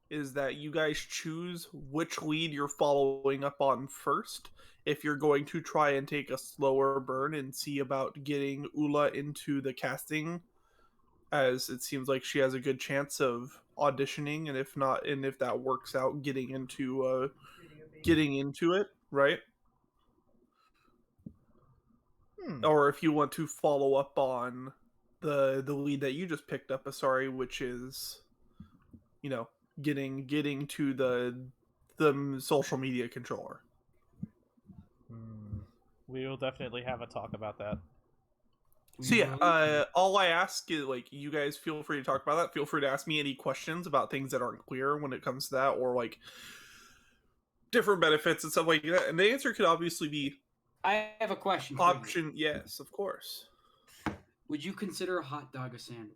is that you guys choose which lead you're following up on first. If you're going to try and take a slower burn and see about getting Oola into the casting, as it seems like she has a good chance of auditioning, and if not, and if that works out, getting into it, right? Or if you want to follow up on the lead that you just picked up, Isari, which is, you know, getting to the social media controller. We will definitely have a talk about that. So yeah, all I ask is, like, you guys feel free to talk about that. Feel free to ask me any questions about things that aren't clear when it comes to that, or like different benefits and stuff like that. And the answer could obviously be I have a question. For option. Yes, of course. you. Would you consider a hot dog a sandwich?